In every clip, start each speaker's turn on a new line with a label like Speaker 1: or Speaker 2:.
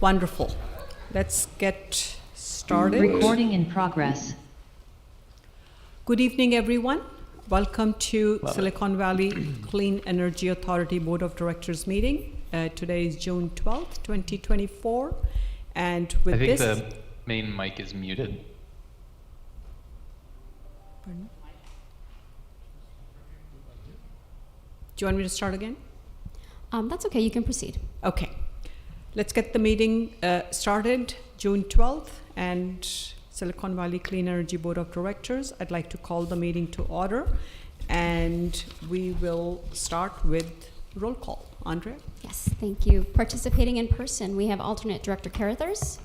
Speaker 1: Wonderful. Let's get started.
Speaker 2: Recording in progress.
Speaker 1: Good evening, everyone. Welcome to Silicon Valley Clean Energy Authority Board of Directors meeting. Today is June 12th, 2024. And with
Speaker 3: I think
Speaker 1: this...
Speaker 3: the main mic is muted.
Speaker 1: Pardon? Do you want me to start again?
Speaker 4: That's okay, you can proceed.
Speaker 1: Okay. Let's get the meeting started. June 12th and Silicon Valley Clean Energy Board of Directors. I'd like to call the meeting to order, and we will start with roll call. Andrea?
Speaker 4: Yes, thank you. Participating in person, we have alternate Director Carruthers.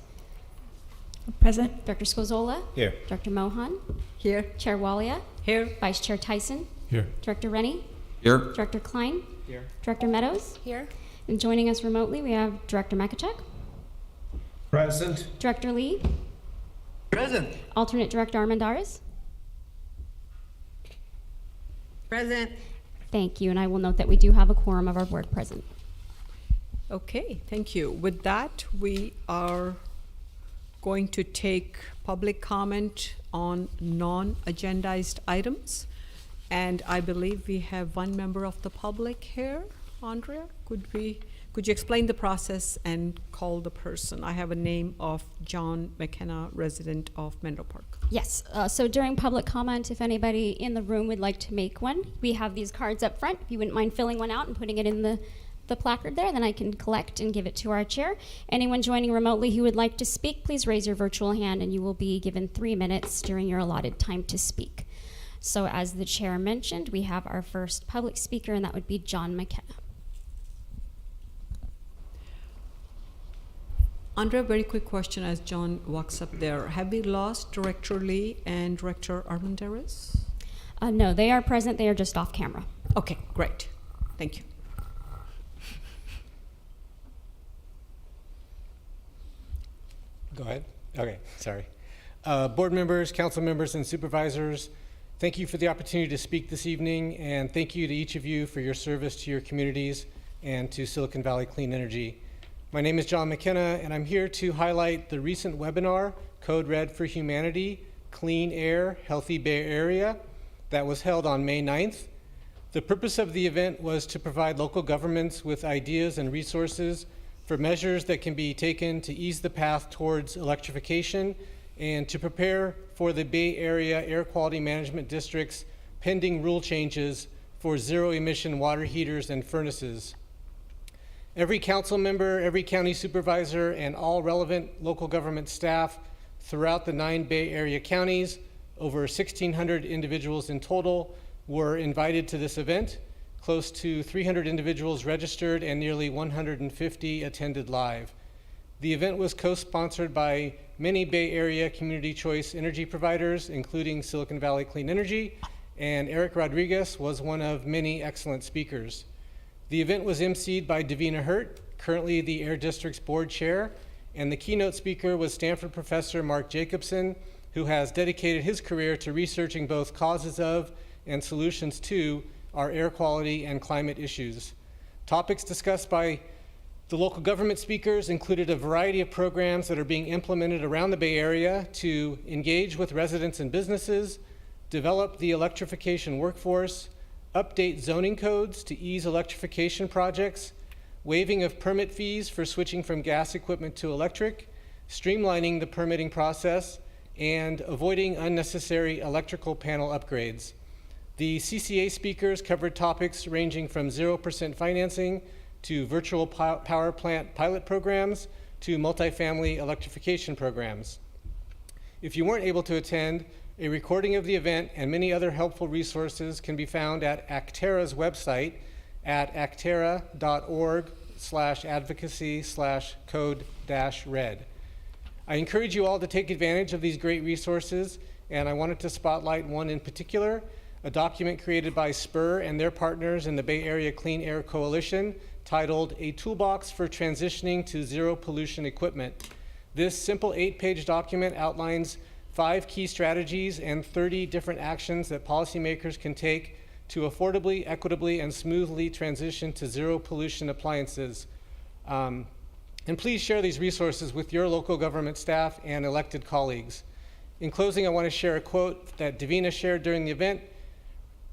Speaker 5: Present.
Speaker 4: Director Scozola.
Speaker 6: Here.
Speaker 4: Director Mohan.
Speaker 1: Here.
Speaker 4: Chair Walia.
Speaker 1: Here.
Speaker 4: Vice Chair Tyson.
Speaker 6: Here.
Speaker 4: Director Rennie.
Speaker 6: Here.
Speaker 4: Director Klein.
Speaker 6: Here.
Speaker 4: Director Meadows.
Speaker 5: Here.
Speaker 4: And joining us remotely, we have Director Makachek.
Speaker 6: Present.
Speaker 4: Director Lee.
Speaker 6: Present.
Speaker 4: Alternate Director Armendariz.
Speaker 5: Present.
Speaker 4: Thank you, and I will note that we do have a quorum of our board present.
Speaker 1: Okay, thank you. With that, we are going to take public comment on non-agendized items. And I believe we have one member of the public here. Andrea, could you explain the process and call the person? I have a name of John McKenna, resident of Menlo Park.
Speaker 4: Yes, so during public comment, if anybody in the room would like to make one, we have these cards up front. If you wouldn't mind filling one out and putting it in the placard there, then I can collect and give it to our chair. Anyone joining remotely who would like to speak, please raise your virtual hand and you will be given 3 minutes during your allotted time to speak. So as the chair mentioned, we have our first public speaker, and that would be John McKenna.
Speaker 1: Andrea, very quick question as John walks up there. Have we lost Director Lee and Director Armendariz?
Speaker 4: No, they are present. They are just off camera.
Speaker 1: Okay, great. Thank you.
Speaker 6: Go ahead. Okay, sorry. Board members, council members, and supervisors, thank you for the opportunity to speak this evening, and thank you to each of you for your service to your communities and to Silicon Valley Clean Energy. My name is John McKenna, and I'm here to highlight the recent webinar, Code Red for Humanity, Clean Air, Healthy Bay Area, that was held on May 9th. The purpose of the event was to provide local governments with ideas and resources for measures that can be taken to ease the path towards electrification and to prepare for the Bay Area Air Quality Management District's pending rule changes for zero-emission water heaters and furnaces. Every council member, every county supervisor, and all relevant local government staff throughout the 9 Bay Area counties, over 1,600 individuals in total, were invited to this event. Close to 300 individuals registered and nearly 150 attended live. The event was co-sponsored by many Bay Area community choice energy providers, including Silicon Valley Clean Energy, and Eric Rodriguez was one of many excellent speakers. The event was emceed by Davina Hurt, currently the Air District's board chair, and the keynote speaker was Stanford professor Mark Jacobson, who has dedicated his career to researching both causes of and solutions to our air quality and climate issues. Topics discussed by the local government speakers included a variety of programs that are being implemented around the Bay Area to engage with residents and businesses, develop the electrification workforce, update zoning codes to ease electrification projects, waiving of permit fees for switching from gas equipment to electric, streamlining the permitting process, and avoiding unnecessary electrical panel upgrades. The CCA speakers covered topics ranging from 0% financing to virtual power plant pilot programs to multifamily electrification programs. If you weren't able to attend, a recording of the event and many other helpful resources can be found at Actera's website at actera.org/advocacy/code-red. I encourage you all to take advantage of these great resources, and I wanted to spotlight one in particular, a document created by Spur and their partners in the Bay Area Clean Air Coalition titled A Toolbox for Transitioning to Zero Pollution Equipment. This simple 8-page document outlines 5 key strategies and 30 different actions that policymakers can take to affordably, equitably, and smoothly transition to zero pollution appliances. And please share these resources with your local government staff and elected colleagues. In closing, I want to share a quote that Davina shared during the event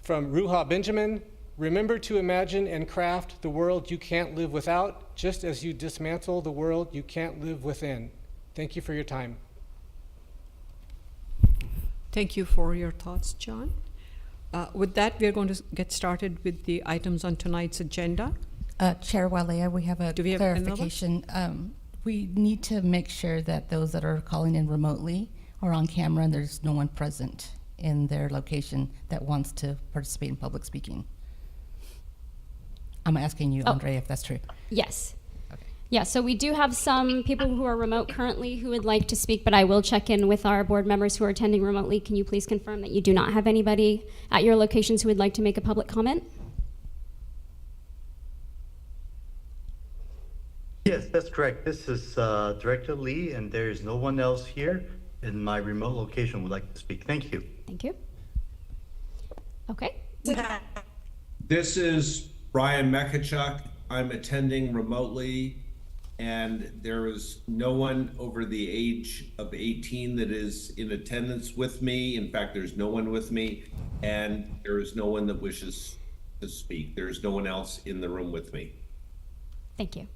Speaker 6: from Ruha Benjamin. Remember to imagine and craft the world you can't live without, just as you dismantle the world you can't live within. Thank you for your time.
Speaker 1: Thank you for your thoughts, John. With that, we are going to get started with the items on tonight's agenda.
Speaker 5: Chair Walea, we have a
Speaker 1: Do we have another?
Speaker 5: clarification. We need to make sure that those that are calling in remotely are on camera and there's no one present in their location that wants to participate in public speaking. I'm asking you, Andre, if that's true.
Speaker 4: Yes.
Speaker 5: Okay.
Speaker 4: Yeah, so we do have some people who are remote currently who would like to speak, but I will check in with our board members who are attending remotely. Can you please confirm that you do not have anybody at your locations who would like to make a public comment?
Speaker 2: Yes, that's correct. This is Director Lee, and there is no one else here in my remote location would like to speak. Thank you.
Speaker 4: Thank you. Okay.
Speaker 7: This is Brian Mekachuk. I'm attending remotely, and there is no one over the age of 18 that is in attendance with me. In fact, there's no one with me, and there is no one that wishes to speak. There's no one else in the room with me.
Speaker 4: Thank you.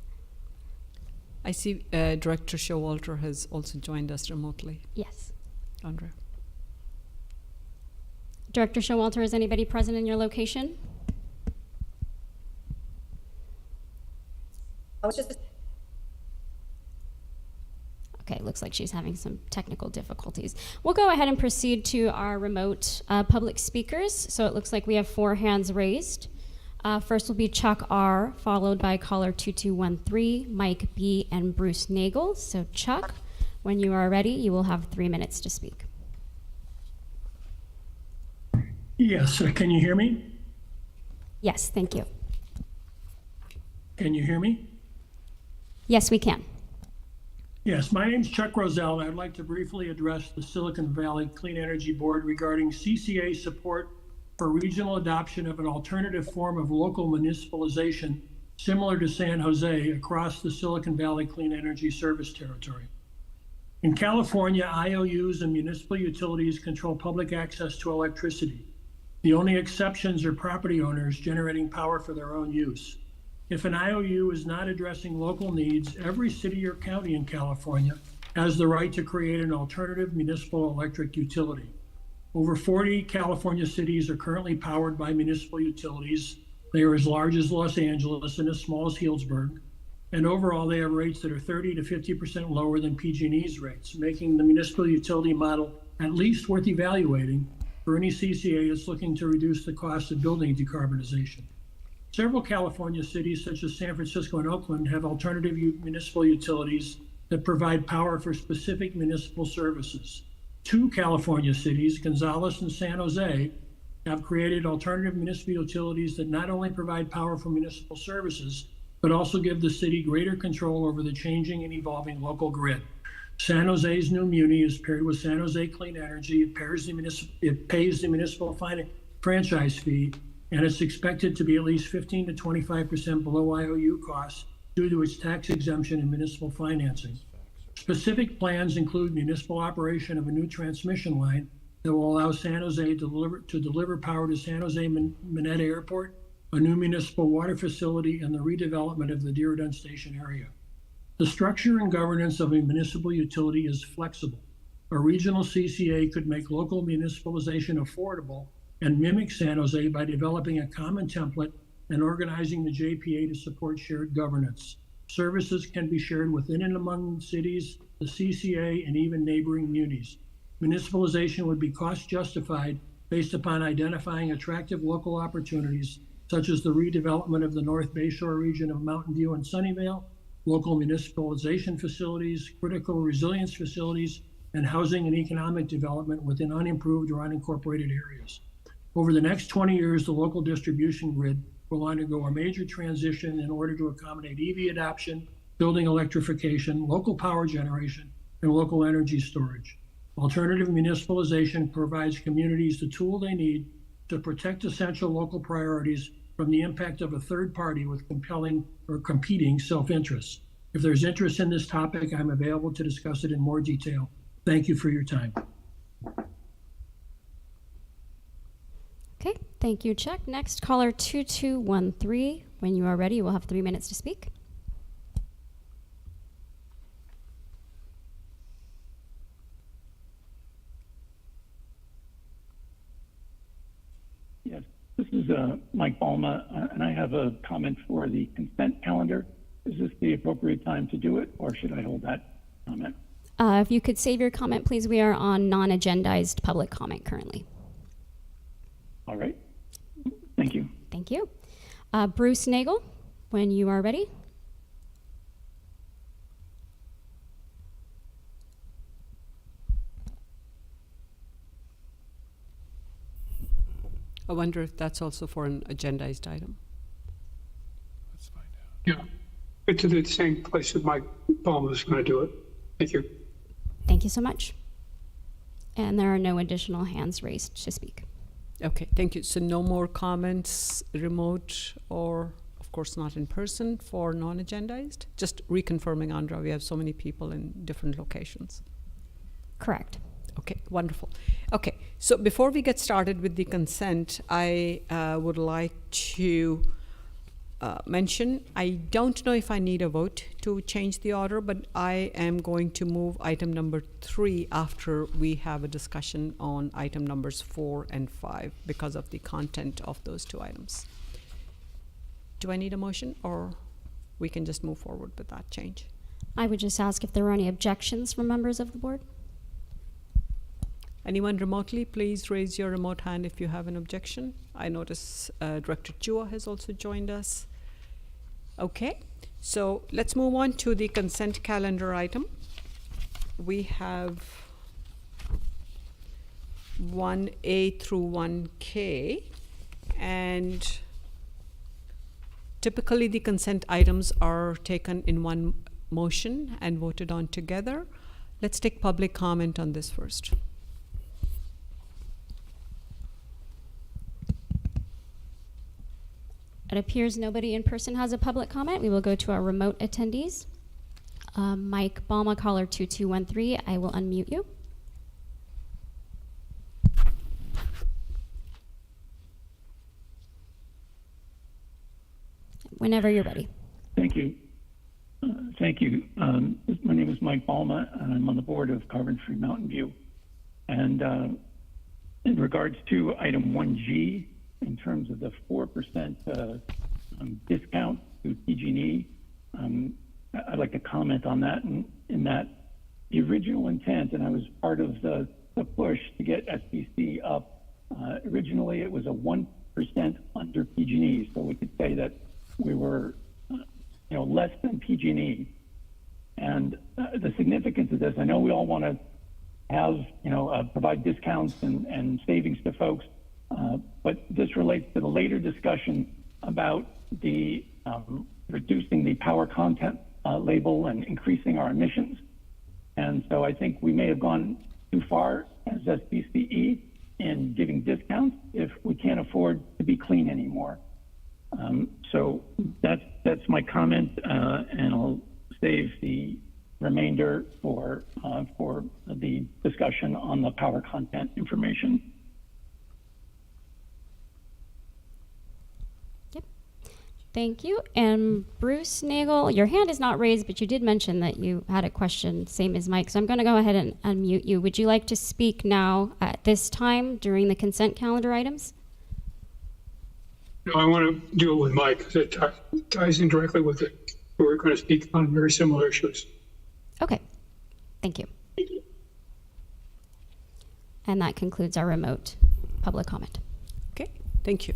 Speaker 1: I see Director Showalter has also joined us remotely.
Speaker 4: Yes.
Speaker 1: Andre.
Speaker 4: Director Showalter, is anybody present in your location? Okay, looks like she's having some technical difficulties. We'll go ahead and proceed to our remote public speakers. So it looks like we have 4 hands raised. First will be Chuck R., followed by caller 2213, Mike B., and Bruce Nagel. So Chuck, when you are ready, you will have 3 minutes to speak.
Speaker 8: Yes, can you hear me?
Speaker 4: Yes, thank you.
Speaker 8: Can you hear me?
Speaker 4: Yes, we can.
Speaker 8: Yes, my name's Chuck Rosell. I'd like to briefly address the Silicon Valley Clean Energy Board regarding CCA support for regional adoption of an alternative form of local municipalization similar to San Jose across the Silicon Valley Clean Energy Service Territory. In California, IOUs and municipal utilities control public access to electricity. The only exceptions are property owners generating power for their own use. If an IOU is not addressing local needs, every city or county in California has the right to create an alternative municipal electric utility. Over 40 California cities are currently powered by municipal utilities. They are as large as Los Angeles and as small as Healdsburg. And overall, they have rates that are 30 to 50% lower than PG&E's rates, making the municipal utility model at least worth evaluating for any CCA that's looking to reduce the cost of building decarbonization. Several California cities, such as San Francisco and Oakland, have alternative municipal utilities that provide power for specific municipal services. 2 California cities, Gonzales and San Jose, have created alternative municipal utilities that not only provide power for municipal services, but also give the city greater control over the changing and evolving local grid. San Jose's new muni is paired with San Jose Clean Energy. It pays the municipal franchise fee, and it's expected to be at least 15 to 25% below IOU costs due to its tax exemption and municipal financing. Specific plans include municipal operation of a new transmission line that will allow San Jose to deliver power to San Jose Mineta Airport, a new municipal water facility, and the redevelopment of the Diridon Station area. The structure and governance of a municipal utility is flexible. A regional CCA could make local municipalization affordable and mimic San Jose by developing a common template and organizing the JPA to support shared governance. Services can be shared within and among cities, the CCA, and even neighboring munis. Municipalization would be cost justified based upon identifying attractive local opportunities, such as the redevelopment of the North Bayshore region of Mountain View and Sunnyvale, local municipalization facilities, critical resilience facilities, and housing and economic development within unimproved or unincorporated areas. Over the next 20 years, the local distribution grid will undergo a major transition in order to accommodate EV adoption, building electrification, local power generation, and local energy storage. Alternative municipalization provides communities the tool they need to protect essential local priorities from the impact of a third party with compelling or competing self-interests. If there's interest in this topic, I'm available to discuss it in more detail. Thank you for your time.
Speaker 4: Okay, thank you, Chuck. Next, caller 2213. When you are ready, you will have 3 minutes to speak.
Speaker 9: Yes, this is Mike Balma, and I have a comment for the consent calendar. Is this the appropriate time to do it, or should I hold that comment?
Speaker 4: If you could save your comment, please. We are on non-agendized public comment currently.
Speaker 9: All right. Thank you.
Speaker 4: Thank you. Bruce Nagel, when you are ready.
Speaker 1: I wonder if that's also for an agendized item.
Speaker 6: Let's find out.
Speaker 10: Yeah, it's to the same place that Mike Palmer is going to do it. Thank you.
Speaker 4: Thank you so much. And there are no additional hands raised to speak.
Speaker 1: Okay, thank you. So no more comments, remote or, of course, not in person for non-agendized? Just reconfirming, Andra, we have so many people in different locations.
Speaker 4: Correct.
Speaker 1: Okay, wonderful. Okay, so before we get started with the consent, I would like to mention, I don't know if I need a vote to change the order, but I am going to move item number 3 after we have a discussion on item numbers 4 and 5 because of the content of those 2 items. Do I need a motion, or we can just move forward with that change?
Speaker 4: I would just ask if there were any objections from members of the board.
Speaker 1: Anyone remotely, please raise your remote hand if you have an objection. I notice Director Chua has also joined us. Okay, so let's move on to the consent calendar item. We have 1A through 1K, and typically the consent items are taken in one motion and voted on together. Let's take public comment on this first.
Speaker 4: It appears nobody in person has a public comment. We will go to our remote attendees. Mike Balma, caller 2213. I will unmute you. Whenever you're ready.
Speaker 9: Thank you. Thank you. My name is Mike Balma, and I'm on the board of Carbon Free Mountain View. And in regards to item 1G, in terms of the 4% discount to PG&E, I'd like to comment on that. In that the original intent, and I was part of the push to get SVC up. Originally, it was a 1% under PG&E, so we could say that we were, less than PG&E. And the significance of this, I know we all want to have, provide discounts and savings to folks. But this relates to the later discussion about the reducing the power content label and increasing our emissions. And so I think we may have gone too far as SVCE in giving discounts if we can't afford to be clean anymore. So that's my comment, and I'll save the remainder for the discussion on the power content information.
Speaker 4: Thank you. And Bruce Nagel, your hand is not raised, but you did mention that you had a question, same as Mike. So I'm going to go ahead and unmute you. Would you like to speak now at this time during the consent calendar items?
Speaker 10: No, I want to do it with Mike because it ties in directly with it. We're going to speak on very similar issues.
Speaker 4: Okay. Thank you. And that concludes our remote public comment.
Speaker 1: Okay, thank you.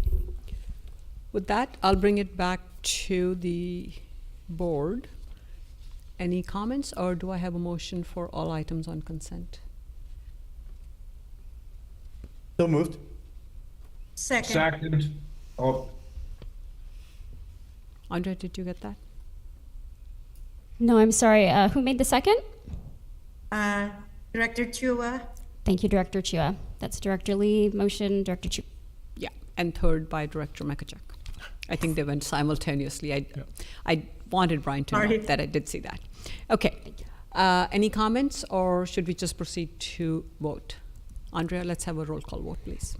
Speaker 1: With that, I'll bring it back to the board. Any comments, or do I have a motion for all items on consent?
Speaker 2: So moved.
Speaker 7: Second. Oh,
Speaker 1: Andre, did you get that?
Speaker 4: No, I'm sorry. Who made the second?
Speaker 11: Director Chua.
Speaker 4: Thank you, Director Chua. That's Director Lee, motion, Director Chu.
Speaker 1: Yeah, and third by Director Makachak. I think they went simultaneously. I wanted Brian to know
Speaker 11: Sorry.
Speaker 1: that I did see that. Okay. Any comments, or should we just proceed to vote? Andrea, let's have a roll call vote, please.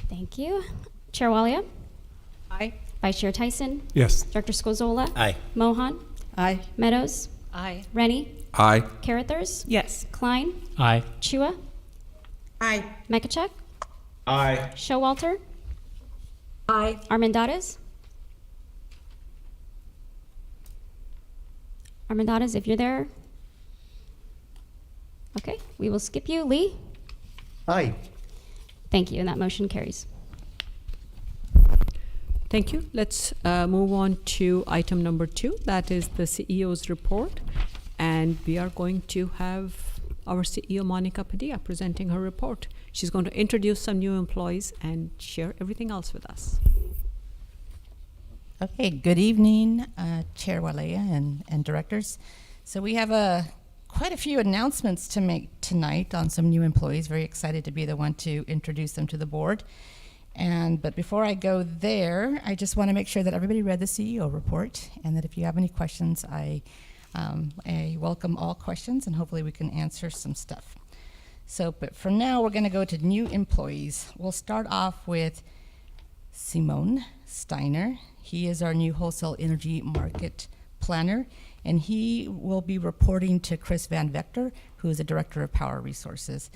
Speaker 4: Thank you. Chair Walia?
Speaker 1: Aye.
Speaker 4: Vice Chair Tyson?
Speaker 12: Yes.
Speaker 4: Director Scozola?
Speaker 12: Aye.
Speaker 4: Mohan?
Speaker 11: Aye.
Speaker 4: Meadows?
Speaker 1: Aye.
Speaker 4: Rennie?
Speaker 12: Aye.
Speaker 4: Carruthers?
Speaker 11: Yes.
Speaker 4: Klein?
Speaker 12: Aye.
Speaker 4: Chua?
Speaker 11: Aye.
Speaker 4: Mekachuk?
Speaker 7: Aye.
Speaker 4: Showalter?
Speaker 11: Aye.
Speaker 4: Armendariz? Armendariz, if you're there. Okay, we will skip you. Lee?
Speaker 2: Aye.
Speaker 4: Thank you, and that motion carries.
Speaker 1: Thank you. Let's move on to item number 2. That is the CEO's report. And we are going to have our CEO, Monica Padilla, presenting her report. She's going to introduce some new employees and share everything else with us.
Speaker 5: Okay, good evening, Chair Walea and directors. So we have quite a few announcements to make tonight on some new employees. Very excited to be the one to introduce them to the board. But before I go there, I just want to make sure that everybody read the CEO report, and that if you have any questions, I welcome all questions, and hopefully we can answer some stuff. But for now, we're going to go to new employees. We'll start off with Simone Steiner. He is our new wholesale energy market planner, and he will be reporting to Chris Van Vector, who is the Director of Power Resources.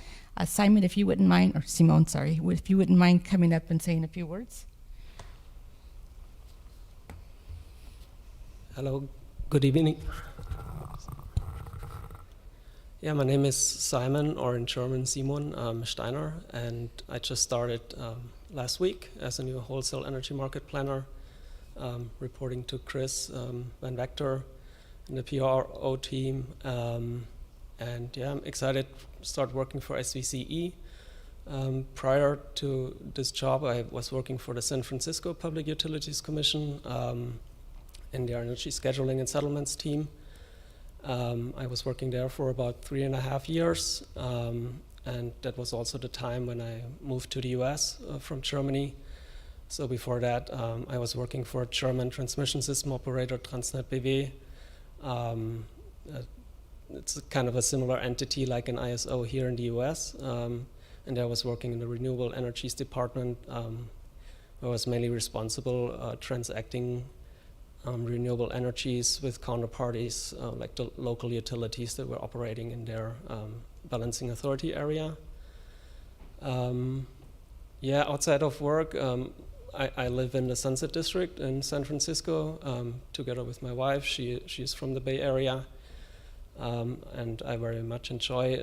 Speaker 5: Simon, if you wouldn't mind, or Simone, sorry, if you wouldn't mind coming up and saying a few words.
Speaker 13: Hello, good evening. Yeah, my name is Simon, or in German Simon Steiner, and I just started last week as a new wholesale energy market planner, reporting to Chris Van Vector and the PRO team. And yeah, I'm excited to start working for SVCE. Prior to this job, I was working for the San Francisco Public Utilities Commission in the energy scheduling and settlements team. I was working there for about 3.5 years, and that was also the time when I moved to the US from Germany. So before that, I was working for a German transmission system operator, Transnet BW. It's kind of a similar entity like an ISO here in the US. And I was working in the renewable energies department. I was mainly responsible transacting renewable energies with counterparties like the local utilities that were operating in their balancing authority area. Yeah, outside of work, I live in the Sunset District in San Francisco together with my wife. She's from the Bay Area. And I very much enjoy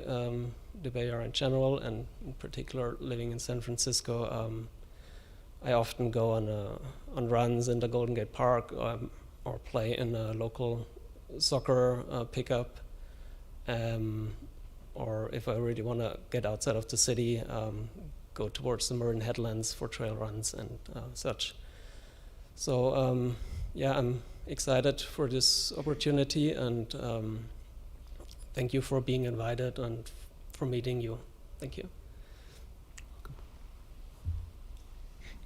Speaker 13: the Bay Area in general, and in particular living in San Francisco. I often go on runs in the Golden Gate Park or play in a local soccer pickup. Or if I really want to get outside of the city, go towards the Marin Headlands for trail runs and such. So yeah, I'm excited for this opportunity, and thank you for being invited and for meeting you. Thank you.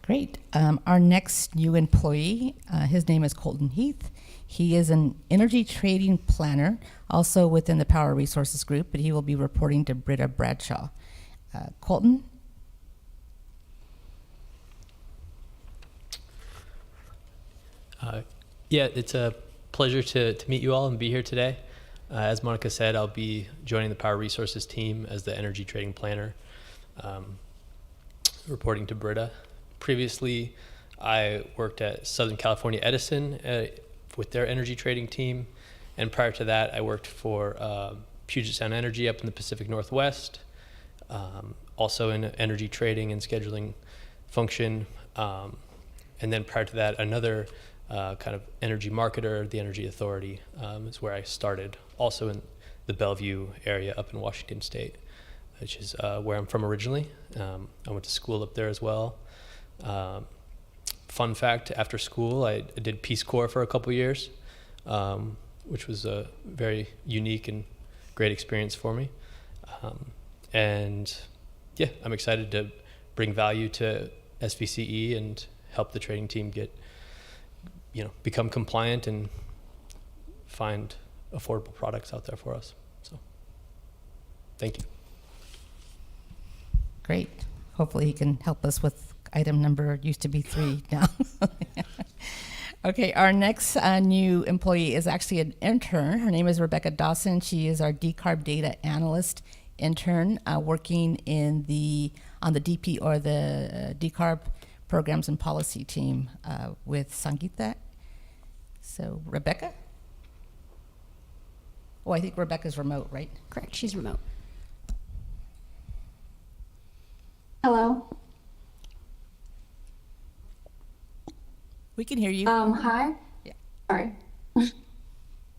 Speaker 5: Great. Our next new employee, his name is Colton Heath. He is an energy trading planner, also within the Power Resources Group, but he will be reporting to Britta Bradshaw. Colton?
Speaker 14: Yeah, it's a pleasure to meet you all and be here today. As Monica said, I'll be joining the Power Resources team as the energy trading planner, reporting to Britta. Previously, I worked at Southern California Edison with their energy trading team, and prior to that, I worked for Puget Sound Energy up in the Pacific Northwest, also in energy trading and scheduling function, and then prior to that, another kind of energy marketer, the Energy Authority, is where I started, also in the Bellevue area up in Washington State, which is where I'm from originally. I went to school up there as well. Fun fact, after school, I did Peace Corps for a couple years, which was a very unique and great experience for me. And yeah, I'm excited to bring value to SVCE and help the trading team get become compliant and find affordable products out there for us. So, thank you.
Speaker 5: Great. Hopefully he can help us with item number, used to be 3 now. Okay, our next new employee is actually an intern. Her name is Rebecca Dawson. She is our decarb data analyst intern, working on the DP or the decarb programs and policy team with Sangeeta. So Rebecca? Oh, I think Rebecca's remote, right?
Speaker 4: Correct, she's remote.
Speaker 12: Hello.
Speaker 5: We can hear you.
Speaker 12: Hi.
Speaker 5: Yeah.
Speaker 12: Sorry.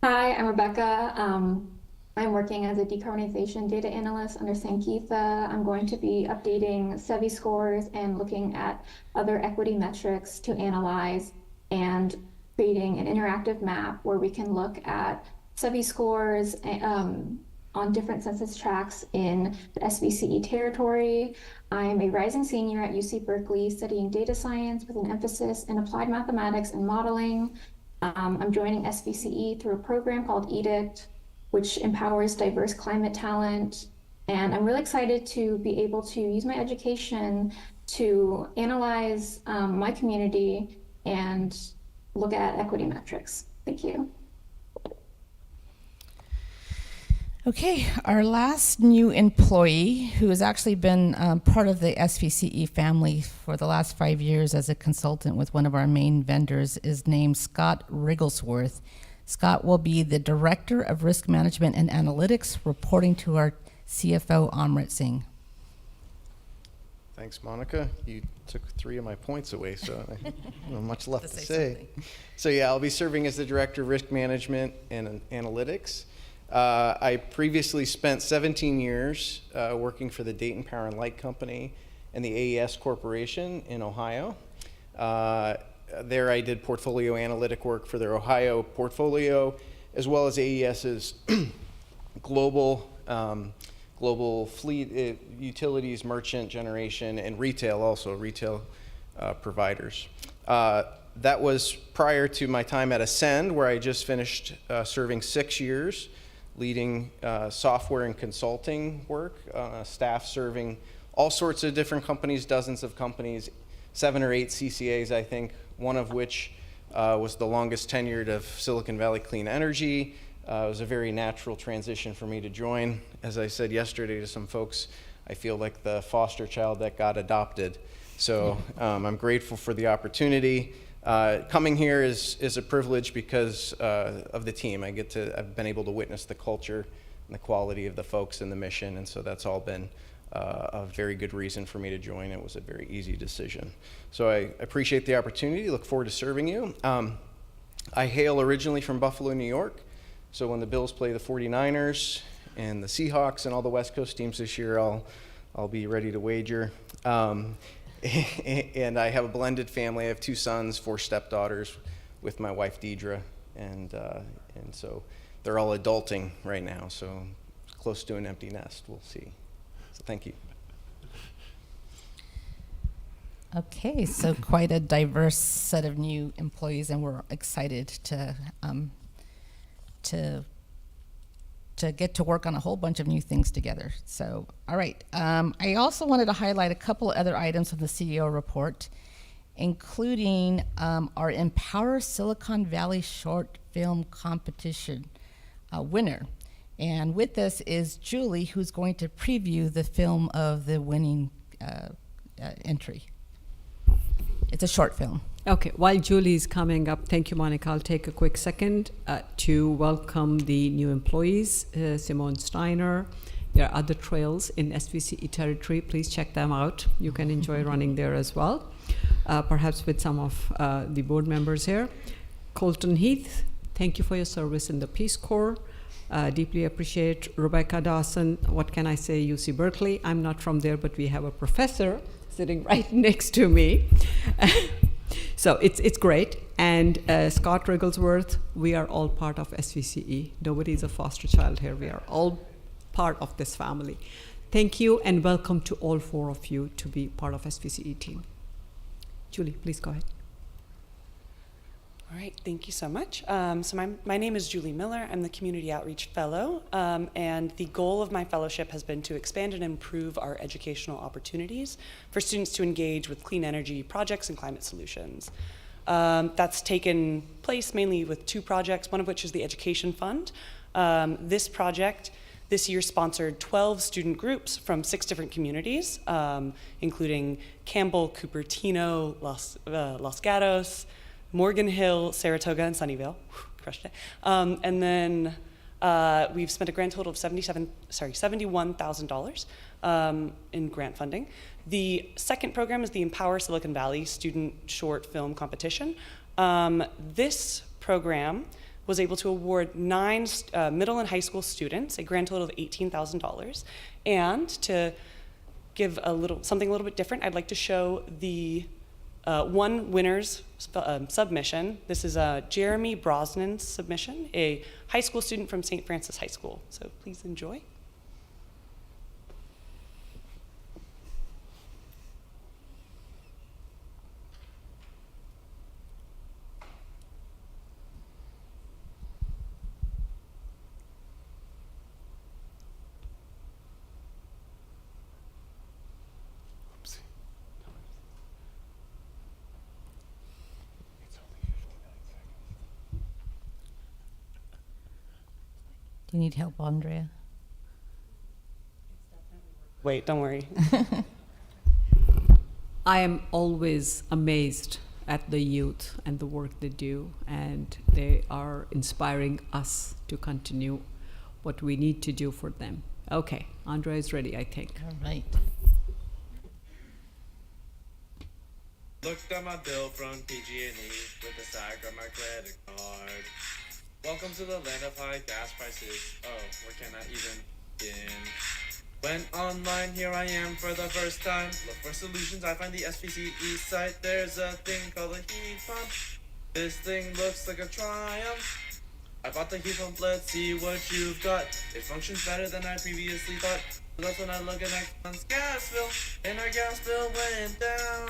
Speaker 12: Hi, I'm Rebecca. I'm working as a decarbonization data analyst under Sangeeta. I'm going to be updating SEVI scores and looking at other equity metrics to analyze and creating an interactive map where we can look at SEVI scores on different census tracts in the SVCE territory. I'm a rising senior at UC Berkeley studying data science with an emphasis in applied mathematics and modeling. I'm joining SVCE through a program called EDICT, which empowers diverse climate talent. And I'm really excited to be able to use my education to analyze my community and look at equity metrics. Thank you.
Speaker 5: Okay, our last new employee, who has actually been part of the SVCE family for the last 5 years as a consultant with one of our main vendors, is named Scott Rigglesworth. Scott will be the Director of Risk Management and Analytics, reporting to our CFO, Amrit Singh.
Speaker 15: Thanks, Monica. You took 3 of my points away, so I don't have much left to say.
Speaker 5: Something.
Speaker 15: So yeah, I'll be serving as the Director of Risk Management and Analytics. I previously spent 17 years working for the Dayton Power and Light Company and the AES Corporation in Ohio. There I did portfolio analytic work for their Ohio portfolio, as well as AES's global fleet, utilities, merchant generation, and retail providers. That was prior to my time at Ascend, where I just finished serving 6 years, leading software and consulting work, staff serving all sorts of different companies, dozens of companies, 7 or 8 CCAs, I think, one of which was the longest tenured of Silicon Valley Clean Energy. It was a very natural transition for me to join. As I said yesterday to some folks, I feel like the foster child that got adopted. So I'm grateful for the opportunity. Coming here is a privilege because of the team. I've been able to witness the culture and the quality of the folks and the mission, and so that's all been a very good reason for me to join. It was a very easy decision. So I appreciate the opportunity, look forward to serving you. I hail originally from Buffalo, New York, so when the Bills play the 49ers and the Seahawks and all the West Coast teams this year, I'll be ready to wager. And I have a blended family. I have 2 sons, 4 stepdaughters with my wife Deidre, and so they're all adulting right now, so it's close to an empty nest. We'll see. So thank you.
Speaker 5: Okay, so quite a diverse set of new employees, and we're excited to get to work on a whole bunch of new things together. So, all right. I also wanted to highlight a couple of other items from the CEO report, including our Empower Silicon Valley Short Film Competition winner. And with us is Julie, who's going to preview the film of the winning entry. It's a short film.
Speaker 1: Okay, while Julie is coming up, thank you, Monica. I'll take a quick second to welcome the new employees, Simone Steiner. There are other trails in SVCE territory. Please check them out. You can enjoy running there as well, perhaps with some of the board members here. Colton Heath, thank you for your service in the Peace Corps. Deeply appreciate Rebecca Dawson. What can I say, UC Berkeley? I'm not from there, but we have a professor sitting right next to me. So it's great. And Scott Rigglesworth, we are all part of SVCE. Nobody is a foster child here. We are all part of this family. Thank you and welcome to all 4 of you to be part of SVCE team. Julie, please go ahead.
Speaker 16: All right, thank you so much. My name is Julie Miller. I'm the Community Outreach Fellow, and the goal of my fellowship has been to expand and improve our educational opportunities for students to engage with clean energy projects and climate solutions. That's taken place mainly with 2 projects, one of which is the Education Fund. This project this year sponsored 12 student groups from 6 different communities, including Campbell, Cupertino, Los Gatos, Morgan Hill, Saratoga, and Sunnyvale. Crushed it. And then we've spent a grand total of $71,000 in grant funding. The second program is the Empower Silicon Valley Student Short Film Competition. This program was able to award 9 middle and high school students a grand total of $18,000. And to give something a little bit different, I'd like to show the one winner's submission. This is Jeremy Brosnan's submission, a high school student from St. Francis High School. So please enjoy.
Speaker 5: Do you need help, Andrea?
Speaker 16: Wait, don't worry.
Speaker 1: I am always amazed at the youth and the work they do, and they are inspiring us to continue what we need to do for them. Okay, Andrea is ready, I think.
Speaker 5: All right.
Speaker 17: Looked at my bill from PG&E with a side on my credit card. Welcome to the land of high gas prices. Oh, where can I even begin? Went online, here I am for the first time. Look for solutions, I find the SVCEA site. There's a thing called a heat pump. This thing looks like a Triumph. I bought the heat pump, let's see what you've got. It functions better than I previously thought. So that's when I look at next month's gas bill. And our gas bill went down.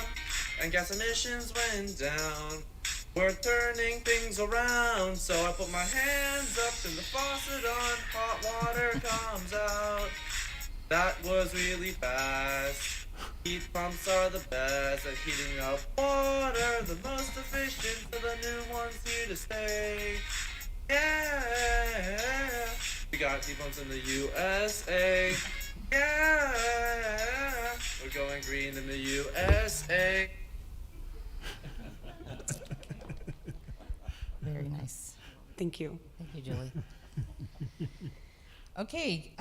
Speaker 17: And gas emissions went down. We're turning things around, so I put my hands up, turn the faucet on, hot water comes out. That was really fast. Heat pumps are the best at heating up water, the most efficient for the new ones here to stay. Yeah, we got heat pumps in the USA. Yeah, we're going green in the USA.
Speaker 5: Very nice.
Speaker 16: Thank you.
Speaker 5: Thank you, Julie. Okay,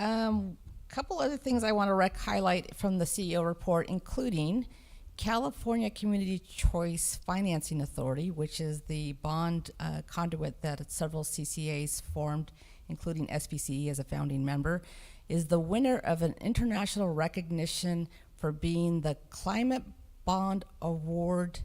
Speaker 5: couple other things I want to highlight from the CEO report, including California Community Choice Financing Authority, which is the bond conduit that several CCAs formed, including SVCEA as a founding member, is the winner of an international recognition for being the Climate Bond Award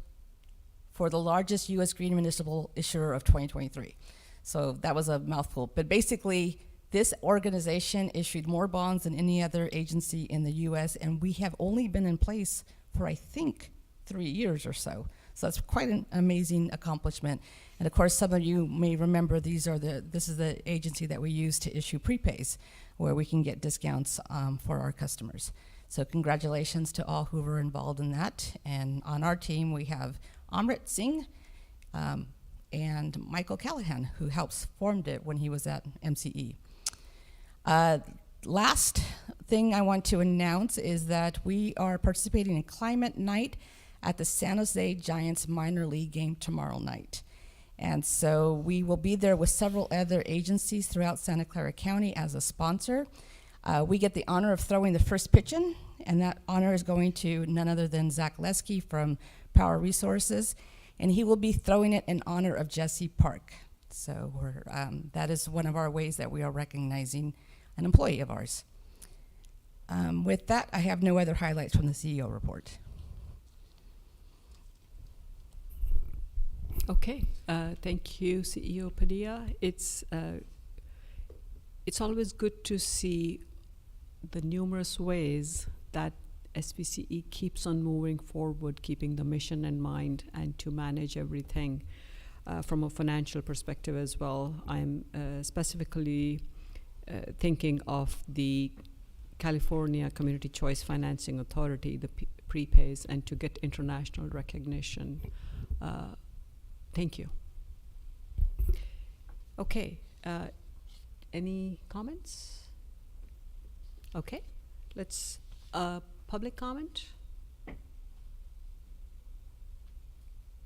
Speaker 5: for the largest U.S. green municipal issuer of 2023. So that was a mouthful. But basically, this organization issued more bonds than any other agency in the U.S., and we have only been in place for, I think, 3 years or so. So that's quite an amazing accomplishment. And of course, some of you may remember this is the agency that we use to issue prepays, where we can get discounts for our customers. So congratulations to all who were involved in that. And on our team, we have Amrit Singh and Michael Callahan, who helps formed it when he was at MCE. Last thing I want to announce is that we are participating in Climate Night at the San Jose Giants minor league game tomorrow night. And so we will be there with several other agencies throughout Santa Clara County as a sponsor. We get the honor of throwing the first pitch in, and that honor is going to none other than Zach Lesky from Power Resources, and he will be throwing it in honor of Jesse Park. So that is one of our ways that we are recognizing an employee of ours. With that, I have no other highlights from the CEO report.
Speaker 1: Okay, thank you, CEO Padilla. It's always good to see the numerous ways that SVCE keeps on moving forward, keeping the mission in mind and to manage everything. from a financial perspective as well. I'm specifically thinking of the California Community Choice Financing Authority, the prepays, and to get international recognition. Thank you. Okay, any comments? Okay, let's, public comment?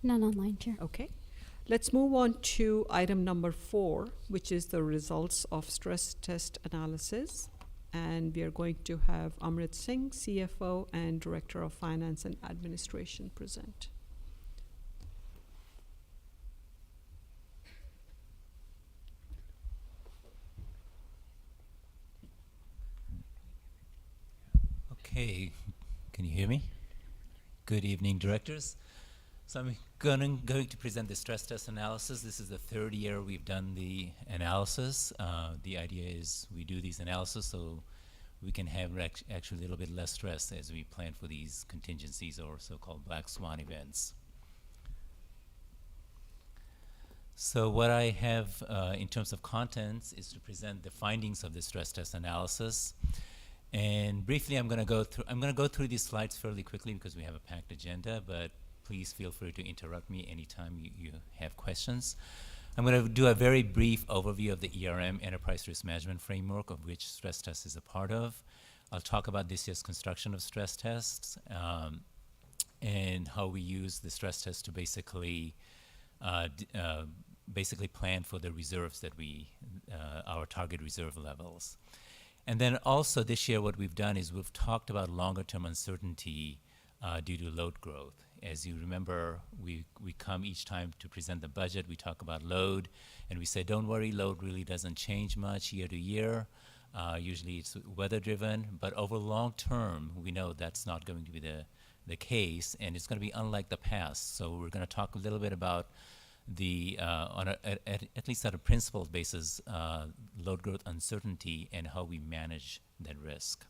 Speaker 4: None online, Chair.
Speaker 1: Okay. Let's move on to item number 4, which is the results of stress test analysis. And we are going to have Amrit Singh, CFO and Director of Finance and Administration, present.
Speaker 18: Okay, can you hear me? Good evening, directors. So I'm going to present the stress test analysis. This is the 3rd year we've done the analysis. The idea is we do these analysis so we can have actually a little bit less stress as we plan for these contingencies or so-called black swan events. So what I have in terms of contents is to present the findings of the stress test analysis. And briefly, I'm going to go through these slides fairly quickly because we have a packed agenda, but please feel free to interrupt me anytime you have questions. I'm going to do a very brief overview of the ERM, Enterprise Risk Management Framework, of which stress test is a part of. I'll talk about this year's construction of stress tests and how we use the stress test to basically plan for the reserves that our target reserve levels. And then also this year what we've done is we've talked about longer term uncertainty due to load growth. As you remember, we come each time to present the budget, we talk about load, and we say, don't worry, load really doesn't change much year to year. Usually it's weather driven, but over long term, we know that's not going to be the case, and it's going to be unlike the past. So we're going to talk a little bit about the, at least at a principles basis, load growth uncertainty and how we manage that risk.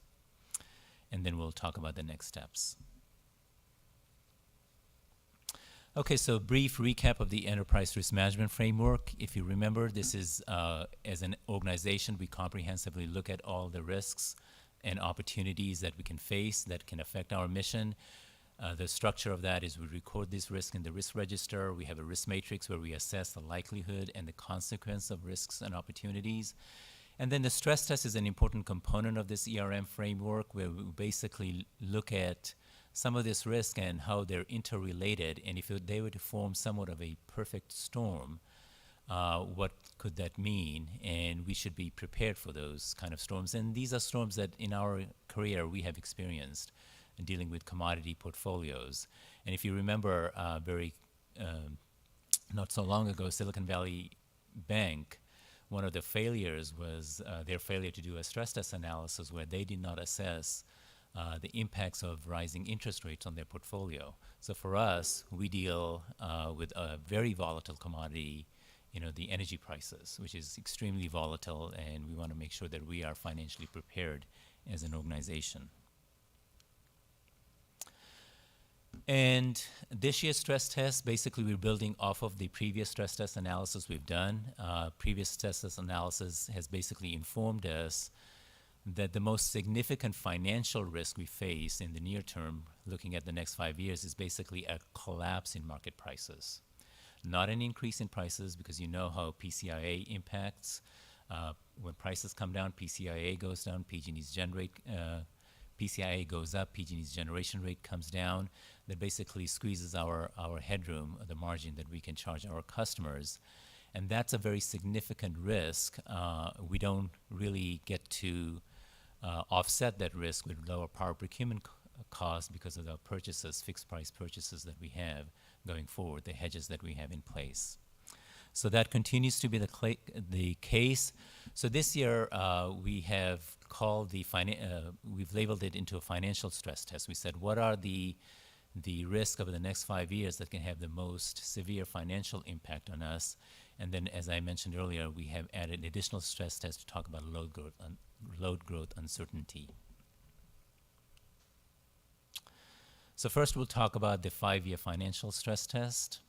Speaker 18: And then we'll talk about the next steps. Okay, so brief recap of the Enterprise Risk Management Framework. If you remember, this is, as an organization, we comprehensively look at all the risks and opportunities that we can face that can affect our mission. The structure of that is we record this risk in the risk register. We have a risk matrix where we assess the likelihood and the consequence of risks and opportunities. And then the stress test is an important component of this ERM framework where we basically look at some of this risk and how they're interrelated. And if they were to form somewhat of a perfect storm, what could that mean? And we should be prepared for those kind of storms. And these are storms that in our career we have experienced in dealing with commodity portfolios. And if you remember not so long ago, Silicon Valley Bank, one of the failures was their failure to do a stress test analysis where they did not assess the impacts of rising interest rates on their portfolio. So for us, we deal with a very volatile commodity, the energy prices, which is extremely volatile, and we want to make sure that we are financially prepared as an organization. And this year's stress test, basically we're building off of the previous stress test analysis we've done. Previous stress test analysis has basically informed us that the most significant financial risk we face in the near term, looking at the next 5 years, is basically a collapse in market prices. Not an increase in prices, because you know how PCIA impacts. When prices come down, PCIA goes down, PG&E's PCIA goes up, PG&E's generation rate comes down. That basically squeezes our headroom, the margin that we can charge our customers. And that's a very significant risk. We don't really get to offset that risk with lower power procurement costs because of the purchases, fixed price purchases that we have going forward, the hedges that we have in place. So that continues to be the case. So this year we have called we've labeled it into a financial stress test. We said, what are the risk over the next 5 years that can have the most severe financial impact on us? And then, as I mentioned earlier, we have added additional stress tests to talk about load growth uncertainty. So first we'll talk about the 5-year financial stress test.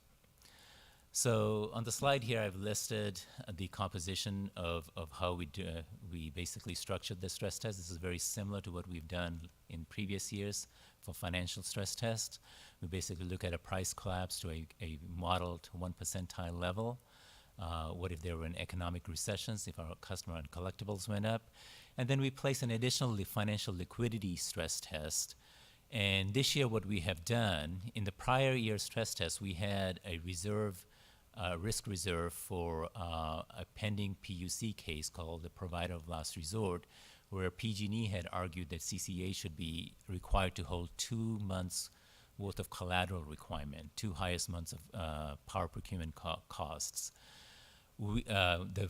Speaker 18: So on the slide here, I've listed the composition of how we basically structured the stress test. This is very similar to what we've done in previous years for financial stress tests. We basically look at a price collapse to a modeled 1 percentile level. What if there were an economic recessions, if our customer and collectibles went up? And then we place an additional financial liquidity stress test. And this year what we have done, in the prior year stress test, we had a reserve, risk reserve for a pending PUC case called the provider of last resort, where PG&E had argued that CCA should be required to hold 2 months worth of collateral requirement, 2 highest months of power procurement costs. The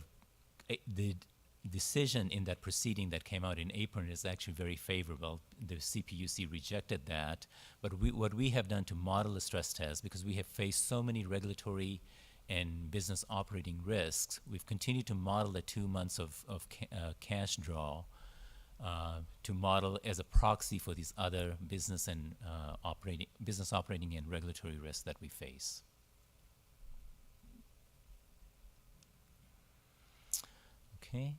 Speaker 18: decision in that proceeding that came out in April is actually very favorable. The CPUC rejected that, but what we have done to model the stress test, because we have faced so many regulatory and business operating risks, we've continued to model the 2 months of cash draw to model as a proxy for these other business and operating and regulatory risks that we face. Okay,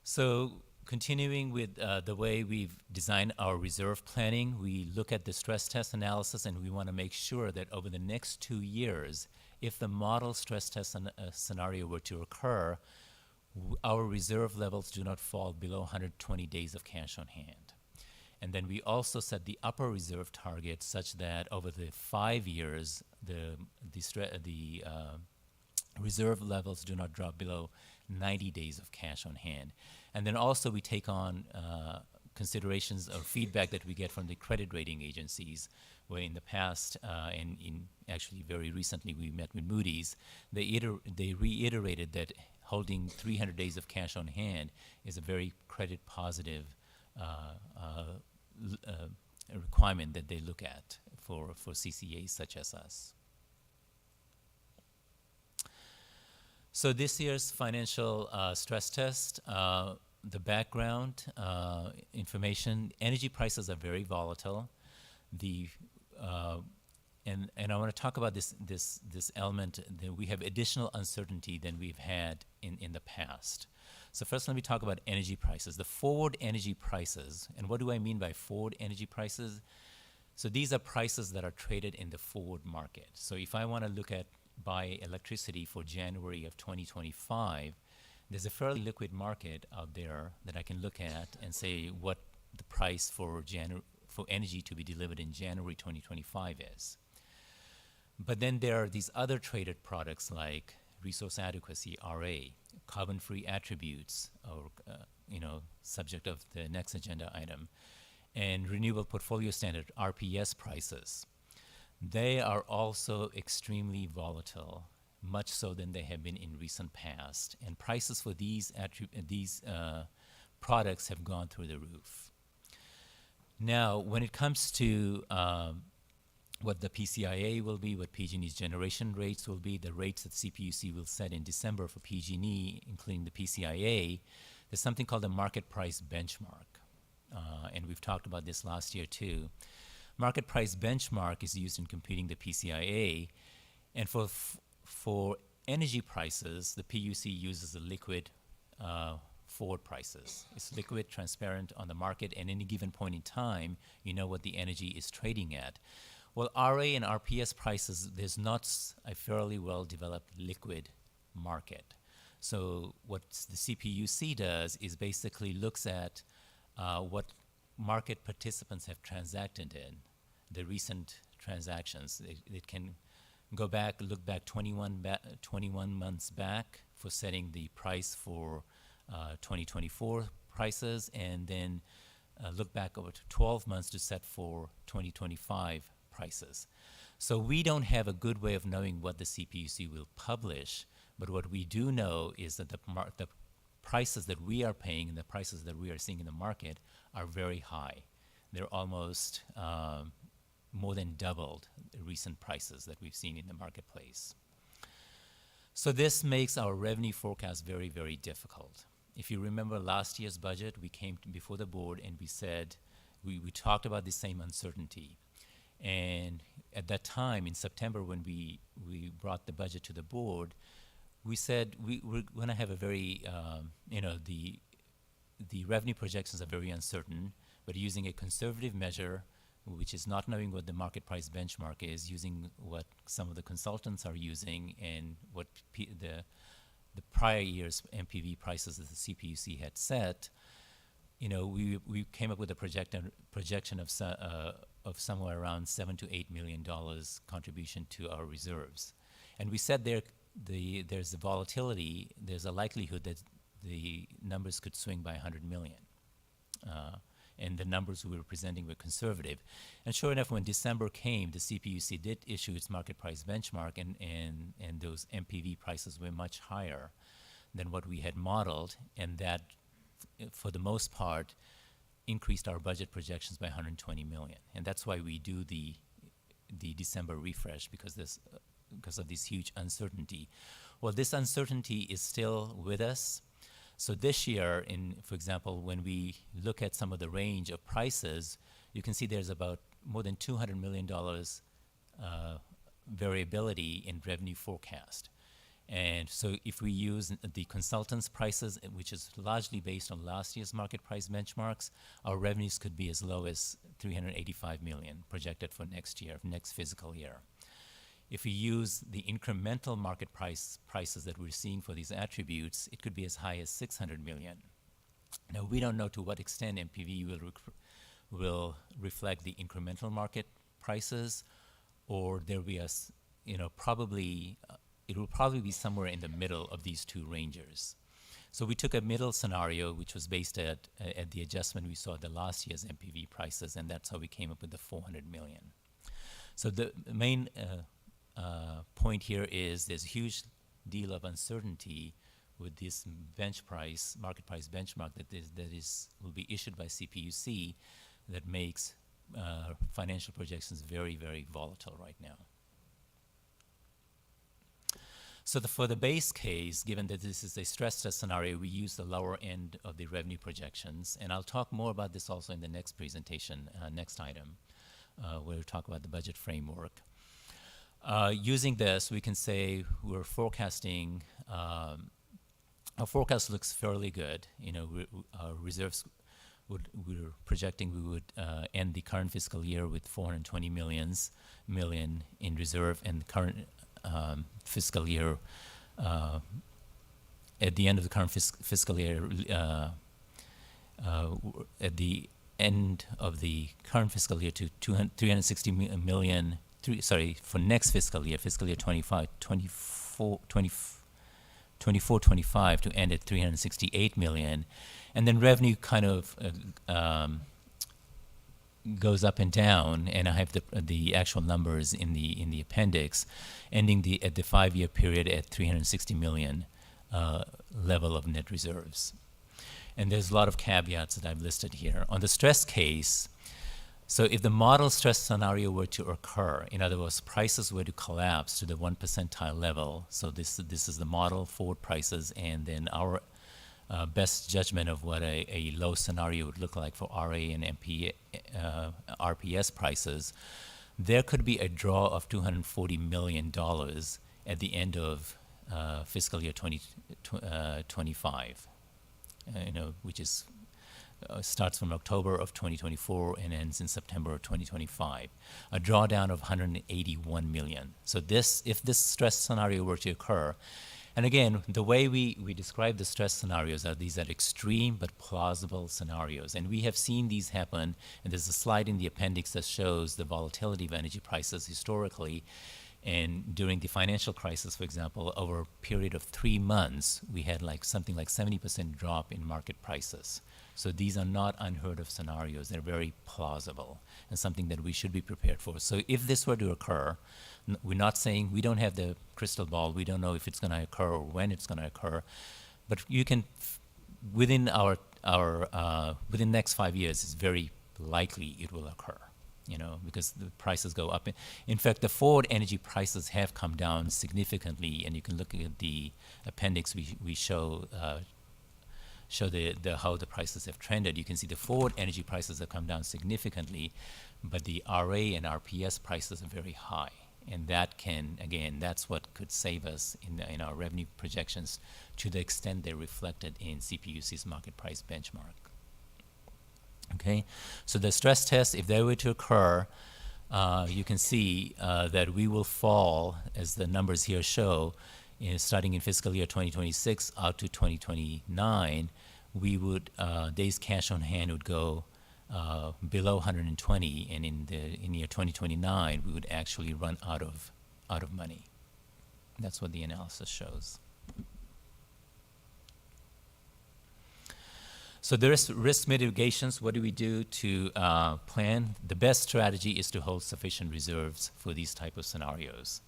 Speaker 18: so continuing with the way we've designed our reserve planning, we look at the stress test analysis and we want to make sure that over the next 2 years, if the model stress test scenario were to occur, our reserve levels do not fall below 120 days of cash on hand. And then we also set the upper reserve target such that over the 5 years, the reserve levels do not drop below 90 days of cash on hand. And then also we take on considerations or feedback that we get from the credit rating agencies, where in the past, and in actually very recently we met with Moody's, they reiterated that holding 300 days of cash on hand is a very credit positive requirement that they look at for CCAs such as us. So this year's financial stress test, the background information, energy prices are very volatile. And I want to talk about this element that we have additional uncertainty than we've had in the past. So first let me talk about energy prices. The forward energy prices, and what do I mean by forward energy prices? So these are prices that are traded in the forward market. So if I want to buy electricity for January of 2025, there's a fairly liquid market out there that I can look at and say what the price for energy to be delivered in January 2025 is. But then there are these other traded products like resource adequacy, RA, carbon-free attributes, or subject of the next agenda item, and renewable portfolio standard, RPS prices. They are also extremely volatile, much so than they have been in recent past. And prices for these products have gone through the roof. Now, when it comes to what the PCIA will be, what PG&E's generation rates will be, the rates that CPUC will set in December for PG&E, including the PCIA, there's something called the market price benchmark. And we've talked about this last year too. Market price benchmark is used in computing the PCIA, and for energy prices, the PUC uses the liquid forward prices. It's liquid, transparent on the market, and any given point in time, you know what the energy is trading at. Well, RA and RPS prices, there's not a fairly well-developed liquid market. So what the CPUC does is basically looks at what market participants have transacted in, the recent transactions. It can look back 21 months back for setting the price for 2024 prices, and then look back over 12 months to set for 2025 prices. So we don't have a good way of knowing what the CPUC will publish, but what we do know is that the prices that we are paying and the prices that we are seeing in the market are very high. They're almost more than doubled the recent prices that we've seen in the marketplace. So this makes our revenue forecast very, very difficult. If you remember last year's budget, we came before the board and we said, we talked about the same uncertainty. And at that time, in September, when we brought the budget to the board, we said we're going to have a very, the revenue projections are very uncertain, but using a conservative measure, which is not knowing what the market price benchmark is, using what some of the consultants are using and what the prior year's MPV prices that the CPUC had set, we came up with a projection of somewhere around $7 to $8 million contribution to our reserves. And we said there's a volatility, there's a likelihood that the numbers could swing by 100 million. And the numbers we were presenting were conservative. And sure enough, when December came, the CPUC did issue its market price benchmark, and those MPV prices were much higher than what we had modeled, and that, for the most part, increased our budget projections by 120 million. And that's why we do the December refresh, because of this huge uncertainty. Well, this uncertainty is still with us. So this year, for example, when we look at some of the range of prices, you can see there's about more than $200 million variability in revenue forecast. And so if we use the consultants' prices, which is largely based on last year's market price benchmarks, our revenues could be as low as 385 million projected for next fiscal year. If we use the incremental market prices that we're seeing for these attributes, it could be as high as 600 million. Now, we don't know to what extent MPV will reflect the incremental market prices, or there will be it will probably be somewhere in the middle of these two ranges. So we took a middle scenario, which was based at the adjustment we saw at the last year's MPV prices, and that's how we came up with the 400 million. So the main point here is there's a huge deal of uncertainty with this market price benchmark that will be issued by CPUC, that makes financial projections very, very volatile right now. So for the base case, given that this is a stress test scenario, we use the lower end of the revenue projections, and I'll talk more about this also in the next presentation, next item, where we'll talk about the budget framework. Using this, we can say we're forecasting, our forecast looks fairly good. Our reserves, we're projecting we would end the current fiscal year with 420 million in reserve, and the current fiscal year, at the end of the current fiscal year, at the end of the current fiscal year to 360 million, for next fiscal year 24-25, to end at 368 million. And then revenue kind of goes up and down, and I have the actual numbers in the appendix, ending at the 5-year period at 360 million level of net reserves. And there's a lot of caveats that I've listed here. On the stress case, so if the model stress scenario were to occur, in other words, prices were to collapse to the 1 percentile level, so this is the model forward prices, and then our best judgment of what a low scenario would look like for RA and RPS prices, there could be a draw of $240 million at the end of fiscal year 2025, which is starts from October of 2024 and ends in September of 2025, a drawdown of 181 million. So if this stress scenario were to occur, and again, the way we describe the stress scenarios are these are extreme but plausible scenarios. And we have seen these happen, and there's a slide in the appendix that shows the volatility of energy prices historically. And during the financial crisis, for example, over a period of 3 months, we had something like 70% drop in market prices. So these are not unheard of scenarios. They're very plausible and something that we should be prepared for. So if this were to occur, we're not saying we don't have the crystal ball. We don't know if it's going to occur or when it's going to occur. But you can, within within the next 5 years, it's very likely it will occur, because the prices go up. In fact, the forward energy prices have come down significantly, and you can look at the appendix we show show how the prices have trended. You can see the forward energy prices have come down significantly, but the RA and RPS prices are very high. And that can, again, that's what could save us in our revenue projections to the extent they're reflected in CPUC's market price benchmark. Okay, so the stress test, if they were to occur, you can see that we will fall, as the numbers here show, starting in fiscal year 2026 out to 2029, we would, days cash on hand would go below 120, and in year 2029 we would actually run out of money. That's what the analysis shows. So there is risk mitigations. What do we do to plan? The best strategy is to hold sufficient reserves for these type of scenarios.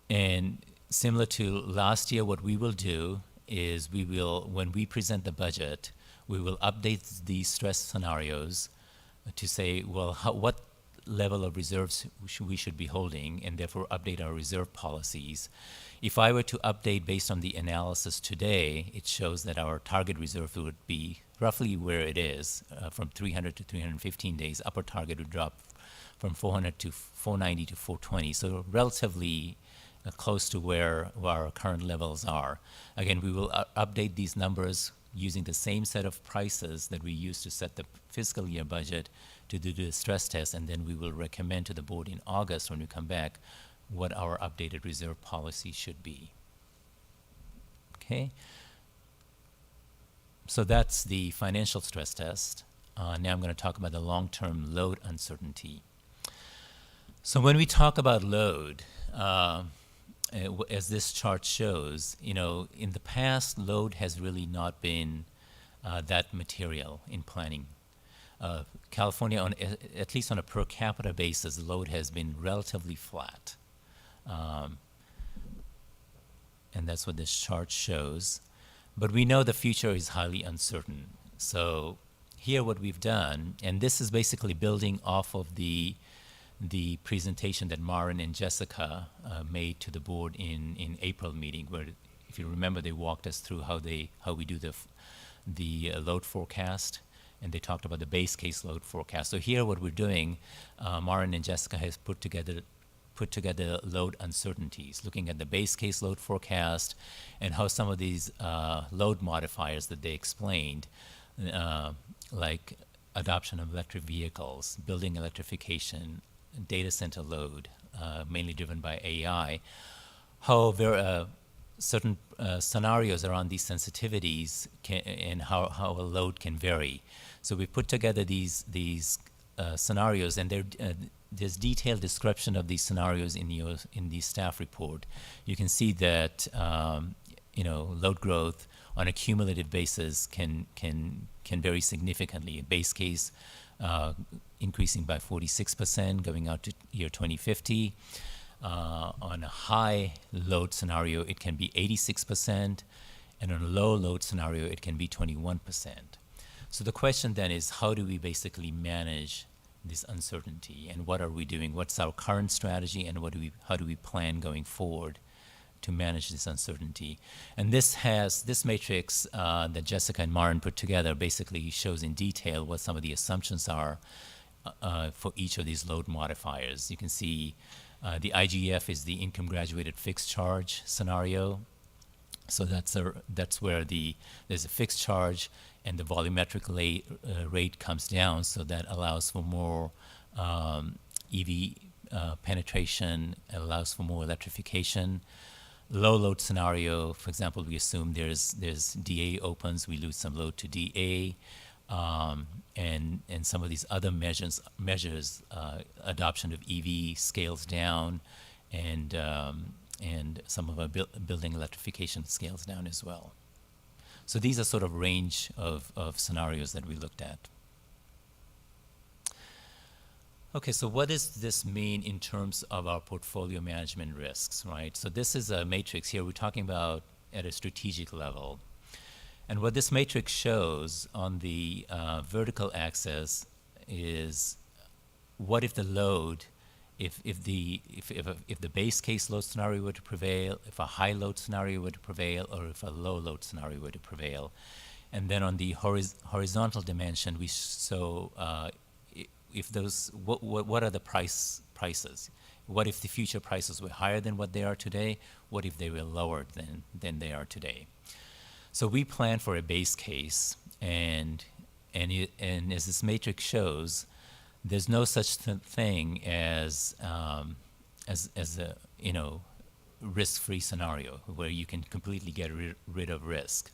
Speaker 18: And similar to last year, what we will do is when we present the budget, we will update these stress scenarios to say, well, what level of reserves we should be holding, and therefore update our reserve policies. If I were to update based on the analysis today, it shows that our target reserve would be roughly where it is, from 300 to 315 days. Upper target would drop from 400 to 490 to 420, so relatively close to where our current levels are. Again, we will update these numbers using the same set of prices that we used to set the fiscal year budget to do the stress test, and then we will recommend to the board in August when we come back what our updated reserve policy should be. Okay? So that's the financial stress test. Now I'm going to talk about the long-term load uncertainty. So when we talk about load, as this chart shows, in the past, load has really not been that material in planning. California, at least on a per capita basis, load has been relatively flat. And that's what this chart shows. But we know the future is highly uncertain. So here what we've done, and this is basically building off of the presentation that Maren and Jessica made to the board in April meeting, where, if you remember, they walked us through how we do the load forecast, and they talked about the base case load forecast. So here what we're doing, Maren and Jessica has put together load uncertainties, looking at the base case load forecast and how some of these load modifiers that they explained, like adoption of electric vehicles, building electrification, data center load, mainly driven by AI, how certain scenarios around these sensitivities and how a load can vary. So we put together these scenarios, and there's detailed description of these scenarios in the staff report. You can see that load growth on a cumulative basis can vary significantly. A base case increasing by 46% going out to year 2050. On a high load scenario, it can be 86%, and on a low load scenario, it can be 21%. So the question then is, how do we basically manage this uncertainty, and what are we doing? What's our current strategy, and how do we plan going forward to manage this uncertainty? And this matrix that Jessica and Maren put together basically shows in detail what some of the assumptions are for each of these load modifiers. You can see the IGF is the income graduated fixed charge scenario. So that's where there's a fixed charge, and the volumetric rate comes down, so that allows for more EV penetration, allows for more electrification. Low load scenario, for example, we assume there's DA opens, we lose some load to DA, and some of these other measures, adoption of EV scales down, and some of our building electrification scales down as well. So these are sort of range of scenarios that we looked at. Okay, so what does this mean in terms of our portfolio management risks, right? So this is a matrix here we're talking about at a strategic level. And what this matrix shows on the vertical axis is what if the load if the base case load scenario were to prevail, if a high load scenario were to prevail, or if a low load scenario were to prevail. And then on the horizontal dimension, if those, what are the prices? What if the future prices were higher than what they are today? What if they were lower than they are today? So we plan for a base case, and as this matrix shows, there's no such thing as a risk-free scenario where you can completely get rid of risk.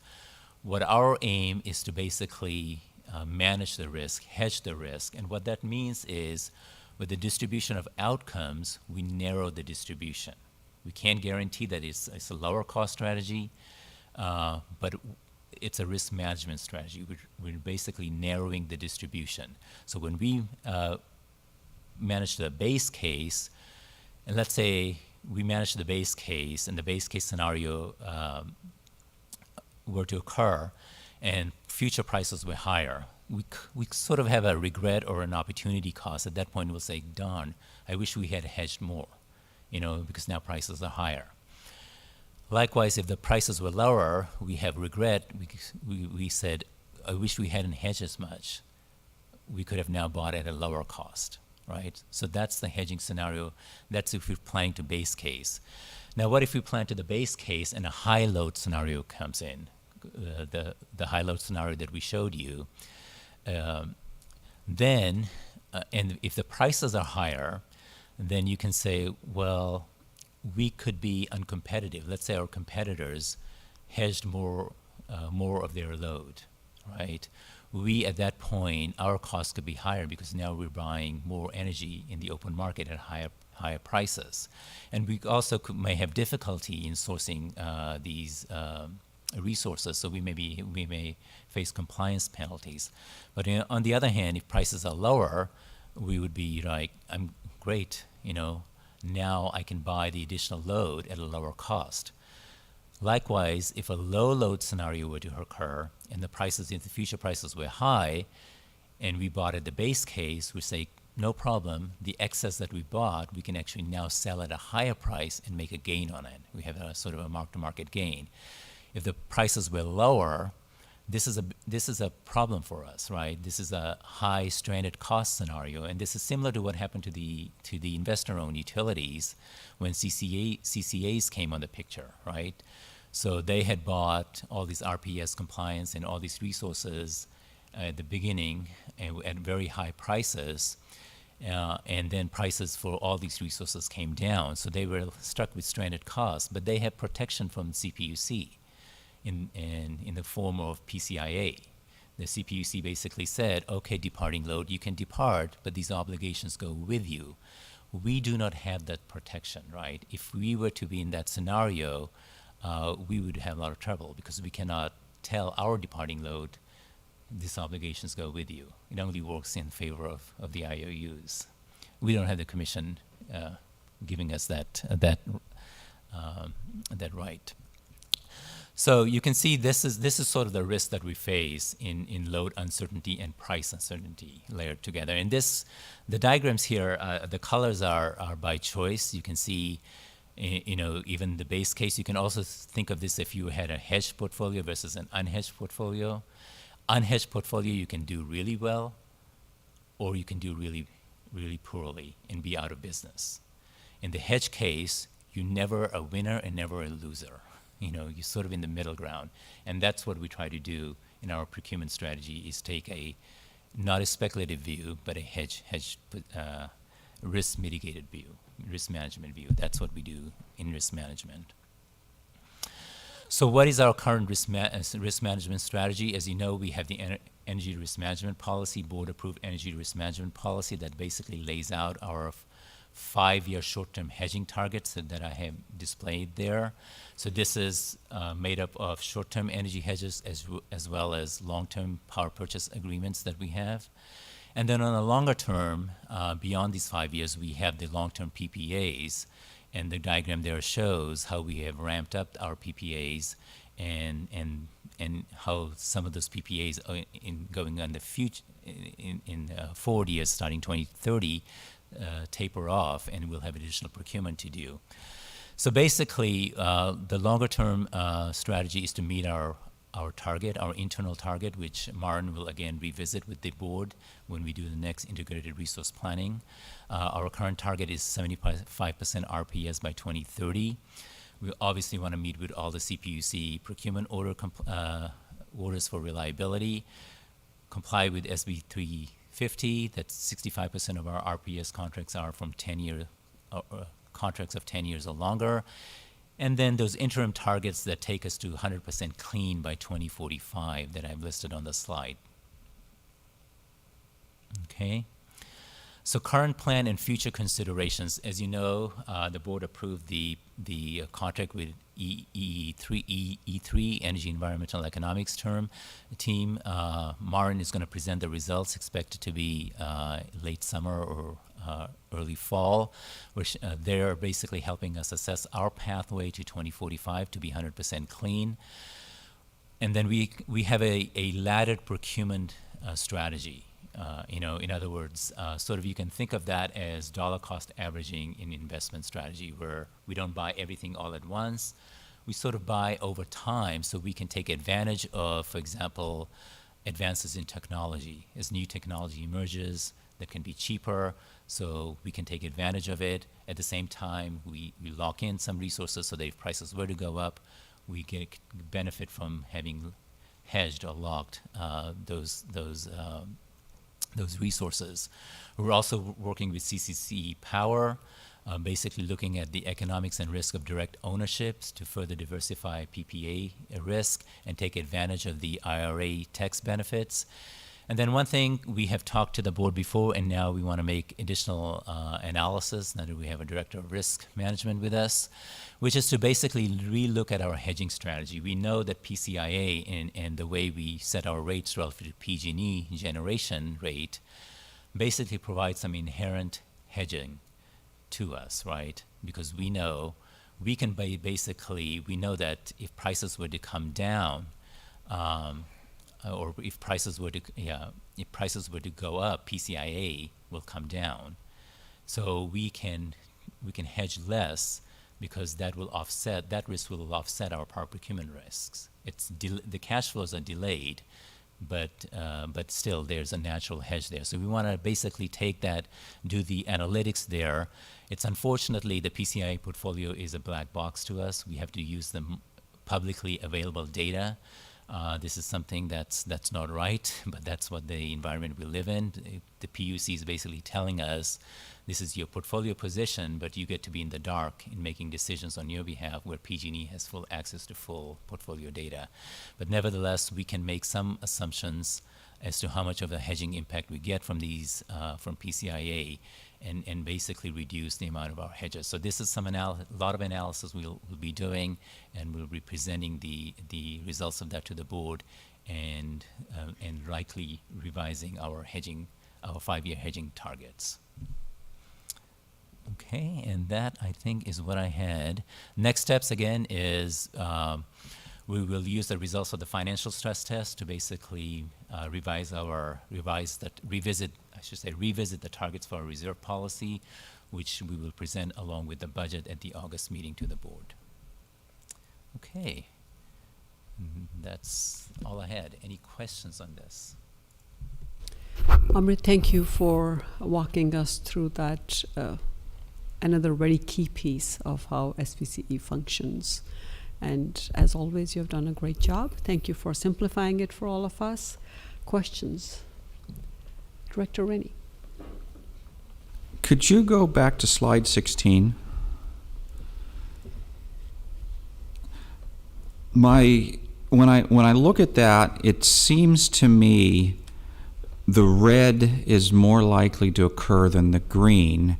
Speaker 18: What our aim is to basically manage the risk, hedge the risk, and what that means is with the distribution of outcomes, we narrow the distribution. We can't guarantee that it's a lower cost strategy, but it's a risk management strategy. We're basically narrowing the distribution. So when we manage the base case, and let's say we manage the base case and the base case scenario were to occur and future prices were higher, we sort of have a regret or an opportunity cost. At that point, we'll say, darn, I wish we had hedged more, because now prices are higher. Likewise, if the prices were lower, we have regret. We said, I wish we hadn't hedged as much. We could have now bought at a lower cost, right? So that's the hedging scenario. That's if we're planning to base case. Now, what if we plan to the base case and a high load scenario comes in? The high load scenario that we showed you. Then, and if the prices are higher, then you can say, well, we could be uncompetitive. Let's say our competitors hedged more of their load, right? We, at that point, our costs could be higher because now we're buying more energy in the open market at higher prices. And we also may have difficulty in sourcing these resources, so we may face compliance penalties. But on the other hand, if prices are lower, we would be like, I'm great, now I can buy the additional load at a lower cost. Likewise, if a low load scenario were to occur and the future prices were high, and we bought at the base case, we say, no problem, the excess that we bought, we can actually now sell at a higher price and make a gain on it. We have a sort of a mark-to-market gain. If the prices were lower, this is a problem for us, right? This is a high stranded cost scenario, and this is similar to what happened to the investor-owned utilities when CCAs came on the picture, right? So they had bought all these RPS compliance and all these resources at the beginning at very high prices, and then prices for all these resources came down. So they were struck with stranded costs, but they have protection from CPUC. In the form of PCIA. The CPUC basically said, okay, departing load, you can depart, but these obligations go with you. We do not have that protection, right? If we were to be in that scenario, we would have a lot of trouble because we cannot tell our departing load, these obligations go with you. It only works in favor of the IOUs. We don't have the commission giving us that right. So you can see this is sort of the risk that we face in load uncertainty and price uncertainty layered together. And the diagrams here, the colors are by choice. You can see, even the base case. You can also think of this if you had a hedged portfolio versus an unhedged portfolio. Unhedged portfolio, you can do really well, or you can do really, really poorly and be out of business. In the hedge case, you're never a winner and never a loser. You're sort of in the middle ground. And that's what we try to do in our procurement strategy, is take not a speculative view, but a hedge risk mitigated view, risk management view. That's what we do in risk management. So what is our current risk management strategy? As you know, we have the energy risk management policy, board-approved energy risk management policy that basically lays out our 5-year short-term hedging targets that I have displayed there. So this is made up of short-term energy hedges as well as long-term power purchase agreements that we have. And then on a longer term, beyond these 5 years, we have the long-term PPAs. And the diagram there shows how we have ramped up our PPAs and how some of those PPAs are going on the future in 4 years starting 2030. taper off, and we'll have additional procurement to do. So basically, the longer-term strategy is to meet our target, our internal target, which Maren will again revisit with the board when we do the next integrated resource planning. Our current target is 75% RPS by 2030. We obviously want to meet with all the CPUC procurement orders for reliability, comply with SB 350, that's 65% of our RPS contracts are from 10-year contracts of 10 years or longer. And then those interim targets that take us to 100% clean by 2045 that I've listed on the slide. Okay. So current plan and future considerations. As you know, the board approved the contract with E3, Energy Environmental Economics team. Maren is going to present the results, expected to be late summer or early fall, which they're basically helping us assess our pathway to 2045 to be 100% clean. And then we have a laddered procurement strategy. In other words, sort of you can think of that as dollar cost averaging in investment strategy, where we don't buy everything all at once. We sort of buy over time so we can take advantage of, for example, advances in technology. As new technology emerges that can be cheaper, so we can take advantage of it. At the same time, we lock in some resources so that if prices were to go up, we get benefit from having hedged or locked those resources. We're also working with CCC Power, basically looking at the economics and risk of direct ownerships to further diversify PPA risk and take advantage of the IRA tax benefits. And then one thing we have talked to the board before, and now we want to make additional analysis, now that we have a director of risk management with us, which is to basically relook at our hedging strategy. We know that PCIA and the way we set our rates relative to PG&E generation rate basically provides some inherent hedging to us, right? Because we know we can we know that if prices were to come down, or if prices were to go up, PCIA will come down. So we can hedge less because that risk will offset our power procurement risks. The cash flows are delayed, but still there's a natural hedge there. So we want to basically take that, do the analytics there. It's unfortunately the PCIA portfolio is a black box to us. We have to use the publicly available data. This is something that's not right, but that's what the environment we live in. The PUC is basically telling us this is your portfolio position, but you get to be in the dark in making decisions on your behalf, where PG&E has full access to full portfolio data. But nevertheless, we can make some assumptions as to how much of a hedging impact we get from these from PCIA, and basically reduce the amount of our hedges. So this is a lot of analysis we'll be doing, and we'll be presenting the results of that to the board, and likely revising our 5-year hedging targets. Okay, and that I think is what I had. Next steps again is we will use the results of the financial stress test to basically revisit the targets for our reserve policy, which we will present along with the budget at the August meeting to the board. Okay, that's all I had. Any questions on this?
Speaker 1: Amrit, thank you for walking us through that, another very key piece of how SVCE functions. And as always, you've done a great job. Thank you for simplifying it for all of us. Questions? Director Rennie.
Speaker 19: Could you go back to slide 16? When I look at that, it seems to me the red is more likely to occur than the green,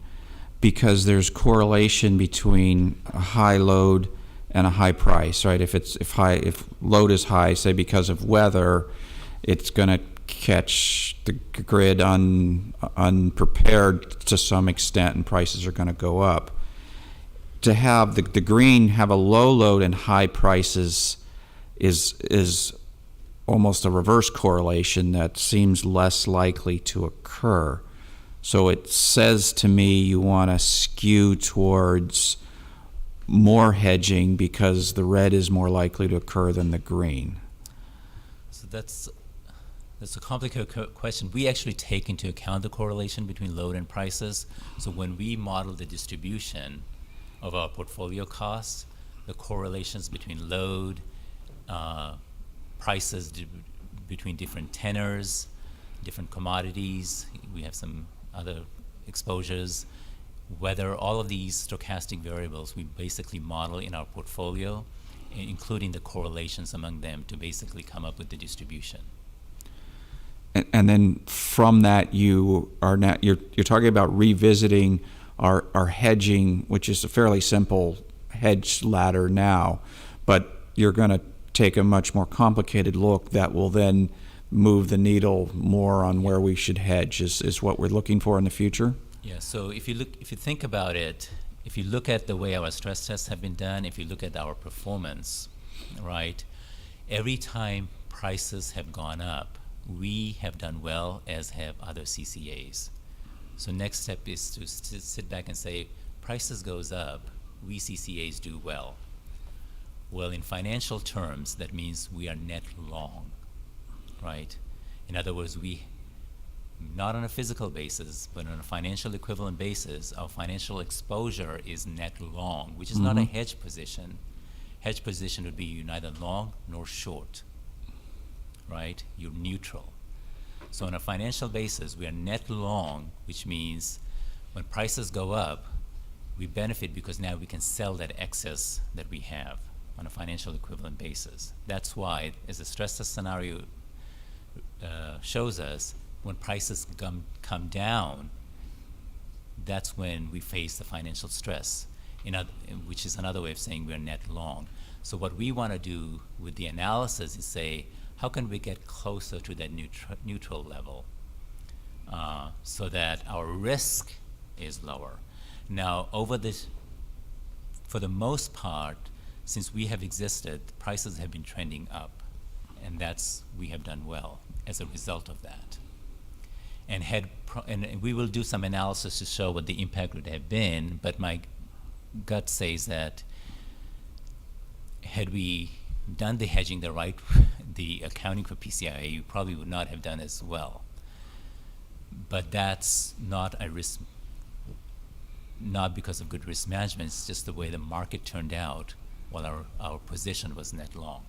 Speaker 19: because there's correlation between a high load and a high price, right? If load is high, say because of weather, it's going to catch the grid unprepared to some extent, and prices are going to go up. To have the green have a low load and high prices is almost a reverse correlation that seems less likely to occur. So it says to me you want to skew towards more hedging because the red is more likely to occur than the green.
Speaker 18: So that's a complicated question. We actually take into account the correlation between load and prices. So when we model the distribution of our portfolio costs, the correlations between load, prices between different tenors, different commodities, we have some other exposures, whether all of these stochastic variables we basically model in our portfolio, including the correlations among them to basically come up with the distribution.
Speaker 19: And then from that, you're talking about revisiting our hedging, which is a fairly simple hedge ladder now, but you're going to take a much more complicated look that will then move the needle more on where we should hedge is what we're looking for in the future?
Speaker 18: Yeah, so if you think about it, if you look at the way our stress tests have been done, if you look at our performance, right, every time prices have gone up, we have done well, as have other CCAs. So next step is to sit back and say, prices goes up, we CCAs do well. Well, in financial terms, that means we are net long, right? In other words, we, not on a physical basis, but on a financial equivalent basis, our financial exposure is net long, which is not a hedge position. Hedge position would be you're neither long nor short, right? You're neutral. So on a financial basis, we are net long, which means when prices go up, we benefit because now we can sell that excess that we have on a financial equivalent basis. That's why, as the stress test scenario shows us, when prices come down, that's when we face the financial stress, which is another way of saying we're net long. So what we want to do with the analysis is say, how can we get closer to that neutral level so that our risk is lower? Now, for the most part, since we have existed, prices have been trending up, and we have done well as a result of that. And we will do some analysis to show what the impact would have been, but my gut says that had we done the hedging the accounting for PCIA, you probably would not have done as well. But that's not a risk, not because of good risk management, it's just the way the market turned out while our position was net long.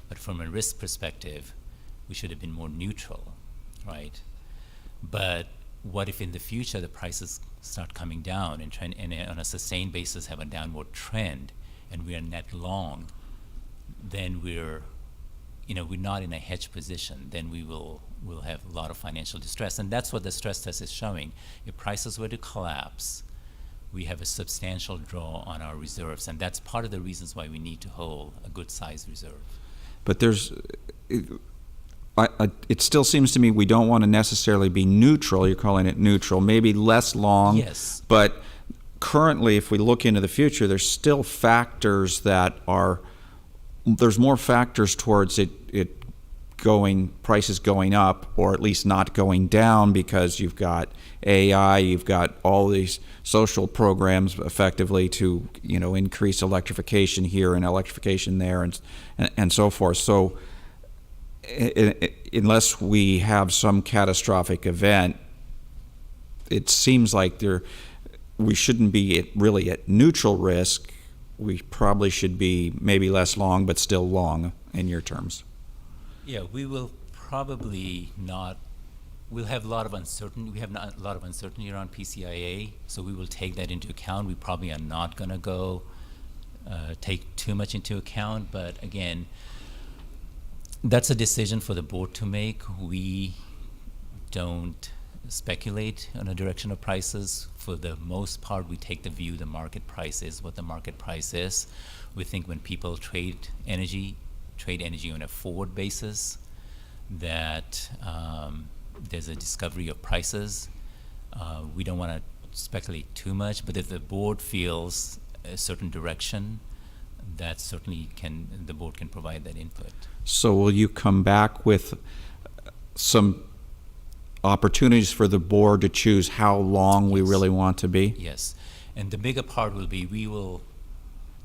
Speaker 18: But from a risk perspective, we should have been more neutral, right? But what if in the future the prices start coming down and on a sustained basis have a downward trend and we are net long, then we're not in a hedge position, then we'll have a lot of financial distress. And that's what the stress test is showing. If prices were to collapse, we have a substantial draw on our reserves, and that's part of the reasons why we need to hold a good size reserve.
Speaker 19: But it still seems to me we don't want to necessarily be neutral. You're calling it neutral, maybe less long. Yes. But currently, if we look into the future, there's still factors there's more factors towards prices going up, or at least not going down, because you've got AI, you've got all these social programs effectively to increase electrification here and electrification there and so forth. So unless we have some catastrophic event, it seems like we shouldn't be really at neutral risk. We probably should be maybe less long, but still long in your terms.
Speaker 18: Yeah, we will probably not. We'll have a lot of uncertainty. We have a lot of uncertainty around PCIA, so we will take that into account. We probably are not going to take too much into account, but again, that's a decision for the board to make. We don't speculate on the direction of prices. For the most part, we take the view the market price is what the market price is. We think when people trade energy on a forward basis, that there's a discovery of prices. We don't want to speculate too much, but if the board feels a certain direction, that certainly the board can provide that input.
Speaker 19: So will you come back with some opportunities for the board to choose how long we really want to be?
Speaker 18: Yes. And the bigger part will be we will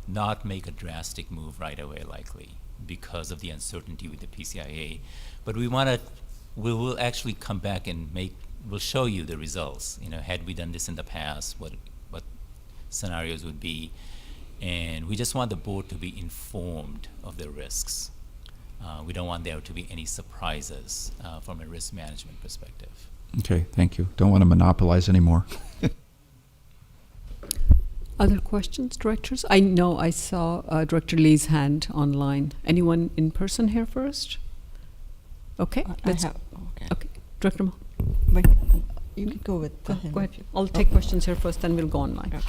Speaker 18: not make a drastic move right away, likely, because of the uncertainty with the PCIA. But we will actually come back and we'll show you the results. You know, had we done this in the past, what scenarios would be. And we just want the board to be informed of the risks. We don't want there to be any surprises from a risk management perspective.
Speaker 19: Okay, thank you. Don't want to monopolize anymore.
Speaker 1: Other questions, directors? I know I saw Director Lee's hand online. Anyone in person here first? Okay, let's. Okay, Director Mo.
Speaker 11: Wait, you can go with the
Speaker 1: Go ahead. I'll take questions here first, then we'll go online.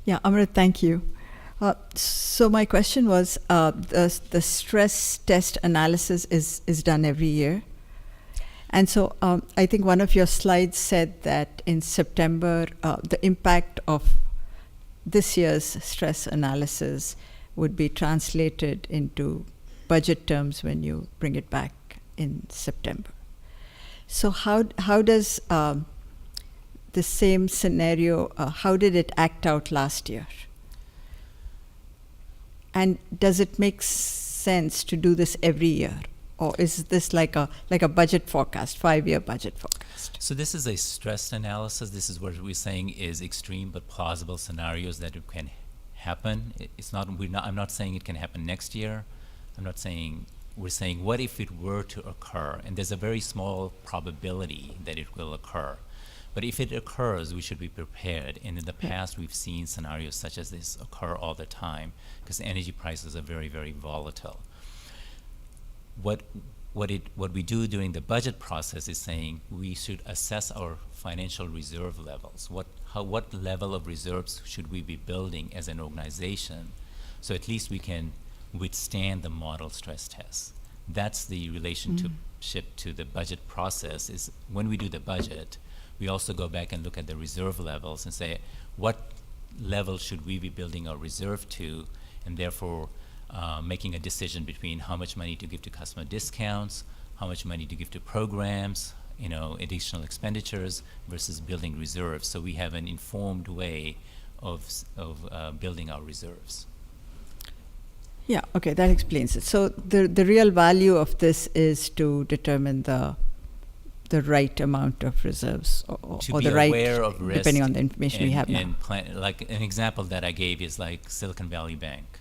Speaker 20: Yeah, Amrit, thank you. So my question was, the stress test analysis is done every year. And so I think one of your slides said that in September, the impact of this year's stress analysis would be translated into budget terms when you bring it back in September. So how does the same scenario, how did it act out last year? And does it make sense to do this every year? Or is this like a budget forecast, 5-year budget forecast?
Speaker 18: So this is a stress analysis. This is what we're saying is extreme but plausible scenarios that it can happen. It's not. I'm not saying it can happen next year. We're saying what if it were to occur, and there's a very small probability that it will occur. But if it occurs, we should be prepared. And in the past, we've seen scenarios such as this occur all the time because energy prices are very, very volatile. What we do during the budget process is saying we should assess our financial reserve levels. What level of reserves should we be building as an organization, so at least we can withstand the model stress tests. That's the relationship to the budget process. Is when we do the budget, we also go back and look at the reserve levels and say what level should we be building our reserve to, and therefore making a decision between how much money to give to customer discounts, how much money to give to programs, additional expenditures versus building reserves. So we have an informed way of building our reserves.
Speaker 20: Yeah, okay, that explains it. So the real value of this is to determine the right amount of reserves or the right,
Speaker 18: aware of risk,
Speaker 20: depending on the information we have now.
Speaker 18: Like an example that I gave is like Silicon Valley Bank.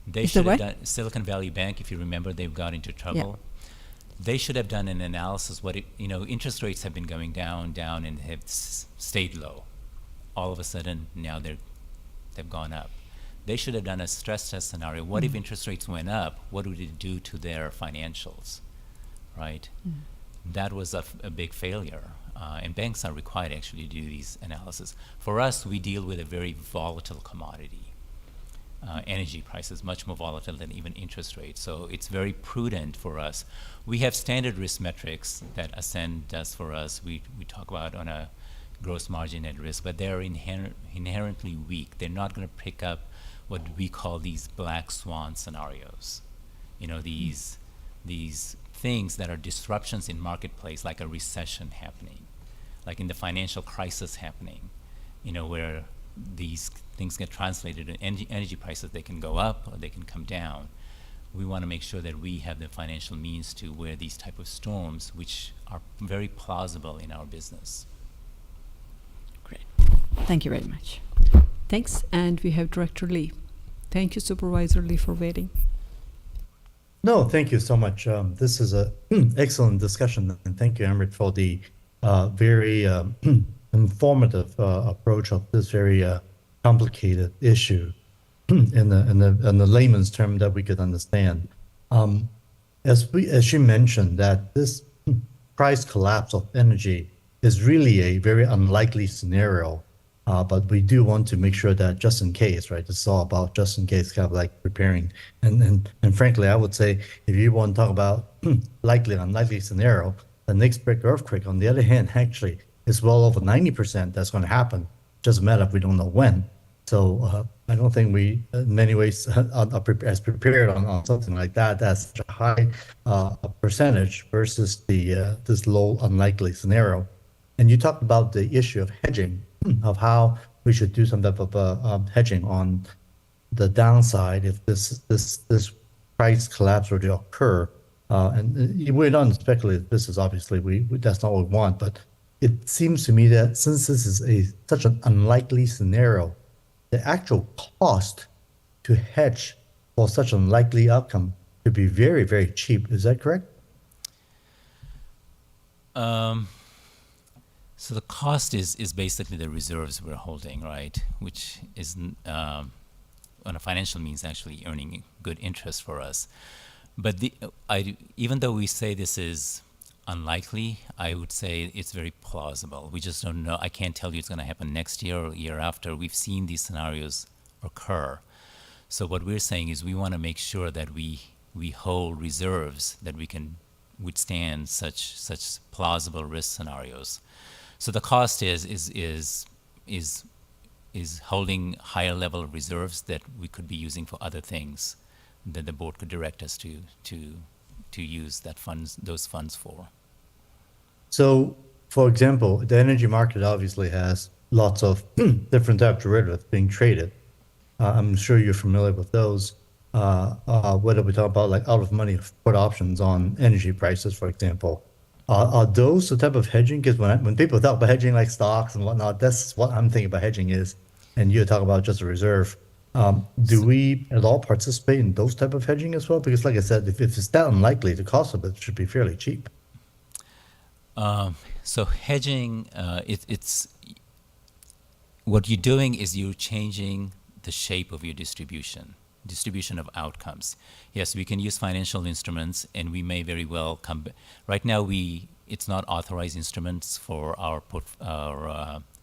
Speaker 18: They
Speaker 20: Is
Speaker 18: should
Speaker 20: the
Speaker 18: have
Speaker 20: what?
Speaker 18: done Silicon Valley Bank, if you remember, they've got into trouble.
Speaker 20: Yeah.
Speaker 18: They should have done an analysis. Interest rates have been going down, and have stayed low. All of a sudden, now they've gone up. They should have done a stress test scenario. What if interest rates went up? What would it do to their financials, right? That was a big failure. And banks are required actually to do these analysis. For us, we deal with a very volatile commodity. Energy prices, much more volatile than even interest rates. So it's very prudent for us. We have standard risk metrics that Ascend does for us. We talk about on a gross margin at risk, but they're inherently weak. They're not going to pick up what we call these black swan scenarios. These things that are disruptions in marketplace, like a recession happening, like in the financial crisis happening, where these things get translated in energy prices. They can go up or they can come down. We want to make sure that we have the financial means to wear these type of storms, which are very plausible in our business.
Speaker 20: Great. Thank you very much.
Speaker 1: Thanks. And we have Director Lee. Thank you, Supervisor Lee, for waiting.
Speaker 2: No, thank you so much. This is an excellent discussion, and thank you, Amrit, for the very informative approach of this very complicated issue in the layman's term that we could understand. As you mentioned, that this price collapse of energy is really a very unlikely scenario, but we do want to make sure that just in case, right? It's all about just in case, kind of like preparing. And frankly, I would say if you want to talk about likely, unlikely scenario, the next big earthquake, on the other hand, actually is well over 90% that's going to happen. Just a matter of we don't know when. So I don't think we, in many ways, are as prepared on something like that. That's such a high percentage versus the this low unlikely scenario. And you talked about the issue of hedging, of how we should do some type of hedging on the downside if this price collapse were to occur. And we're not speculative. This is obviously that's not what we want, but it seems to me that since this is such an unlikely scenario, the actual cost to hedge for such an unlikely outcome could be very, very cheap. Is that correct?
Speaker 18: So the cost is basically the reserves we're holding, right? Which is on a financial means actually earning good interest for us. But even though we say this is unlikely, I would say it's very plausible. We just don't know. I can't tell you it's going to happen next year or year after. We've seen these scenarios occur. So what we're saying is we want to make sure that we hold reserves that we can withstand such plausible risk scenarios. So the cost is holding higher level of reserves that we could be using for other things that the board could direct us to use those funds for.
Speaker 2: So, for example, the energy market obviously has lots of different types of derivatives being traded. I'm sure you're familiar with those. Whether we talk about like out of money put options on energy prices, for example, are those the type of hedging? Because when people talk about hedging like stocks and whatnot, that's what I'm thinking about hedging is. And you're talking about just a reserve. Do we at all participate in those type of hedging as well? Because like I said, if it's that unlikely, the cost of it should be fairly cheap.
Speaker 18: So hedging, it's what you're doing is you're changing the shape of your distribution of outcomes. Yes, we can use financial instruments, and we may very well come. Right now, it's not authorized instruments for our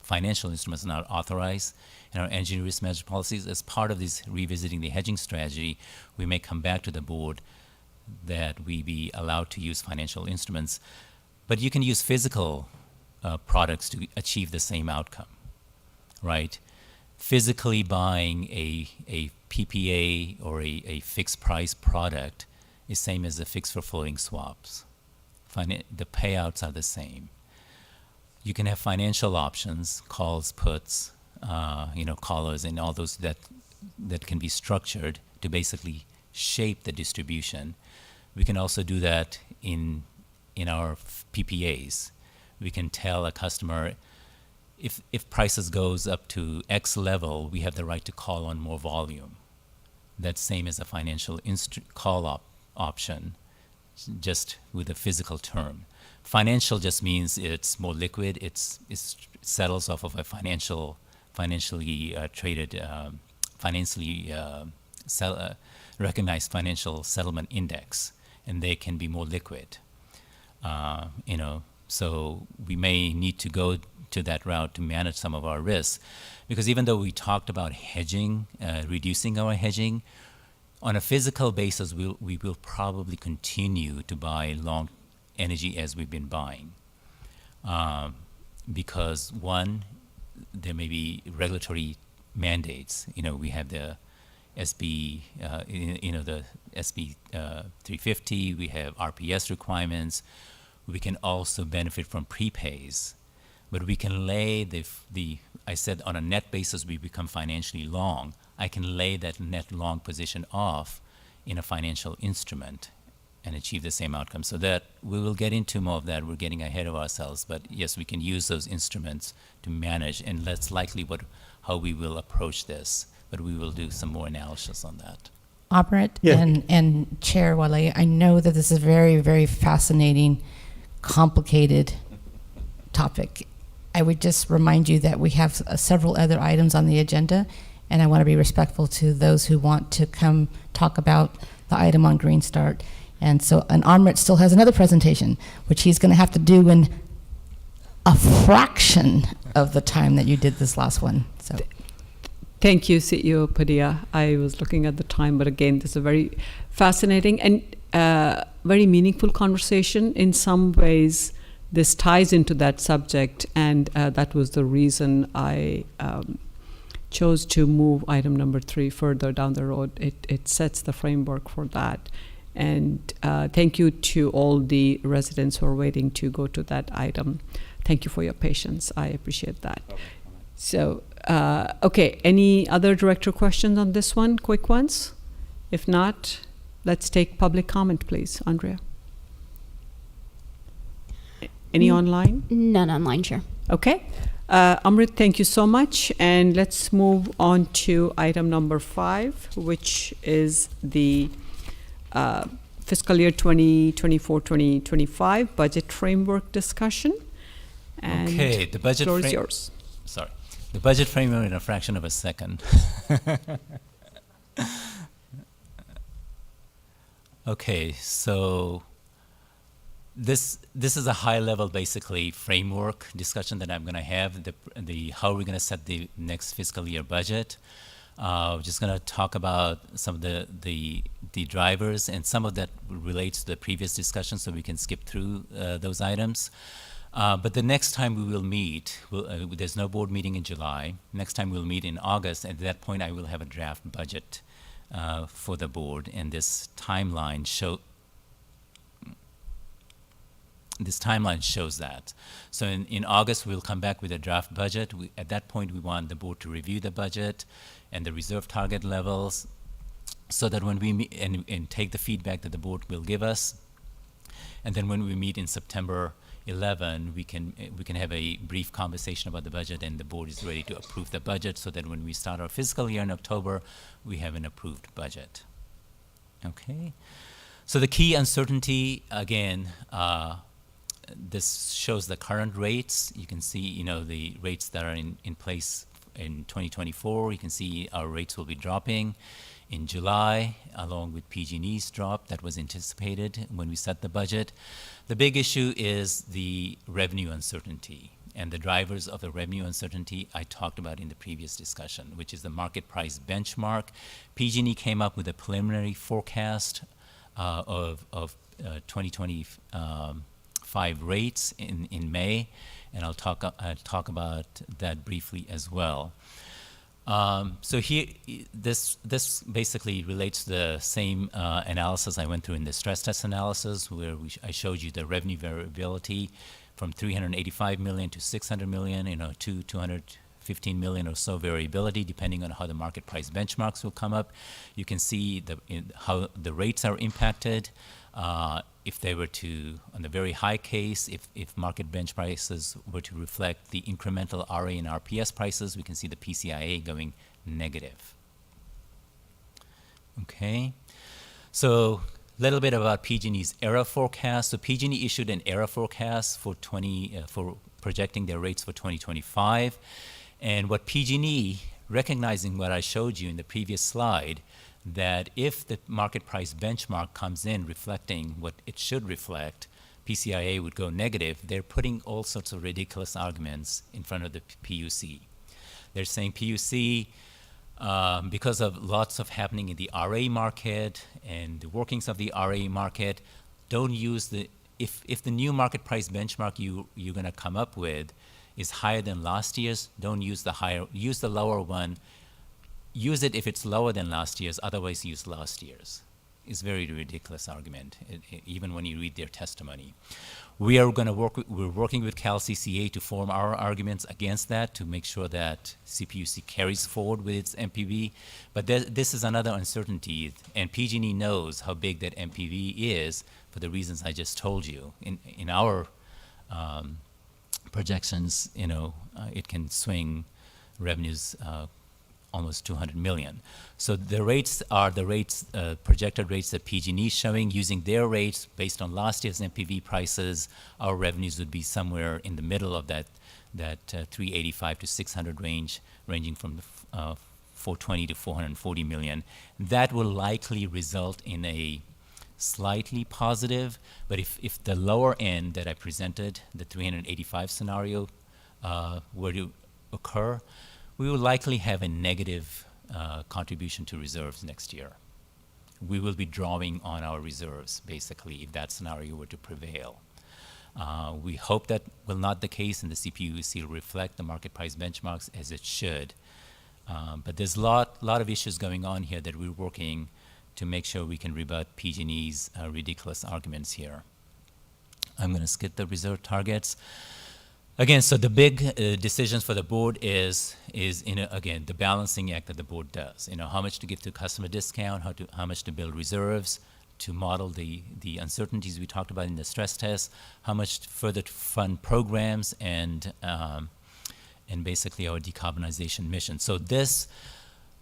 Speaker 18: financial instruments are not authorized in our energy risk management policies. As part of this revisiting the hedging strategy, we may come back to the board that we be allowed to use financial instruments. But you can use physical products to achieve the same outcome, right? Physically buying a PPA or a fixed price product is same as the fixed for floating swaps. The payouts are the same. You can have financial options, calls, puts, collars, and all those that can be structured to basically shape the distribution. We can also do that in our PPAs. We can tell a customer if prices goes up to X level, we have the right to call on more volume. That's same as a financial call option, just with a physical term. Financial just means it's more liquid. It settles off of a financially traded, recognized financial settlement index, and they can be more liquid. So we may need to go to that route to manage some of our risks, because even though we talked about hedging, reducing our hedging, on a physical basis, we will probably continue to buy long energy as we've been buying, because one, there may be regulatory mandates. We have the SB, the SB 350. We have RPS requirements. We can also benefit from prepays, but we can lay I said on a net basis we become financially long. I can lay that net long position off in a financial instrument and achieve the same outcome. So that we will get into more of that. We're getting ahead of ourselves, but yes, we can use those instruments to manage, and that's likely how we will approach this. But we will do some more analysis on that.
Speaker 5: Operate and Chair Wale, I know that this is a very, very fascinating, complicated topic. I would just remind you that we have several other items on the agenda, and I want to be respectful to those who want to come talk about the item on Green Start. And so, Amrit still has another presentation, which he's going to have to do in a fraction of the time that you did this last one. So.
Speaker 1: Thank you, CEO Padilla. I was looking at the time, but again, this is a very fascinating and very meaningful conversation. In some ways, this ties into that subject, and that was the reason I chose to move item number 3 further down the road. It sets the framework for that. And thank you to all the residents who are waiting to go to that item. Thank you for your patience. I appreciate that. So, okay, any other director questions on this one? Quick ones? If not, let's take public comment, please. Andrea? Any online?
Speaker 4: None online, Chair.
Speaker 1: Okay. Amrit, thank you so much. And let's move on to item number 5, which is the fiscal year 2024-2025 budget framework discussion. And
Speaker 18: okay, the budget
Speaker 1: floor is yours.
Speaker 18: Sorry. The budget framework in a fraction of a second. Okay, so this is a high-level, basically, framework discussion that I'm going to have. The how we're going to set the next fiscal year budget. We're just going to talk about some of the drivers, and some of that relates to the previous discussion, so we can skip through those items. But the next time we will meet, there's no board meeting in July. Next time we'll meet in August. At that point, I will have a draft budget for the board, and this timeline shows that. So in August, we'll come back with a draft budget. At that point, we want the board to review the budget and the reserve target levels, so that when we meet and take the feedback that the board will give us, and then when we meet in September 11, we can have a brief conversation about the budget, and the board is ready to approve the budget, so that when we start our fiscal year in October, we have an approved budget. Okay. So the key uncertainty, again, this shows the current rates. You can see, the rates that are in place in 2024. You can see our rates will be dropping in July, along with PG&E's drop that was anticipated when we set the budget. The big issue is the revenue uncertainty, and the drivers of the revenue uncertainty I talked about in the previous discussion, which is the market price benchmark. PG&E came up with a preliminary forecast of 2025 rates in May, and I'll talk about that briefly as well. So here, this basically relates to the same analysis I went through in the stress test analysis, where I showed you the revenue variability from 385 million to 600 million, to 215 million or so variability, depending on how the market price benchmarks will come up. You can see how the rates are impacted. If they were to, on the very high case, if market bench prices were to reflect the incremental RA and RPS prices, we can see the PCIA going negative. Okay, so a little bit about PG&E's ERA forecast. So PG&E issued an ERA forecast for projecting their rates for 2025, and what PG&E, recognizing what I showed you in the previous slide, that if the market price benchmark comes in reflecting what it should reflect, PCIA would go negative. They're putting all sorts of ridiculous arguments in front of the PUC. They're saying PUC, because of lots of happening in the RA market and the workings of the RA market, don't use if the new market price benchmark you're going to come up with is higher than last year's, don't use the higher, use the lower one. Use it if it's lower than last year's, otherwise use last year's. It's a very ridiculous argument, even when you read their testimony. We're working with CalCCA to form our arguments against that, to make sure that CPUC carries forward with its MPV. But this is another uncertainty, and PG&E knows how big that MPV is for the reasons I just told you. In our projections, it can swing revenues almost 200 million. So the rates are the rates, projected rates that PG&E is showing. Using their rates based on last year's MPV prices, our revenues would be somewhere in the middle of that 385 to 600 range, ranging from 420 to 440 million. That will likely result in a slightly positive, but if the lower end that I presented, the 385 scenario, were to occur, we will likely have a negative contribution to reserves next year. We will be drawing on our reserves, basically, if that scenario were to prevail. We hope that will not the case, and the CPUC will reflect the market price benchmarks as it should. But there's a lot of issues going on here that we're working to make sure we can rebut PG&E's ridiculous arguments here. I'm going to skip the reserve targets. Again, so the big decisions for the board is again, the balancing act that the board does. How much to give to customer discount, how much to build reserves, to model the uncertainties we talked about in the stress test, how much further to fund programs and basically our decarbonization mission. So this,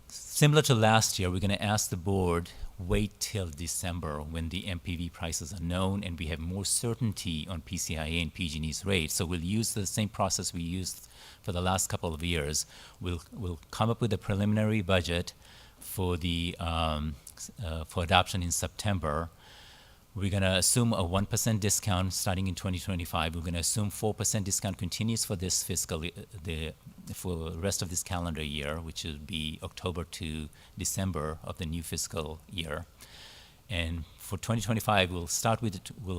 Speaker 18: similar to last year, we're going to ask the board wait till December when the MPV prices are known and we have more certainty on PCIA and PG&E's rates. So we'll use the same process we used for the last couple of years. We'll come up with a preliminary budget for the for adoption in September. We're going to assume a 1% discount starting in 2025. We're going to assume 4% discount continues for this for the rest of this calendar year, which will be October to December of the new fiscal year. And for 2025, we'll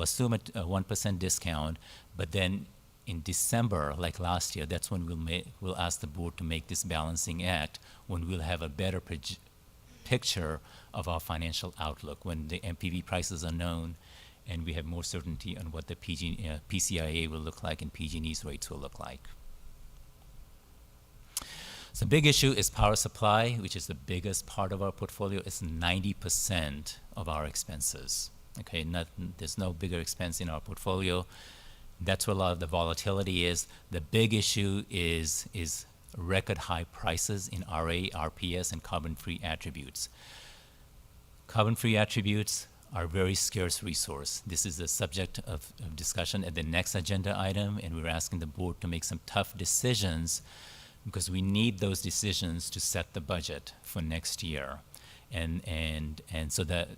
Speaker 18: assume a 1% discount, but then in December, like last year, that's when we'll ask the board to make this balancing act, when we'll have a better picture of our financial outlook, when the MPV prices are known and we have more certainty on what the PCIA will look like and PG&E's rates will look like. So big issue is power supply, which is the biggest part of our portfolio. It's 90% of our expenses. Okay, there's no bigger expense in our portfolio. That's where a lot of the volatility is. The big issue is record high prices in RA, RPS, and carbon-free attributes. Carbon-free attributes are a very scarce resource. This is the subject of discussion at the next agenda item, and we're asking the board to make some tough decisions because we need those decisions to set the budget for next year. And so that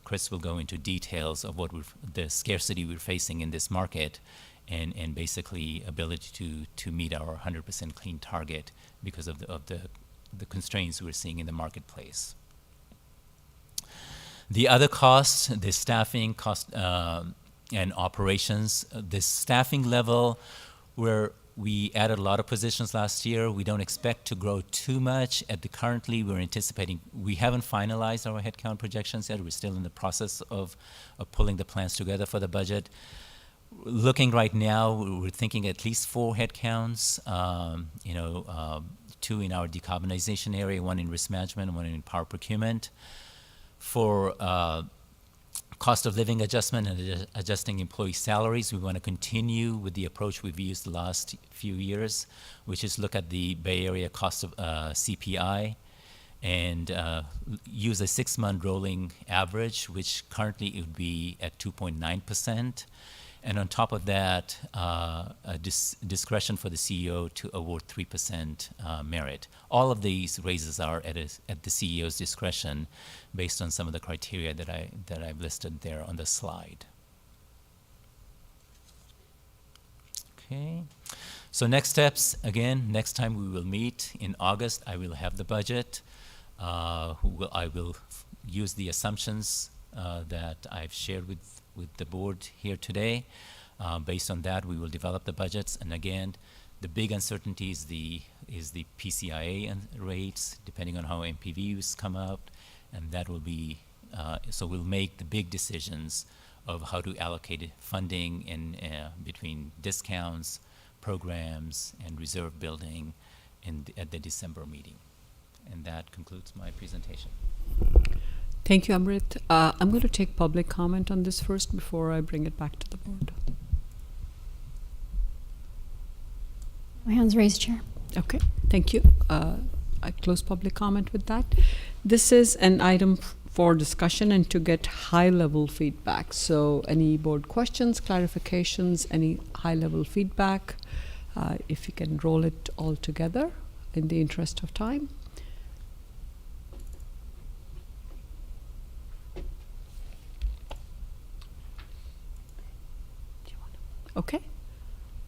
Speaker 18: Chris will go into details of what the scarcity we're facing in this market and basically ability to meet our 100% clean target because of the constraints we're seeing in the marketplace. The other costs, the staffing cost and operations, the staffing level, where we added a lot of positions last year. We don't expect to grow too much. Currently, we're anticipating, we haven't finalized our headcount projections yet. We're still in the process of pulling the plans together for the budget. Looking right now, we're thinking at least 4 headcounts, 2 in our decarbonization area, 1 in risk management, 1 in power procurement. For cost of living adjustment and adjusting employee salaries, we want to continue with the approach we've used the last few years, which is look at the Bay Area cost of CPI and use a 6-month rolling average, which currently it would be at 2.9%. And on top of that, a discretion for the CEO to award 3% merit. All of these raises are at the CEO's discretion based on some of the criteria that I've listed there on the slide. Okay. So next steps, again, next time we will meet in August, I will have the budget. I will use the assumptions that I've shared with the board here today. Based on that, we will develop the budgets. And again, the big uncertainty is the PCIA rates, depending on how MPVs come out. And that will be, so we'll make the big decisions of how to allocate funding in between discounts, programs, and reserve building at the December meeting. And that concludes my presentation.
Speaker 1: Thank you, Amrit. I'm going to take public comment on this first before I bring it back to the board.
Speaker 4: My hand's raised, Chair.
Speaker 1: Okay, thank you. I close public comment with that. This is an item for discussion and to get high-level feedback. So any board questions, clarifications, any high-level feedback, if you can roll it all together in the interest of time. Okay.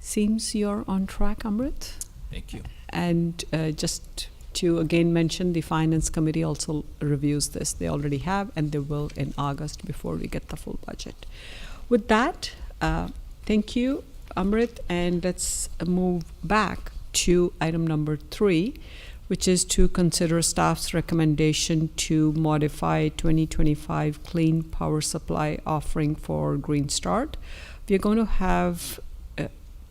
Speaker 1: Seems you're on track, Amrit.
Speaker 18: Thank you.
Speaker 1: And just to again mention, the Finance Committee also reviews this. They already have, and they will in August before we get the full budget. With that, thank you, Amrit, and let's move back to item number 3, which is to consider staff's recommendation to modify 2025 clean power supply offering for Green Start. We are going to have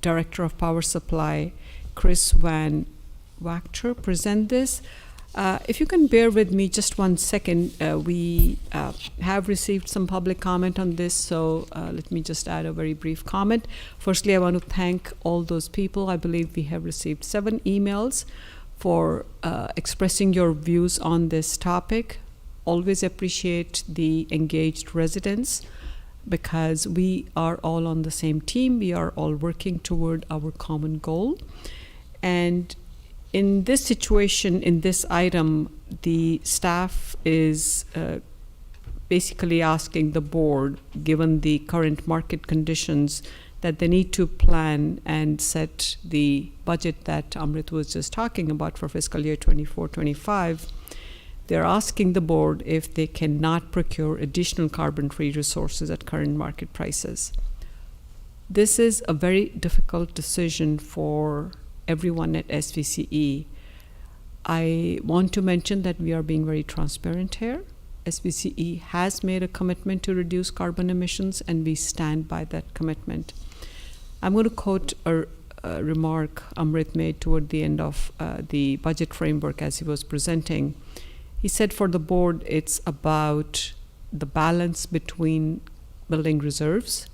Speaker 1: Director of Power Supply, Chris Van Wachter, present this. If you can bear with me just 1 second, we have received some public comment on this, so let me just add a very brief comment. Firstly, I want to thank all those people. I believe we have received 7 emails for expressing your views on this topic. Always appreciate the engaged residents, because we are all on the same team. We are all working toward our common goal. And in this situation, in this item, the staff is basically asking the board, given the current market conditions, that they need to plan and set the budget that Amrit was just talking about for fiscal year 24-25. They're asking the board if they cannot procure additional carbon-free resources at current market prices. This is a very difficult decision for everyone at SVCE. I want to mention that we are being very transparent here. SVCE has made a commitment to reduce carbon emissions, and we stand by that commitment. I'm going to quote a remark Amrit made toward the end of the budget framework as he was presenting. He said for the board, it's about the balance between building reserves,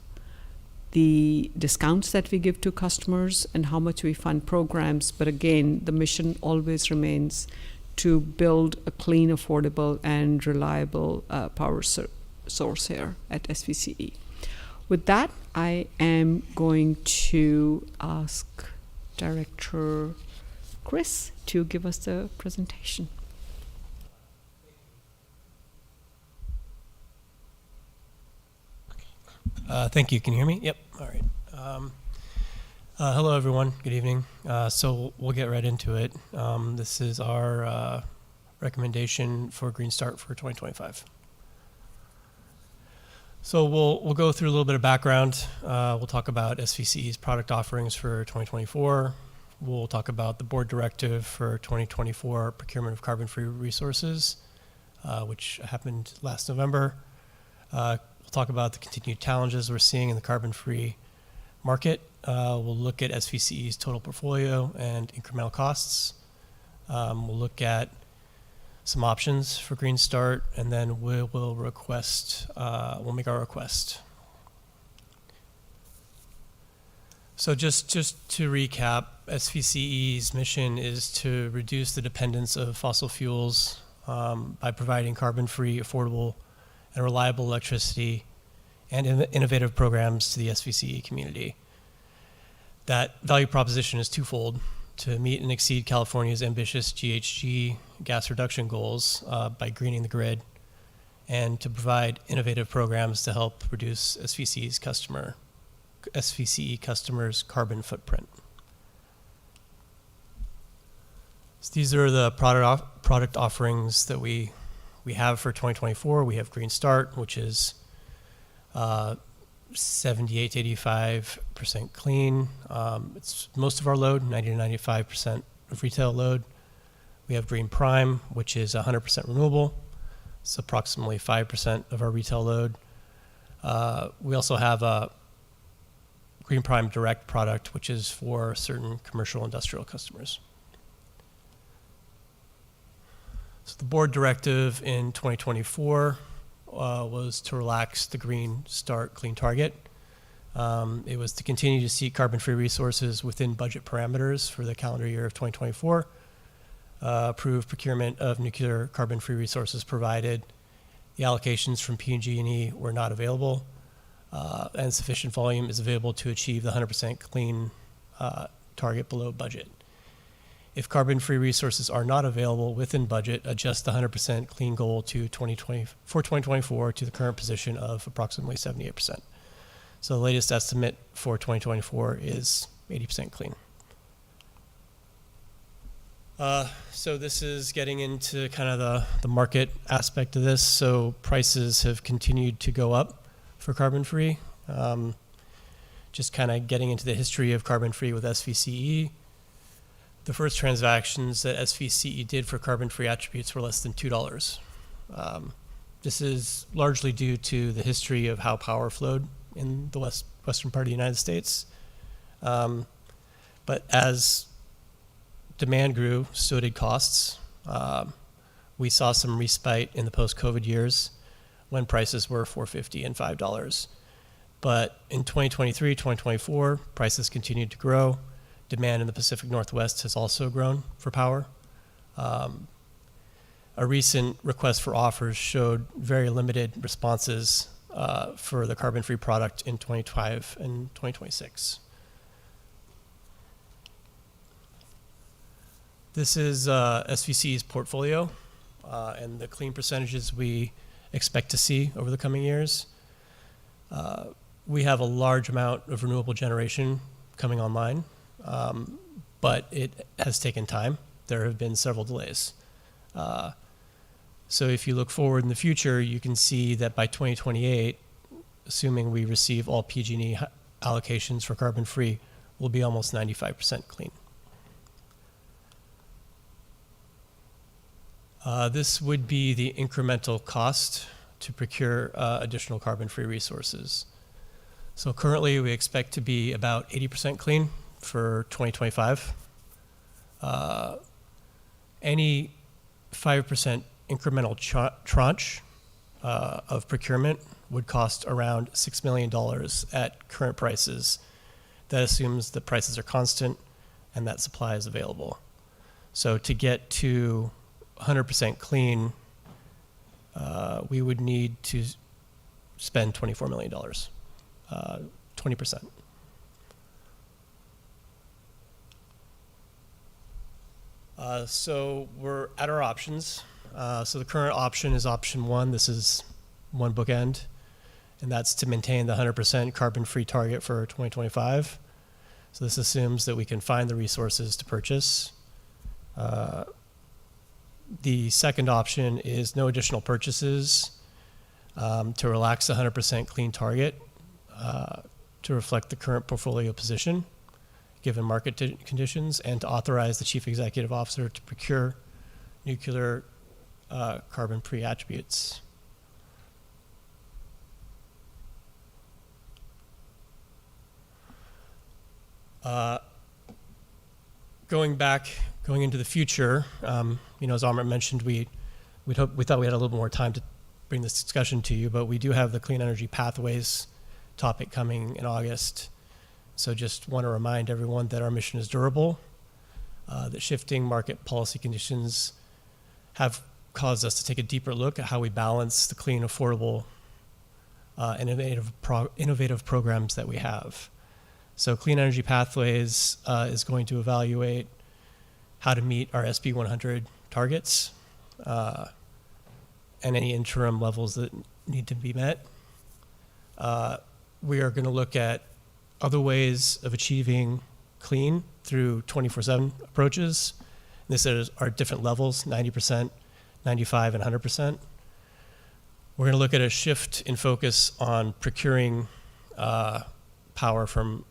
Speaker 1: the discounts that we give to customers, and how much we fund programs. But again, the mission always remains to build a clean, affordable, and reliable power source here at SVCE. With that, I am going to ask Director Chris to give us the presentation.
Speaker 21: Thank you. Can you hear me? Yep. All right. Hello, everyone. Good evening. So we'll get right into it. This is our recommendation for Green Start for 2025. So we'll go through a little bit of background. We'll talk about SVCE's product offerings for 2024. We'll talk about the board directive for 2024 procurement of carbon-free resources, which happened last November. We'll talk about the continued challenges we're seeing in the carbon-free market. We'll look at SVCE's total portfolio and incremental costs. We'll look at some options for Green Start, and then we'll make our request. So just to recap, SVCE's mission is to reduce the dependence of fossil fuels by providing carbon-free, affordable, and reliable electricity and innovative programs to the SVCE community. That value proposition is twofold: to meet and exceed California's ambitious GHG gas reduction goals by greening the grid, and to provide innovative programs to help reduce SVCE customers' carbon footprint. So these are the product offerings that we have for 2024. We have Green Start, which is 78 to 85% clean. It's most of our load, 90 to 95% of retail load. We have Green Prime, which is 100% renewable. It's approximately 5% of our retail load. We also have a Green Prime Direct product, which is for certain commercial industrial customers. So the board directive in 2024 was to relax the Green Start Clean Target. It was to continue to seek carbon-free resources within budget parameters for the calendar year of 2024, approve procurement of nuclear carbon-free resources provided the allocations from PG&E were not available, and sufficient volume is available to achieve the 100% clean target below budget. If carbon-free resources are not available within budget, adjust the 100% clean goal to 2024 to the current position of approximately 78%. So the latest estimate for 2024 is 80% clean. So this is getting into kind of the market aspect of this. So prices have continued to go up for carbon-free. Just kind of getting into the history of carbon-free with SVCE. the first transactions that SVCE did for carbon-free attributes were less than $2. This is largely due to the history of how power flowed in the western part of the United States. But as demand grew, so did costs. We saw some respite in the post-COVID years when prices were $4.50 and $5. But in 2023, 2024, prices continued to grow. Demand in the Pacific Northwest has also grown for power. A recent request for offers showed very limited responses for the carbon-free product in 2025 and 2026. This is SVC's portfolio and the clean percentages we expect to see over the coming years. We have a large amount of renewable generation coming online, but it has taken time. There have been several delays. So if you look forward in the future, you can see that by 2028, assuming we receive all PG&E allocations for carbon-free, we'll be almost 95% clean. This would be the incremental cost to procure additional carbon-free resources. So currently we expect to be about 80% clean for 2025. Any 5% incremental tranche of procurement would cost around $6 million at current prices. That assumes the prices are constant and that supply is available. So to get to 100% clean, we would need to spend $24 million, 20%. So we're at our options. So the current option is option one. This is one bookend, and that's to maintain the 100% carbon-free target for 2025. So this assumes that we can find the resources to purchase. The second option is no additional purchases to relax the 100% clean target to reflect the current portfolio position, given market conditions, and to authorize the Chief Executive Officer to procure nuclear carbon-free attributes. Going into the future, as Amrit mentioned, we thought we had a little more time to bring this discussion to you, but we do have the Clean Energy Pathways topic coming in August. So just want to remind everyone that our mission is durable, that shifting market policy conditions have caused us to take a deeper look at how we balance the clean, affordable, and innovative programs that we have. So Clean Energy Pathways is going to evaluate how to meet our SB 100 targets and any interim levels that need to be met. We are going to look at other ways of achieving clean through 24/7 approaches. This is our different levels, 90%, 95, and 100%. We're going to look at a shift in focus on procuring power from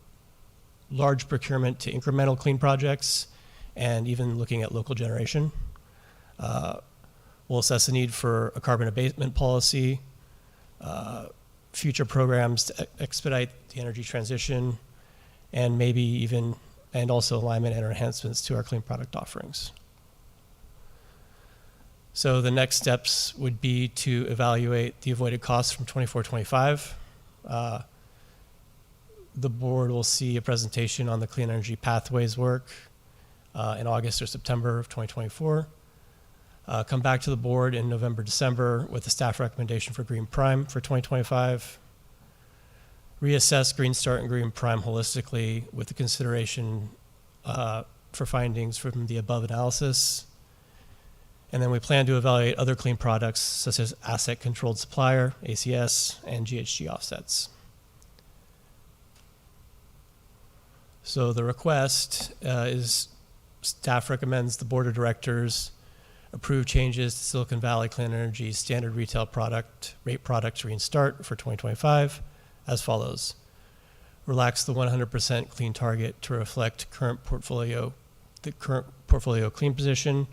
Speaker 21: large procurement to incremental clean projects, and even looking at local generation. We'll assess the need for a carbon abatement policy, future programs to expedite the energy transition, and maybe even, and also alignment and enhancements to our clean product offerings. So the next steps would be to evaluate the avoided costs from 24-25. The board will see a presentation on the Clean Energy Pathways work in August or September of 2024. Come back to the board in November, December with a staff recommendation for Green Prime for 2025. Reassess Green Start and Green Prime holistically with the consideration for findings from the above analysis. And then we plan to evaluate other clean products such as asset controlled supplier, ACS, and GHG offsets. So the request is staff recommends the board of directors approve changes to Silicon Valley Clean Energy standard retail rate products Green Start for 2025 as follows. Relax the 100% clean target to reflect current portfolio the current portfolio clean position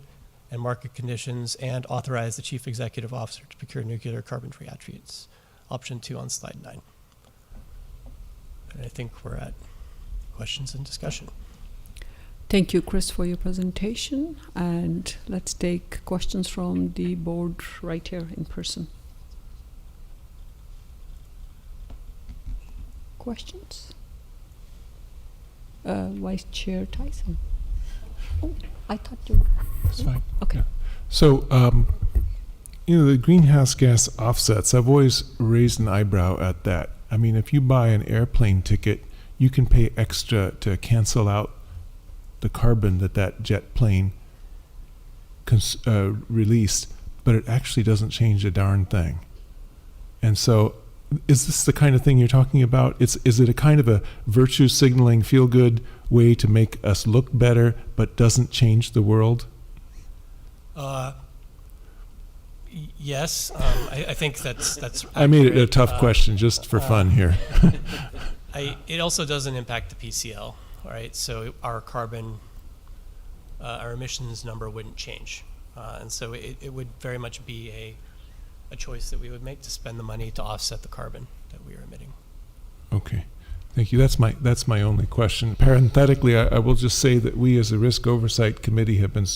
Speaker 21: and market conditions, and authorize the Chief Executive Officer to procure nuclear carbon-free attributes. Option 2 on slide 9. And I think we're at questions and discussion.
Speaker 1: Thank you, Chris, for your presentation. And let's take questions from the board right here in person. Questions? Vice Chair Tyson. Oh, I thought you.
Speaker 3: That's fine.
Speaker 1: Okay.
Speaker 3: Yeah. So, the greenhouse gas offsets, I've always raised an eyebrow at that. I mean, if you buy an airplane ticket, you can pay extra to cancel out the carbon that jet plane released, but it actually doesn't change a darn thing. And so, is this the kind of thing you're talking about? Is it a kind of a virtue signaling, feel good way to make us look better, but doesn't change the world?
Speaker 21: Yes, I think that's.
Speaker 3: I made it a tough question just for fun here.
Speaker 21: It also doesn't impact the PCL, right? So our carbon, our emissions number wouldn't change, and so it would very much be a choice that we would make to spend the money to offset the carbon that we are emitting.
Speaker 3: Okay, thank you. That's my only question. Parenthetically, I will just say that we as a Risk Oversight Committee have been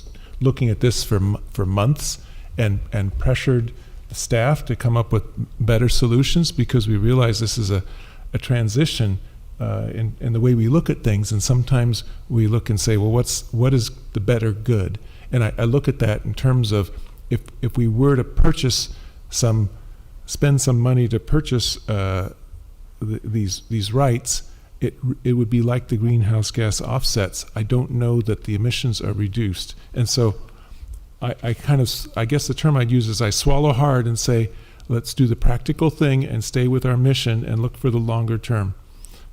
Speaker 3: looking at this for months and pressured the staff to come up with better solutions, because we realize this is a transition in the way we look at things, and sometimes we look and say, well, what is the better good? And I look at that in terms of if we were to spend some money to purchase these rights, it would be like the greenhouse gas offsets. I don't know that the emissions are reduced, and so I guess the term I'd use is I swallow hard and say, let's do the practical thing and stay with our mission and look for the longer term.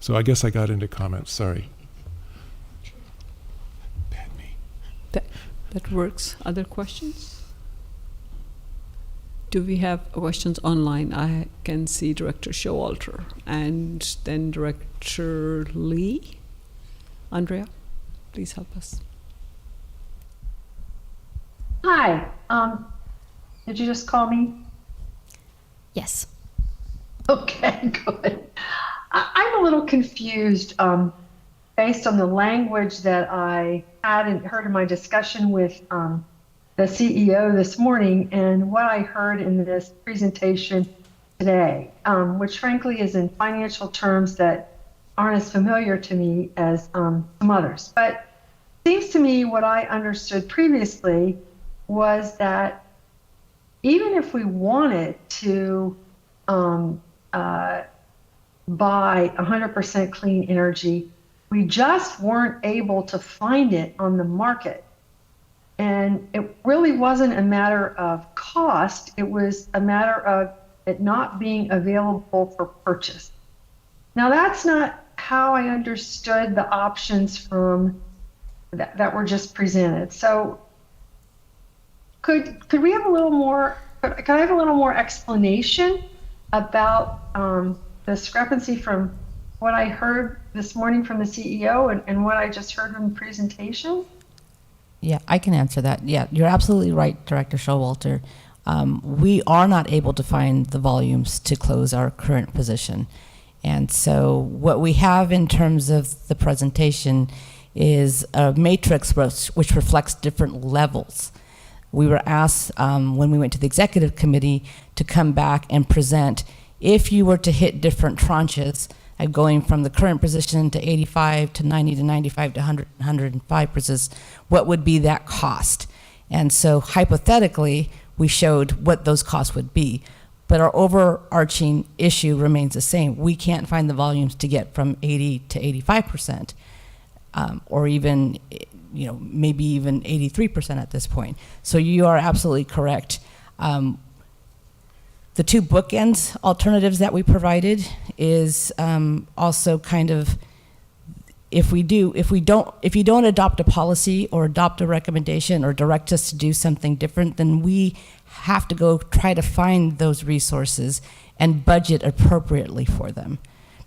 Speaker 3: So I guess I got into comments. Sorry. Bad me.
Speaker 1: That works. Other questions? Do we have questions online? I can see Director Showalter and then Director Lee. Andrea, please help us.
Speaker 22: Hi. Did you just call me?
Speaker 4: Yes.
Speaker 22: Okay, good. I'm a little confused based on the language that I had and heard in my discussion with the CEO this morning and what I heard in this presentation today, which frankly is in financial terms that aren't as familiar to me as some others. But it seems to me what I understood previously was that even if we wanted to buy 100% clean energy, we just weren't able to find it on the market. And it really wasn't a matter of cost, it was a matter of it not being available for purchase. Now that's not how I understood the options from that were just presented. So could we have a little more, could I have a little more explanation about the discrepancy from what I heard this morning from the CEO and what I just heard from the presentation?
Speaker 5: Yeah, I can answer that. Yeah, you're absolutely right, Director Showalter. We are not able to find the volumes to close our current position. And so what we have in terms of the presentation is a matrix which reflects different levels. We were asked when we went to the executive committee to come back and present if you were to hit different tranches, going from the current position to 85 to 90 to 95 to 100, 105%, what would be that cost? And so hypothetically, we showed what those costs would be. But our overarching issue remains the same. We can't find the volumes to get from 80 to 85%, or even, maybe even 83% at this point. So you are absolutely correct. The two bookends alternatives that we provided is also kind of, if you don't adopt a policy or adopt a recommendation or direct us to do something different, then we have to go try to find those resources and budget appropriately for them.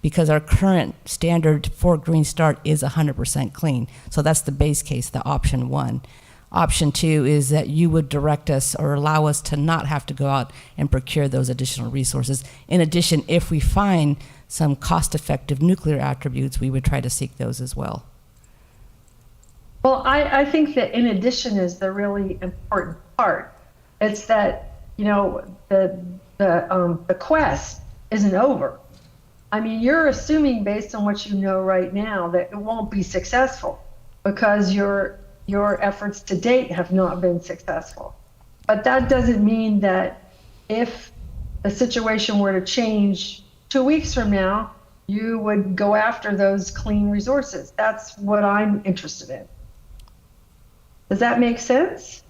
Speaker 5: because our current standard for Green Start is 100% clean. So that's the base case, the option 1. Option 2 is that you would direct us or allow us to not have to go out and procure those additional resources. In addition, if we find some cost-effective nuclear attributes, we would try to seek those as well.
Speaker 22: Well, I think that in addition is the really important part. It's that, you know, the quest isn't over. I mean, you're assuming based on what you know right now that it won't be successful because your efforts to date have not been successful. But that doesn't mean that if the situation were to change 2 weeks from now, you would go after those clean resources. That's what I'm interested in. Does that make sense?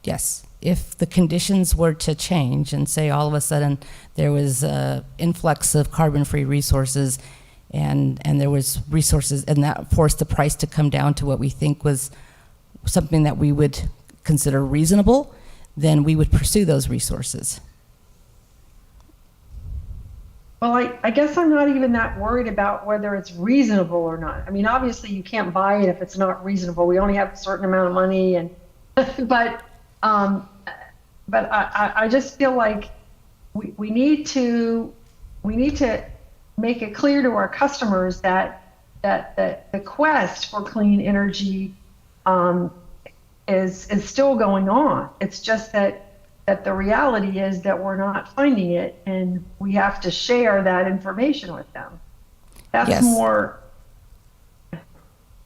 Speaker 5: Yes. If the conditions were to change and say all of a sudden there was an influx of carbon-free resources and there was resources and that forced the price to come down to what we think was something that we would consider reasonable, then we would pursue those resources.
Speaker 22: Well, I guess I'm not even that worried about whether it's reasonable or not. I mean, obviously you can't buy it if it's not reasonable. We only have a certain amount of money, and but I just feel like we need to make it clear to our customers that the quest for clean energy is still going on. It's just that the reality is that we're not finding it, and we have to share that information with them. That's
Speaker 5: Yes.
Speaker 22: more.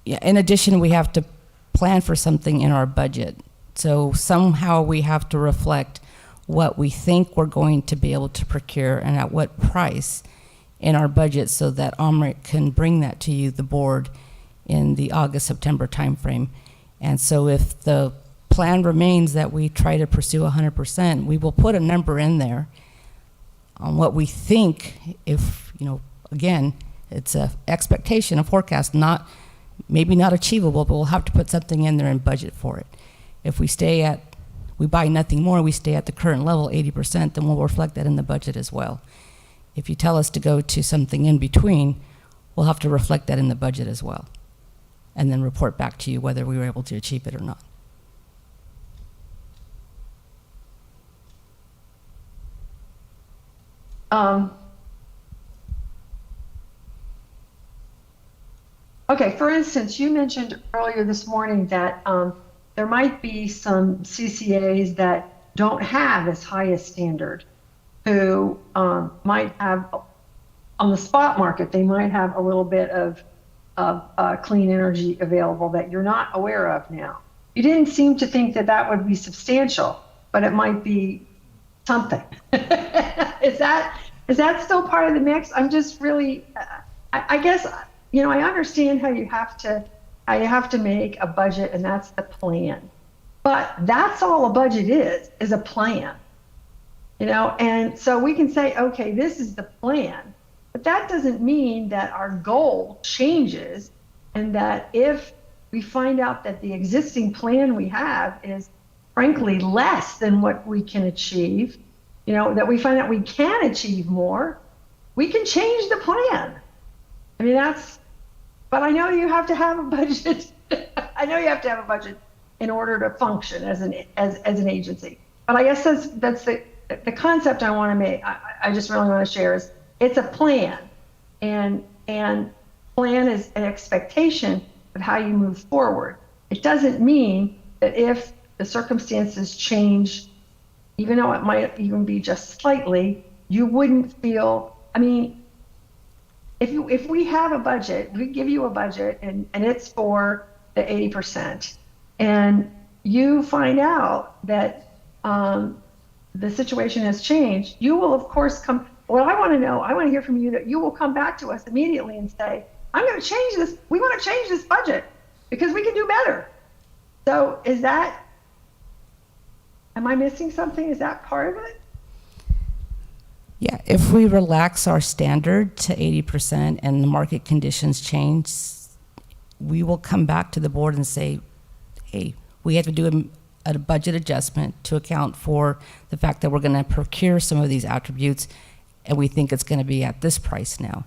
Speaker 5: Yeah. In addition, we have to plan for something in our budget. So somehow we have to reflect what we think we're going to be able to procure and at what price in our budget so that OMRIC can bring that to you, the board, in the August-September timeframe. And so if the plan remains that we try to pursue 100%, we will put a number in there on what we think, if, you know, again, it's a expectation, a forecast, maybe not achievable, but we'll have to put something in there and budget for it. If we buy nothing more, we stay at the current level, 80%, then we'll reflect that in the budget as well. If you tell us to go to something in between, we'll have to reflect that in the budget as well, and then report back to you whether we were able to achieve it or not.
Speaker 22: Okay, for instance, you mentioned earlier this morning that there might be some CCAs that don't have as high a standard, who might have, on the spot market, they might have a little bit of clean energy available that you're not aware of now. You didn't seem to think that that would be substantial, but it might be something. Is that still part of the mix? I'm just really, I guess, you know, I understand how you have to make a budget, and that's the plan. But that's all a budget is a plan. You know, and so we can say, okay, this is the plan, but that doesn't mean that our goal changes, and that if we find out that the existing plan we have is frankly less than what we can achieve, you know, that we find out we can achieve more, we can change the plan. I mean, but I know you have to have a budget. I know you have to have a budget in order to function as an agency. But I guess that's the concept I want to make. I just really want to share is it's a plan, and plan is an expectation of how you move forward. It doesn't mean that if the circumstances change, even though it might even be just slightly, you wouldn't feel. I mean, if we have a budget, we give you a budget, and it's for the 80%, and you find out that the situation has changed, you will of course come. What I want to hear from you that you will come back to us immediately and say, I'm going to change this. We want to change this budget because we can do better. So am I missing something? Is that part of it?
Speaker 5: Yeah, if we relax our standard to 80% and the market conditions change, we will come back to the board and say, hey, we have to do a budget adjustment to account for the fact that we're going to procure some of these attributes, and we think it's going to be at this price now.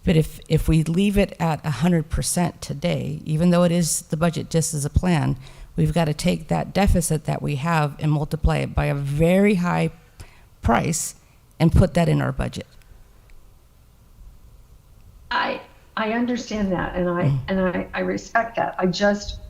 Speaker 5: But if we leave it at 100% today, even though it is the budget just as a plan, we've got to take that deficit that we have and multiply it by a very high price and put that in our budget.
Speaker 22: I understand that, and I respect that. I just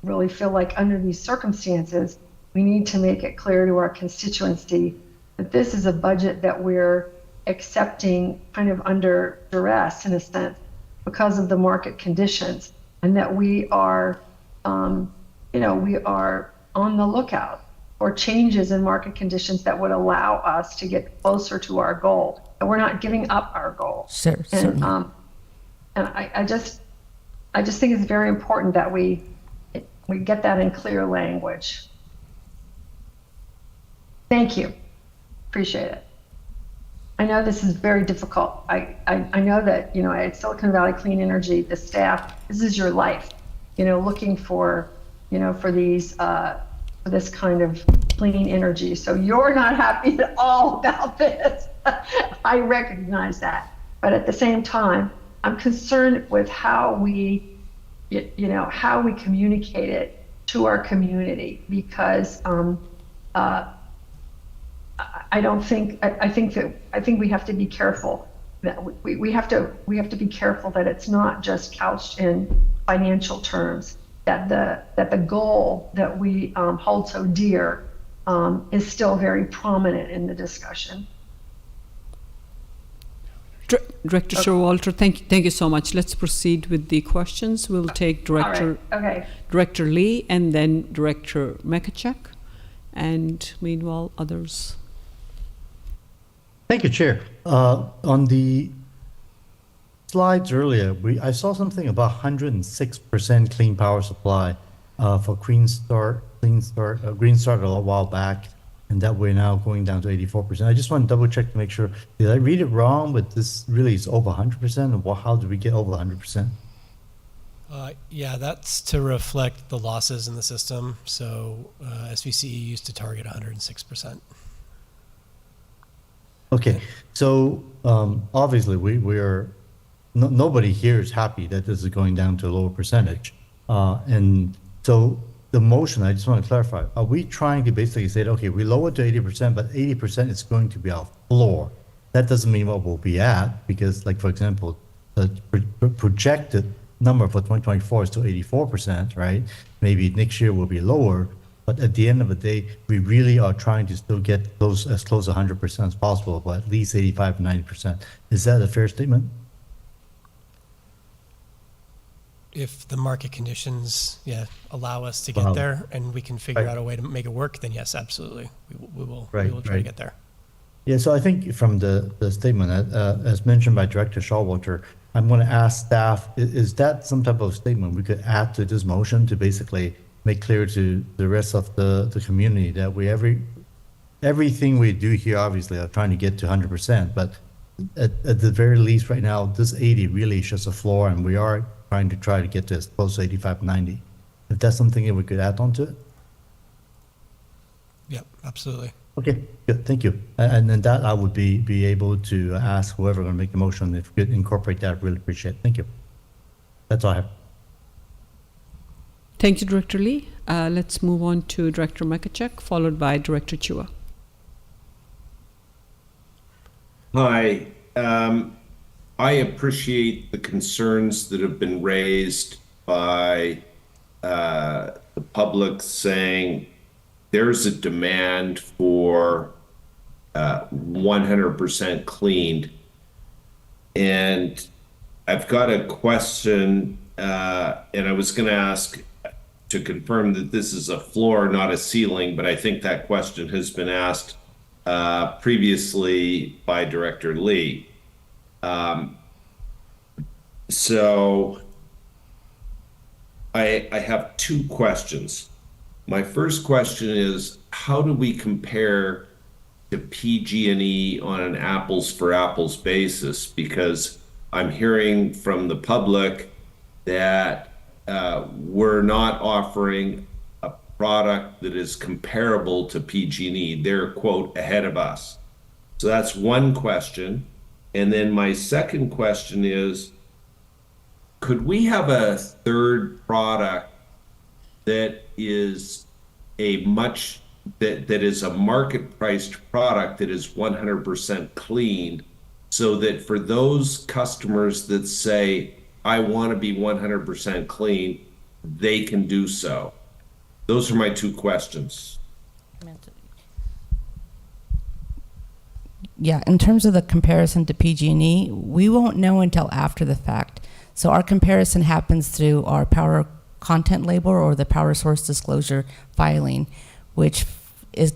Speaker 22: really feel like under these circumstances, we need to make it clear to our constituency that this is a budget that we're accepting kind of under duress in a sense because of the market conditions, and that we are, we are on the lookout for changes in market conditions that would allow us to get closer to our goal. And we're not giving up our goal.
Speaker 5: Sure,
Speaker 22: and I just think it's very important that we get that in clear language. Thank you. Appreciate it. I know this is very difficult. I know that, at Silicon Valley Clean Energy, the staff, this is your life, looking for, for these, for this kind of clean energy. So you're not happy at all about this. I recognize that. But at the same time, I'm concerned with how we, how we communicate it to our community, because I think we have to be careful that we have to be careful that it's not just couched in financial terms, that the goal that we hold so dear is still very prominent in the discussion.
Speaker 1: Director Showalter, thank you so much. Let's proceed with the questions. We'll take Director Lee and then Director Mekachuk, and meanwhile others.
Speaker 2: Thank you, Chair. On the slides earlier, I saw something about 106% clean power supply for Green Start a while back, and that we're now going down to 84%. I just want to double check to make sure, did I read it wrong, but this really is over 100%? Or how did we get over 100%?
Speaker 21: Yeah, that's to reflect the losses in the system. So SVCEA used to target 106%.
Speaker 2: Okay, so obviously nobody here is happy that this is going down to a lower percentage. And so the motion, I just want to clarify, are we trying to basically say, okay, we lower it to 80%, but 80% is going to be our floor? That doesn't mean what we'll be at, because like, for example, the projected number for 2024 is still 84%, right? Maybe next year will be lower, but at the end of the day, we really are trying to still get as close to 100% as possible, but at least 85 to 90%. Is that a fair statement?
Speaker 21: If the market conditions, allow us to get there, and we can figure out a way to make it work, then yes, absolutely, we will try to get there.
Speaker 2: Yeah, so I think from the statement, as mentioned by Director Showalter, I'm going to ask staff, is that some type of statement we could add to this motion to basically make clear to the rest of the community that everything we do here obviously are trying to get to 100%, but at the very least right now, this 80 really is just a floor, and we are trying to get to as close to 85, 90. If that's something that we could add on to it?
Speaker 21: Yep, absolutely.
Speaker 2: Okay, good, thank you. And then that I would be able to ask whoever going to make the motion, if we could incorporate that, really appreciate it. Thank you. That's all I have.
Speaker 1: Thank you, Director Lee. Let's move on to Director Mekachuk, followed by Director Chua.
Speaker 7: Hi. I appreciate the concerns that have been raised by the public, saying there's a demand for 100% cleaned. And I've got a question, and I was going to ask to confirm that this is a floor, not a ceiling, but I think that question has been asked previously by Director Lee. So I have two questions. My first question is, how do we compare to PG&E on an apples for apples basis? Because I'm hearing from the public that we're not offering a product that is comparable to PG&E. They're, quote, ahead of us. So that's one question. And then my second question is, could we have a third product that is that is a market priced product that is 100% clean, so that for those customers that say, I want to be 100% clean, they can do so? Those are my two questions.
Speaker 5: Yeah, in terms of the comparison to PG&E, we won't know until after the fact. So our comparison happens through our power content label or the power source disclosure filing, which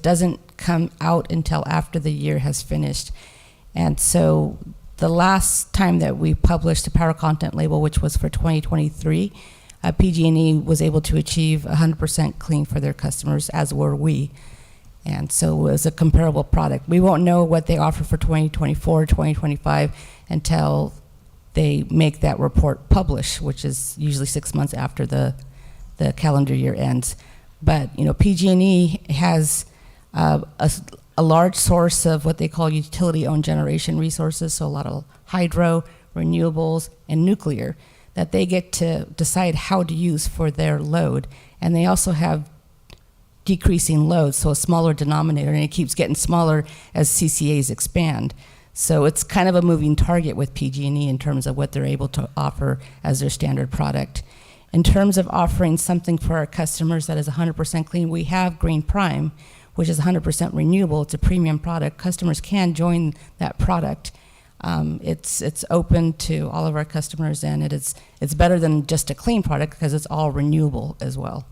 Speaker 5: doesn't come out until after the year has finished. And so the last time that we published the power content label, which was for 2023, PG&E was able to achieve 100% clean for their customers, as were we. And so it was a comparable product. We won't know what they offer for 2024, 2025 until they make that report publish, which is usually 6 months after the calendar year ends. But PG&E has a large source of what they call utility-owned generation resources, so a lot of hydro, renewables, and nuclear that they get to decide how to use for their load. And they also have decreasing loads, so a smaller denominator, and it keeps getting smaller as CCAs expand. So it's kind of a moving target with PG&E in terms of what they're able to offer as their standard product. In terms of offering something for our customers that is 100% clean, we have Green Prime, which is 100% renewable. It's a premium product. Customers can join that product. It's open to all of our customers, and it's better than just a clean product because it's all renewable as well.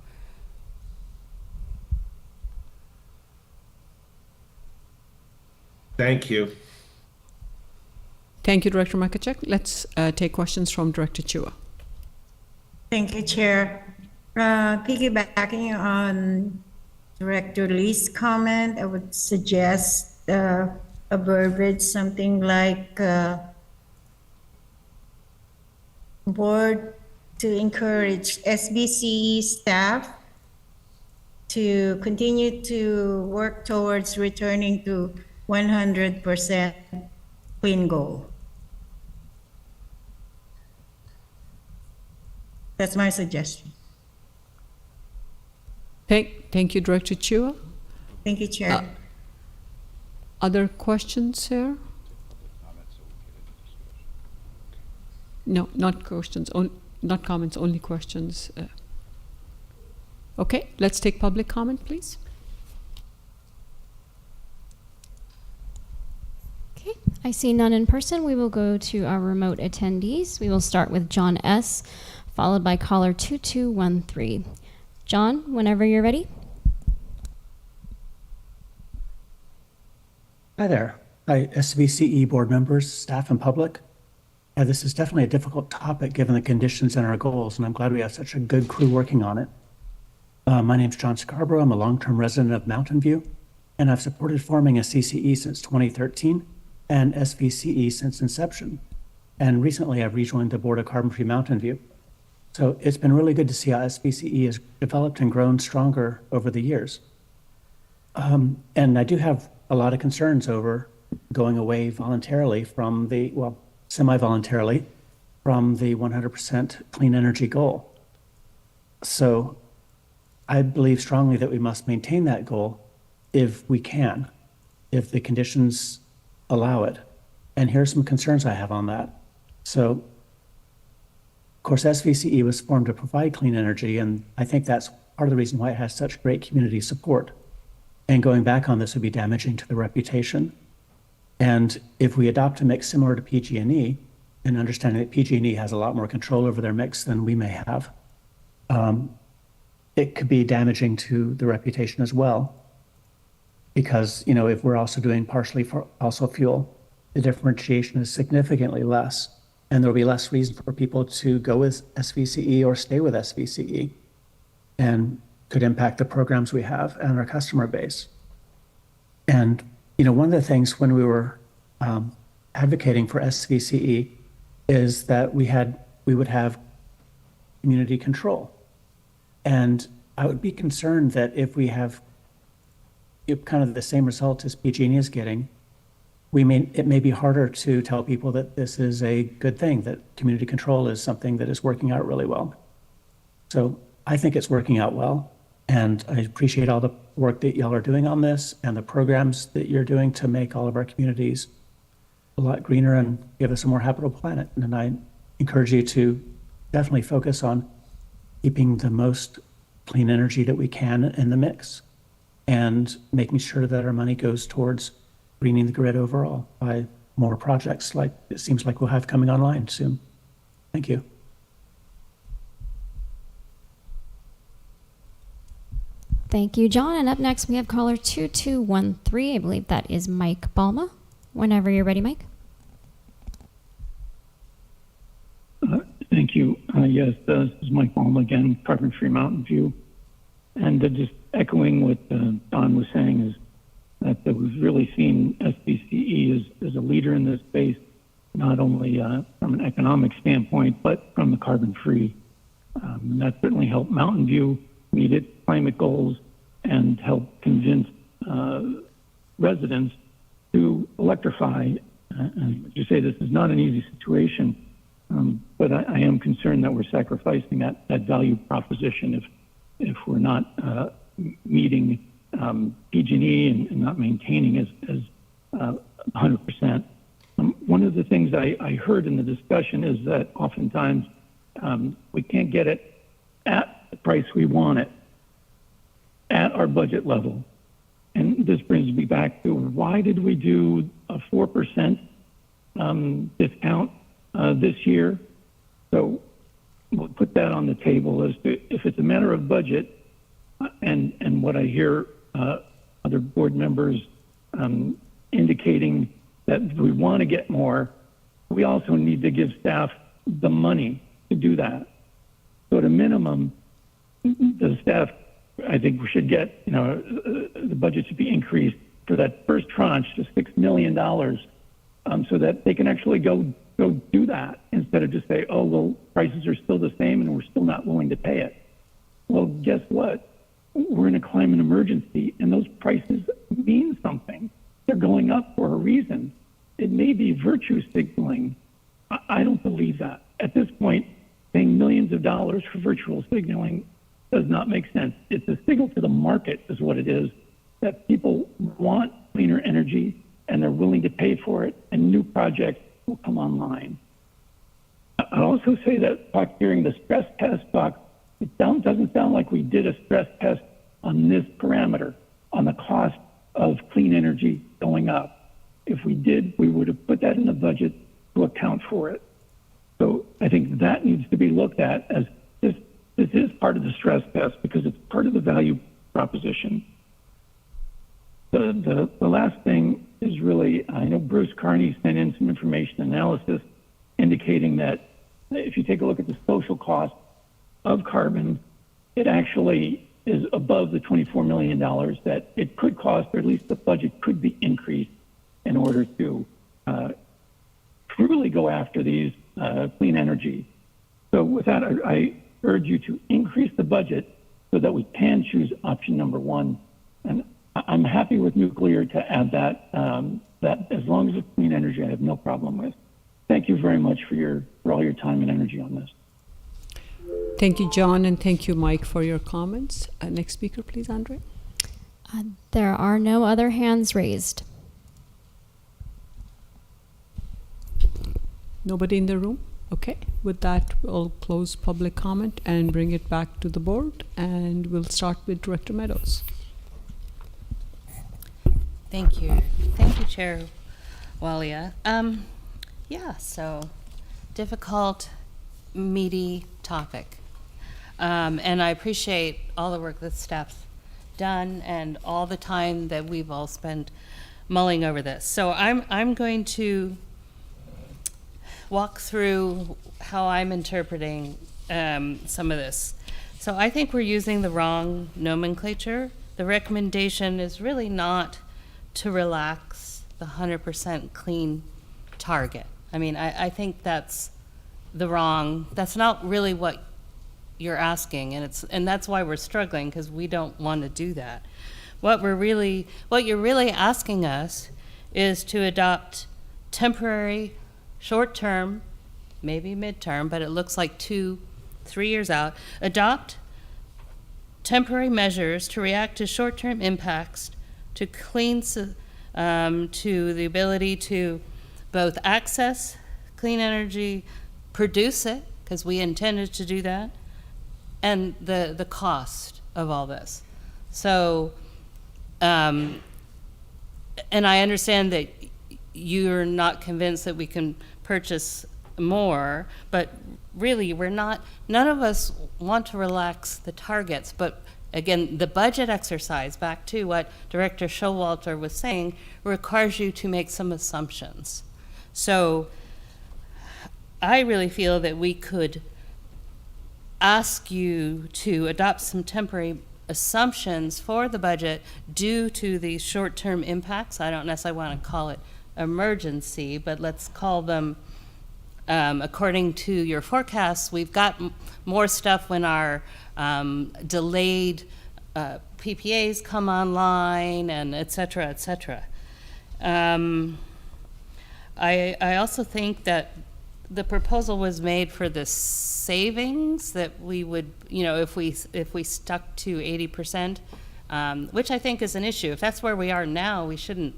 Speaker 7: Thank you.
Speaker 1: Thank you, Director Makachek. Let's take questions from Director Chua.
Speaker 6: Thank you, Chair. Piggybacking on Director Lee's comment, I would suggest a verbiage, something like board to encourage SVCE staff to continue to work towards returning to 100% clean goal. That's my suggestion.
Speaker 1: Thank you, Director Chua.
Speaker 6: Thank you, Chair.
Speaker 1: Other questions here? No, not questions, not comments, only questions. Okay, let's take public comment, please.
Speaker 4: Okay, I see none in person. We will go to our remote attendees. We will start with John S., followed by caller 2213. John, whenever you're ready.
Speaker 8: Hi there. Hi, SVCE board members, staff, and public. This is definitely a difficult topic given the conditions and our goals, and I'm glad we have such a good crew working on it. My name's John Scarborough. I'm a long-term resident of Mountain View, and I've supported forming a CCE since 2013 and SVCE since inception. And recently I've rejoined the board of Carbon Free Mountain View. So it's been really good to see how SVCE has developed and grown stronger over the years. And I do have a lot of concerns over going away voluntarily from semi-voluntarily from the 100% clean energy goal. So I believe strongly that we must maintain that goal if we can, if the conditions allow it. And here's some concerns I have on that. So, of course, SVCE was formed to provide clean energy, and I think that's part of the reason why it has such great community support. And going back on this would be damaging to the reputation. And if we adopt a mix similar to PG&E, and understanding that PG&E has a lot more control over their mix than we may have, it could be damaging to the reputation as well. Because, if we're also doing partially for fossil fuel, the differentiation is significantly less. And there'll be less reason for people to go with SVCE or stay with SVCE, and could impact the programs we have and our customer base. And, one of the things when we were advocating for SVCE is that we would have community control. And I would be concerned that if we have kind of the same result as PG&E is getting, it may be harder to tell people that this is a good thing, that community control is something that is working out really well. So I think it's working out well, and I appreciate all the work that y'all are doing on this and the programs that you're doing to make all of our communities a lot greener and give us a more habitable planet. And I encourage you to definitely focus on keeping the most clean energy that we can in the mix and making sure that our money goes towards greening the grid overall by more projects like it seems like we'll have coming online soon. Thank you.
Speaker 4: Thank you, John. And up next, we have caller 2213. I believe that is Mike Balma. Whenever you're ready, Mike.
Speaker 9: Thank you. Yes, this is Mike Balma again, Carbon-Free Mountain View. And just echoing what Don was saying is that we've really seen SVCE as a leader in this space, not only from an economic standpoint, but from the carbon-free. And that certainly helped Mountain View meet its climate goals and help convince residents to electrify. And you say this is not an easy situation, but I am concerned that we're sacrificing that value proposition if we're not meeting PG&E and not maintaining as 100%. One of the things I heard in the discussion is that oftentimes we can't get it at the price we want it at our budget level. And this brings me back to why did we do a 4% discount this year? So we'll put that on the table as to if it's a matter of budget and what I hear other board members indicating that we want to get more, we also need to give staff the money to do that. So at a minimum, the staff, I think we should get, the budget should be increased for that first tranche to $6 million so that they can actually go do that instead of just say, oh, well, prices are still the same and we're still not willing to pay it. Well, guess what? We're in a climate emergency and those prices mean something. They're going up for a reason. It may be virtue signaling. I don't believe that. At this point, paying millions of dollars for virtual signaling does not make sense. It's a signal to the market is what it is, that people want cleaner energy and they're willing to pay for it and new projects will come online. I'd also say that hearing the stress test talk, it doesn't sound like we did a stress test on this parameter, on the cost of clean energy going up. If we did, we would have put that in the budget to account for it. So I think that needs to be looked at as this is part of the stress test because it's part of the value proposition. The last thing is really, I know Bruce Carney sent in some information analysis indicating that if you take a look at the social cost of carbon, it actually is above the $24 million that it could cost, or at least the budget could be increased in order to truly go after these clean energy. So with that, I urge you to increase the budget so that we can choose option number one. And I'm happy with nuclear to add that, that as long as it's clean energy, I have no problem with. Thank you very much for all your time and energy on this.
Speaker 1: Thank you, John, and thank you, Mike, for your comments. Next speaker, please, Andre.
Speaker 4: There are no other hands raised.
Speaker 1: Nobody in the room? Okay. With that, we'll close public comment and bring it back to the board, and we'll start with Director Meadows.
Speaker 10: Thank you. Thank you, Chair Walia. Yeah, so difficult, meaty topic. And I appreciate all the work that staff's done and all the time that we've all spent mulling over this. So I'm going to walk through how I'm interpreting some of this. So I think we're using the wrong nomenclature. The recommendation is really not to relax the 100% clean target. I mean, I think that's not really what you're asking, and that's why we're struggling, because we don't want to do that. What you're really asking us is to adopt temporary, short-term, maybe midterm, but it looks like 2-3 years out, adopt temporary measures to react to short-term impacts, to to the ability to both access clean energy, produce it, because we intended to do that, and the cost of all this. So, and I understand that you're not convinced that we can purchase more, but really none of us want to relax the targets. But again, the budget exercise, back to what Director Showalter was saying, requires you to make some assumptions. So I really feel that we could ask you to adopt some temporary assumptions for the budget due to these short-term impacts. I don't necessarily want to call it emergency, but let's call them, according to your forecasts, we've got more stuff when our delayed PPAs come online, and et cetera, et cetera. I also think that the proposal was made for the savings that we would, if we stuck to 80%, which I think is an issue. If that's where we are now, we shouldn't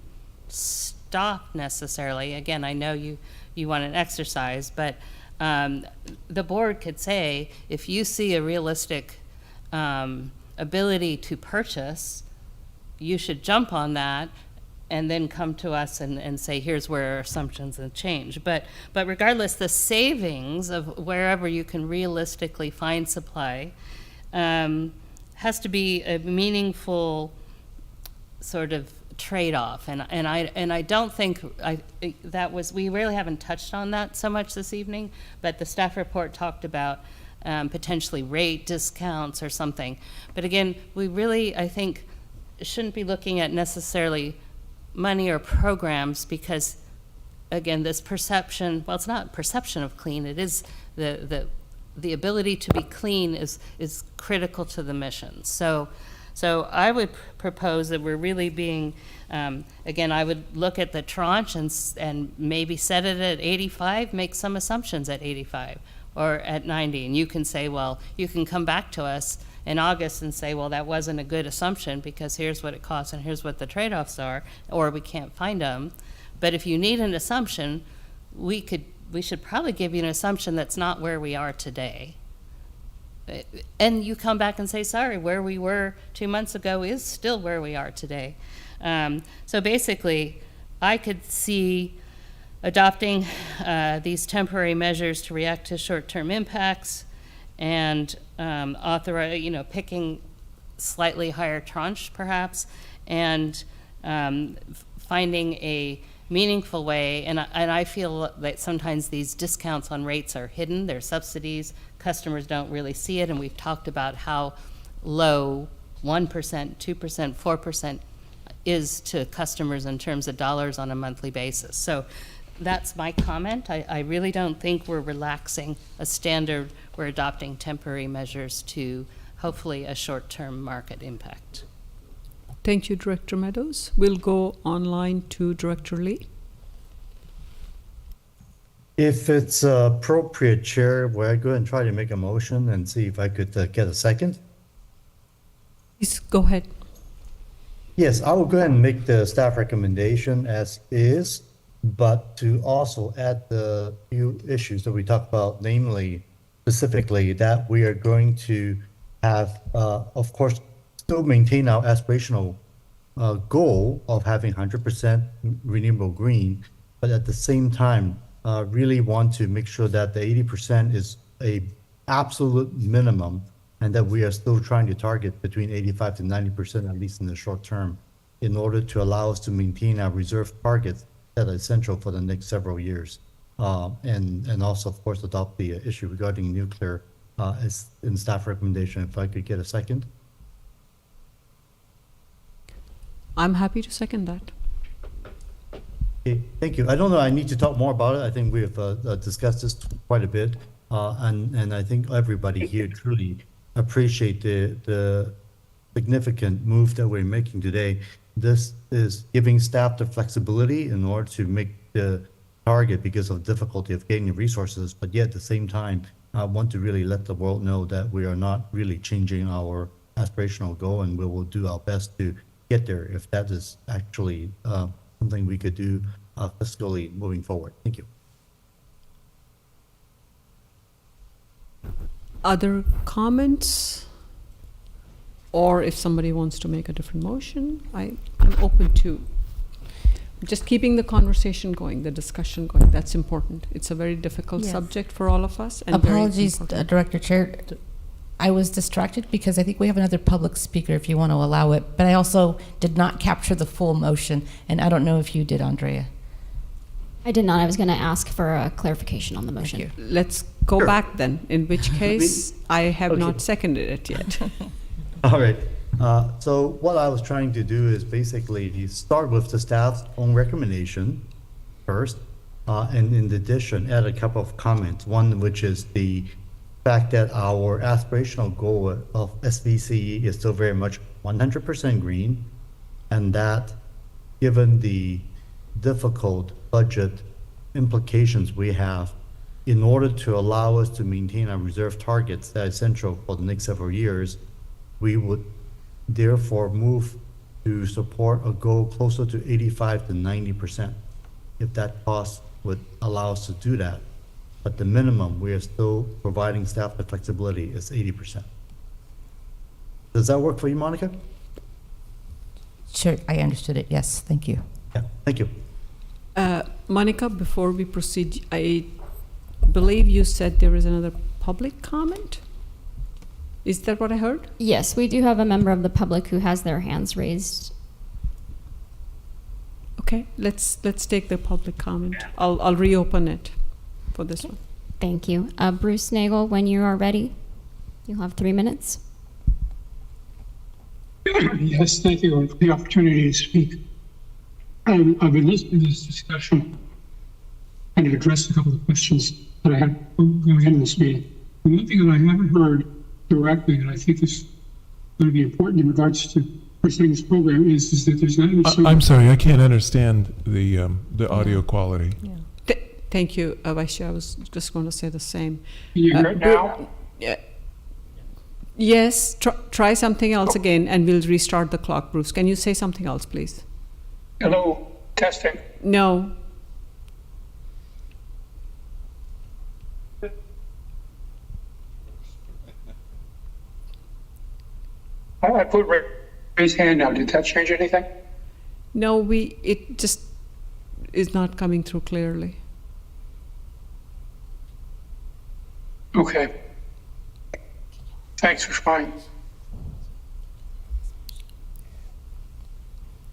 Speaker 10: stop necessarily. Again, I know you want an exercise, but the board could say, if you see a realistic ability to purchase, you should jump on that and then come to us and say, here's where our assumptions have changed. But regardless, the savings of wherever you can realistically find supply has to be a meaningful sort of trade-off. And I don't think we really haven't touched on that so much this evening, but the staff report talked about potentially rate discounts or something. But again, we really, I think, shouldn't be looking at necessarily money or programs, because again, this perception, well, it's not perception of clean, it is the ability to be clean is critical to the mission. So I would propose that we're really being, again, I would look at the tranche and maybe set it at 85, make some assumptions at 85 or at 90, and you can say, well, you can come back to us in August and say, well, that wasn't a good assumption because here's what it costs and here's what the trade-offs are, or we can't find them. But if you need an assumption, we should probably give you an assumption that's not where we are today. And you come back and say, sorry, where we were 2 months ago is still where we are today. So basically, I could see adopting these temporary measures to react to short-term impacts, and picking slightly higher tranche perhaps, and finding a meaningful way. And I feel that sometimes these discounts on rates are hidden. They're subsidies. Customers don't really see it. And we've talked about how low 1%, 2%, 4% is to customers in terms of dollars on a monthly basis. So that's my comment. I really don't think we're relaxing a standard. We're adopting temporary measures to hopefully a short-term market impact.
Speaker 1: Thank you, Director Meadows. We'll go online to Director Lee.
Speaker 2: If it's appropriate, Chair, will I go ahead and try to make a motion and see if I could get a second?
Speaker 1: Please go ahead.
Speaker 2: Yes, I will go ahead and make the staff recommendation as is, but to also add the few issues that we talked about, namely, specifically, that we are going to have, of course, still maintain our aspirational goal of having 100% renewable green, but at the same time, really want to make sure that the 80% is a absolute minimum, and that we are still trying to target between 85 to 90%, at least in the short term, in order to allow us to maintain our reserve targets that are essential for the next several years. And also, of course, adopt the issue regarding nuclear as in staff recommendation. If I could get a second.
Speaker 1: I'm happy to second that.
Speaker 2: Okay, thank you. I don't know, I need to talk more about it. I think we have discussed this quite a bit. And I think everybody here truly appreciate the significant move that we're making today. this is giving staff the flexibility in order to make the target because of difficulty of getting the resources, but yet at the same time, I want to really let the world know that we are not really changing our aspirational goal, and we will do our best to get there if that is actually something we could do fiscally moving forward. Thank you.
Speaker 1: Other comments? Or if somebody wants to make a different motion, I'm open to just keeping the conversation going, the discussion going. That's important. It's a very difficult
Speaker 5: Yes.
Speaker 1: subject for all of us. And very
Speaker 5: Apologies,
Speaker 1: important.
Speaker 5: Director Chair. I was distracted because I think we have another public speaker if you want to allow it, but I also did not capture the full motion, and I don't know if you did, Andrea.
Speaker 4: I did not. I was going to ask for a clarification on the motion.
Speaker 1: Let's go
Speaker 2: Sure.
Speaker 1: back then, in which case I have
Speaker 2: Okay.
Speaker 1: not seconded it yet.
Speaker 2: All right. So what I was trying to do is basically start with the staff's own recommendation first, and in addition, add a couple of comments. One, which is the fact that our aspirational goal of SVCE is still very much 100% green, and that given the difficult budget implications we have, in order to allow us to maintain our reserve targets that are essential for the next several years, we would therefore move to support a goal closer to 85 to 90%, if that cost would allow us to do that. But the minimum, we are still providing staff the flexibility is 80%. Does that work for you, Monica?
Speaker 5: Sure, I understood it. Yes, thank you.
Speaker 2: Yeah, thank you.
Speaker 1: Monica, before we proceed, I believe you said there is another public comment? Is that what I heard?
Speaker 4: Yes, we do have a member of the public who has their hands raised.
Speaker 1: Okay, let's take the public comment. I'll reopen it for this one.
Speaker 4: Thank you. Bruce Nagel, when you are ready, you'll have 3 minutes.
Speaker 13: Yes, thank you for the opportunity to speak. I've been listening to this discussion and to address a couple of questions that I had going into this meeting. The one thing that I haven't heard directly, and I think is going to be important in regards to pursuing this program, is that there's not even so
Speaker 3: I'm sorry, I can't understand the audio quality.
Speaker 1: Thank you, Vice Chair. I was just going to say the same.
Speaker 13: You hear it now?
Speaker 1: Yes, try something else again, and we'll restart the clock. Bruce, can you say something else, please?
Speaker 13: Hello, testing.
Speaker 1: No.
Speaker 13: I put raise hand now. Did that change anything?
Speaker 1: No, it just is not coming through clearly.
Speaker 13: Okay. Thanks for trying.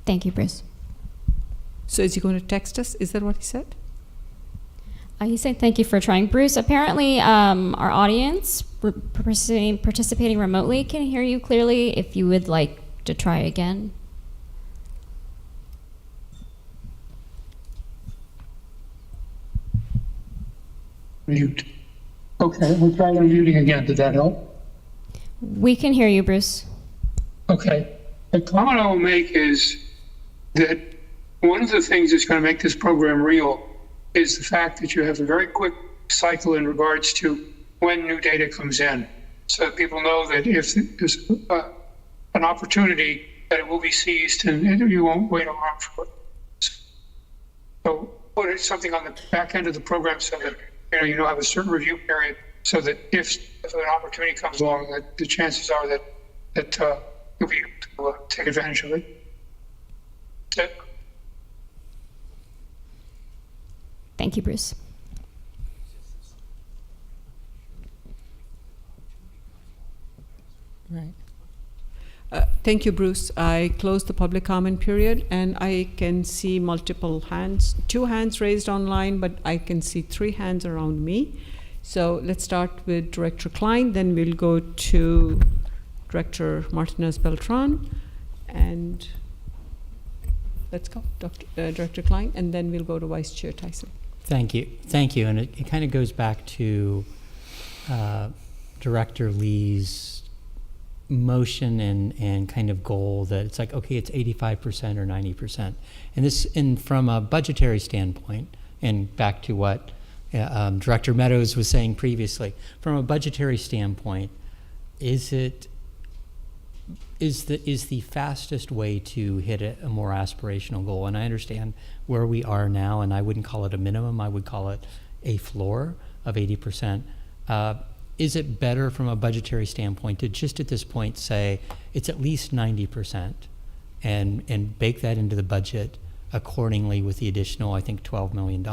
Speaker 4: Thank you, Bruce.
Speaker 1: So is he going to text us? Is that what he said?
Speaker 4: He said thank you for trying. Bruce, apparently our audience participating remotely can hear you clearly. If you would like to try again.
Speaker 13: Mute. Okay, we'll try unmuting again. Did that help?
Speaker 4: We can hear you, Bruce.
Speaker 13: Okay. The comment I will make is that one of the things that's going to make this program real is the fact that you have a very quick cycle in regards to when new data comes in, so that people know that if there's an opportunity, that it will be seized and you won't wait around for it. So put something on the back end of the program so that you have a certain review period, so that if an opportunity comes along, that the chances are that you'll be able to take advantage of it. That's it.
Speaker 4: Thank you, Bruce.
Speaker 5: Right.
Speaker 1: Thank you, Bruce. I closed the public comment period, and I can see multiple hands, 2 hands raised online, but I can see 3 hands around me. So let's start with Director Klein, then we'll go to Director Martinez Beltran, and let's go, Director Klein, and then we'll go to Vice Chair Tyson.
Speaker 14: Thank you. Thank you. And it kind of goes back to Director Lee's motion and kind of goal that it's like, okay, it's 85% or 90%. And from a budgetary standpoint, and back to what Director Meadows was saying previously, from a budgetary standpoint, is the fastest way to hit a more aspirational goal? And I understand where we are now, and I wouldn't call it a minimum, I would call it a floor of 80%. Is it better from a budgetary standpoint to just at this point say it's at least 90% and bake that into the budget accordingly with the additional, I think, $12 million?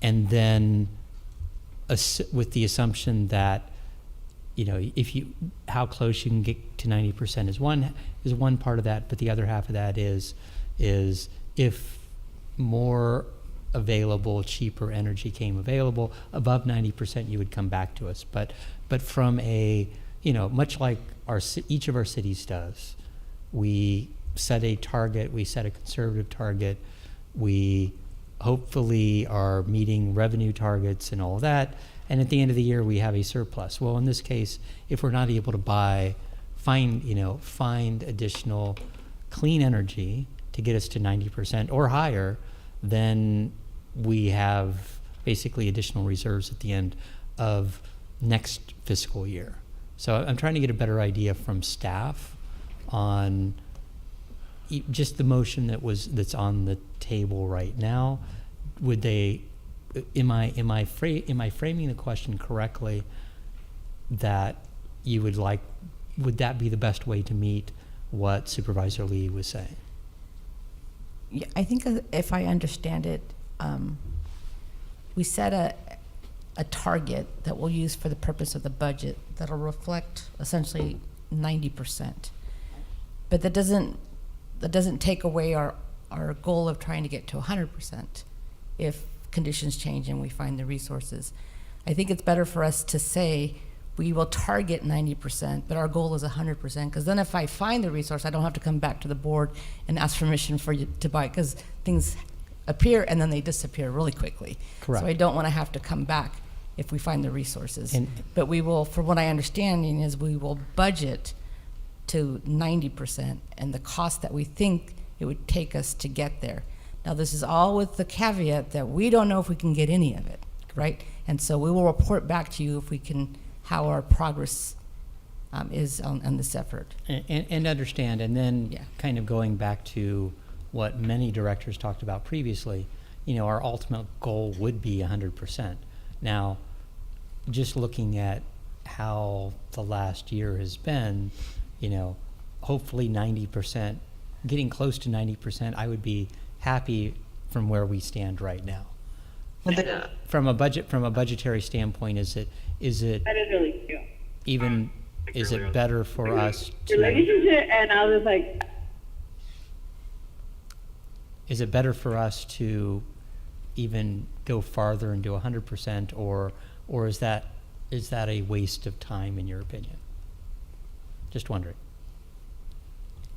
Speaker 14: And then with the assumption that, you know, how close you can get to 90% is one part of that, but the other half of that is if more available, cheaper energy came available above 90%, you would come back to us. But from a, you know, much like each of our cities does, we set a target, we set a conservative target, we hopefully are meeting revenue targets and all of that, and at the end of the year we have a surplus. Well, in this case, if we're not able to find additional clean energy to get us to 90% or higher, then we have basically additional reserves at the end of next fiscal year. So I'm trying to get a better idea from staff on just the motion that's on the table right now. Would they, am I framing the question correctly, that you would that be the best way to meet what Supervisor Lee was saying?
Speaker 5: Yeah, I think if I understand it, we set a target that we'll use for the purpose of the budget that'll reflect essentially 90%. But that doesn't take away our goal of trying to get to 100% if conditions change and we find the resources. I think it's better for us to say we will target 90%, but our goal is 100%, because then if I find the resource, I don't have to come back to the board and ask permission for you to buy, because things appear and then they disappear really quickly.
Speaker 14: Correct.
Speaker 5: So I don't want to have to come back if we find the resources. But we will, for what I understanding is, we will budget to 90% and the cost that we think it would take us to get there. Now, this is all with the caveat that we don't know if we can get any of it, right? And so we will report back to you if we can, how our progress is on this effort.
Speaker 14: And understand, and then kind of going back to what many directors talked about previously, you know, our ultimate goal would be 100%. Now, just looking at how the last year has been, you know, hopefully 90%, getting close to 90%, I would be happy from where we stand right now. From a budgetary standpoint, is it
Speaker 12: that is really cute.
Speaker 14: even is it better for us to,
Speaker 12: Relationship, and I was like,
Speaker 14: is it better for us to even go farther and do 100%, or is that a waste of time in your opinion? Just wondering.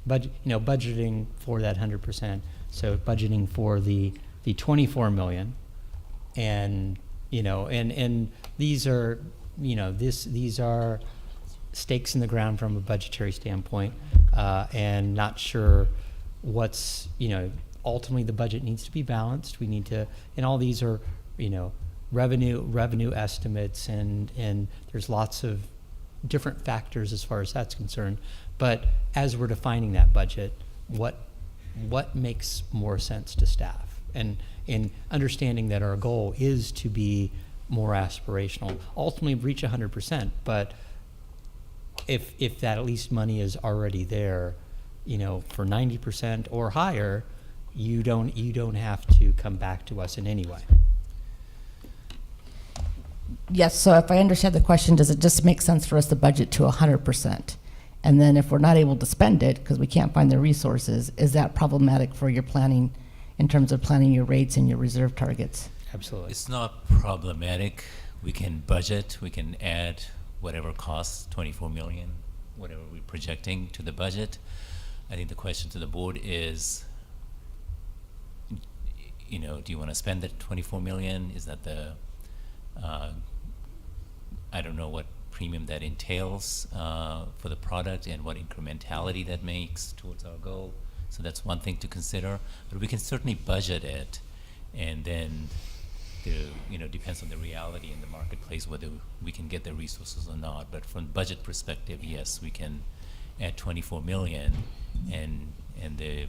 Speaker 14: Budgeting for that 100%. So budgeting for the 24 million, and these are these are stakes in the ground from a budgetary standpoint, and not sure what's ultimately the budget needs to be balanced. We need to, and all these are revenue estimates, and there's lots of different factors as far as that's concerned. But as we're defining that budget, what makes more sense to staff, and in understanding that our goal is to be more aspirational, ultimately reach 100%. But if that at least money is already there, for 90% or higher, you don't have to come back to us in any way.
Speaker 5: Yes, so if I understand the question, does it just make sense for us to budget to 100%? And then if we're not able to spend it because we can't find the resources, is that problematic for your planning in terms of planning your rates and your reserve targets?
Speaker 14: Absolutely.
Speaker 18: It's not problematic. We can budget, we can add whatever costs, 24 million, whatever we're projecting to the budget. I think the question to the board is, do you want to spend the 24 million? Is that the, I don't know what premium that entails for the product and what incrementality that makes towards our goal. So that's one thing to consider. But we can certainly budget it, and then depends on the reality in the marketplace whether we can get the resources or not. But from budget perspective, yes, we can add 24 million, and the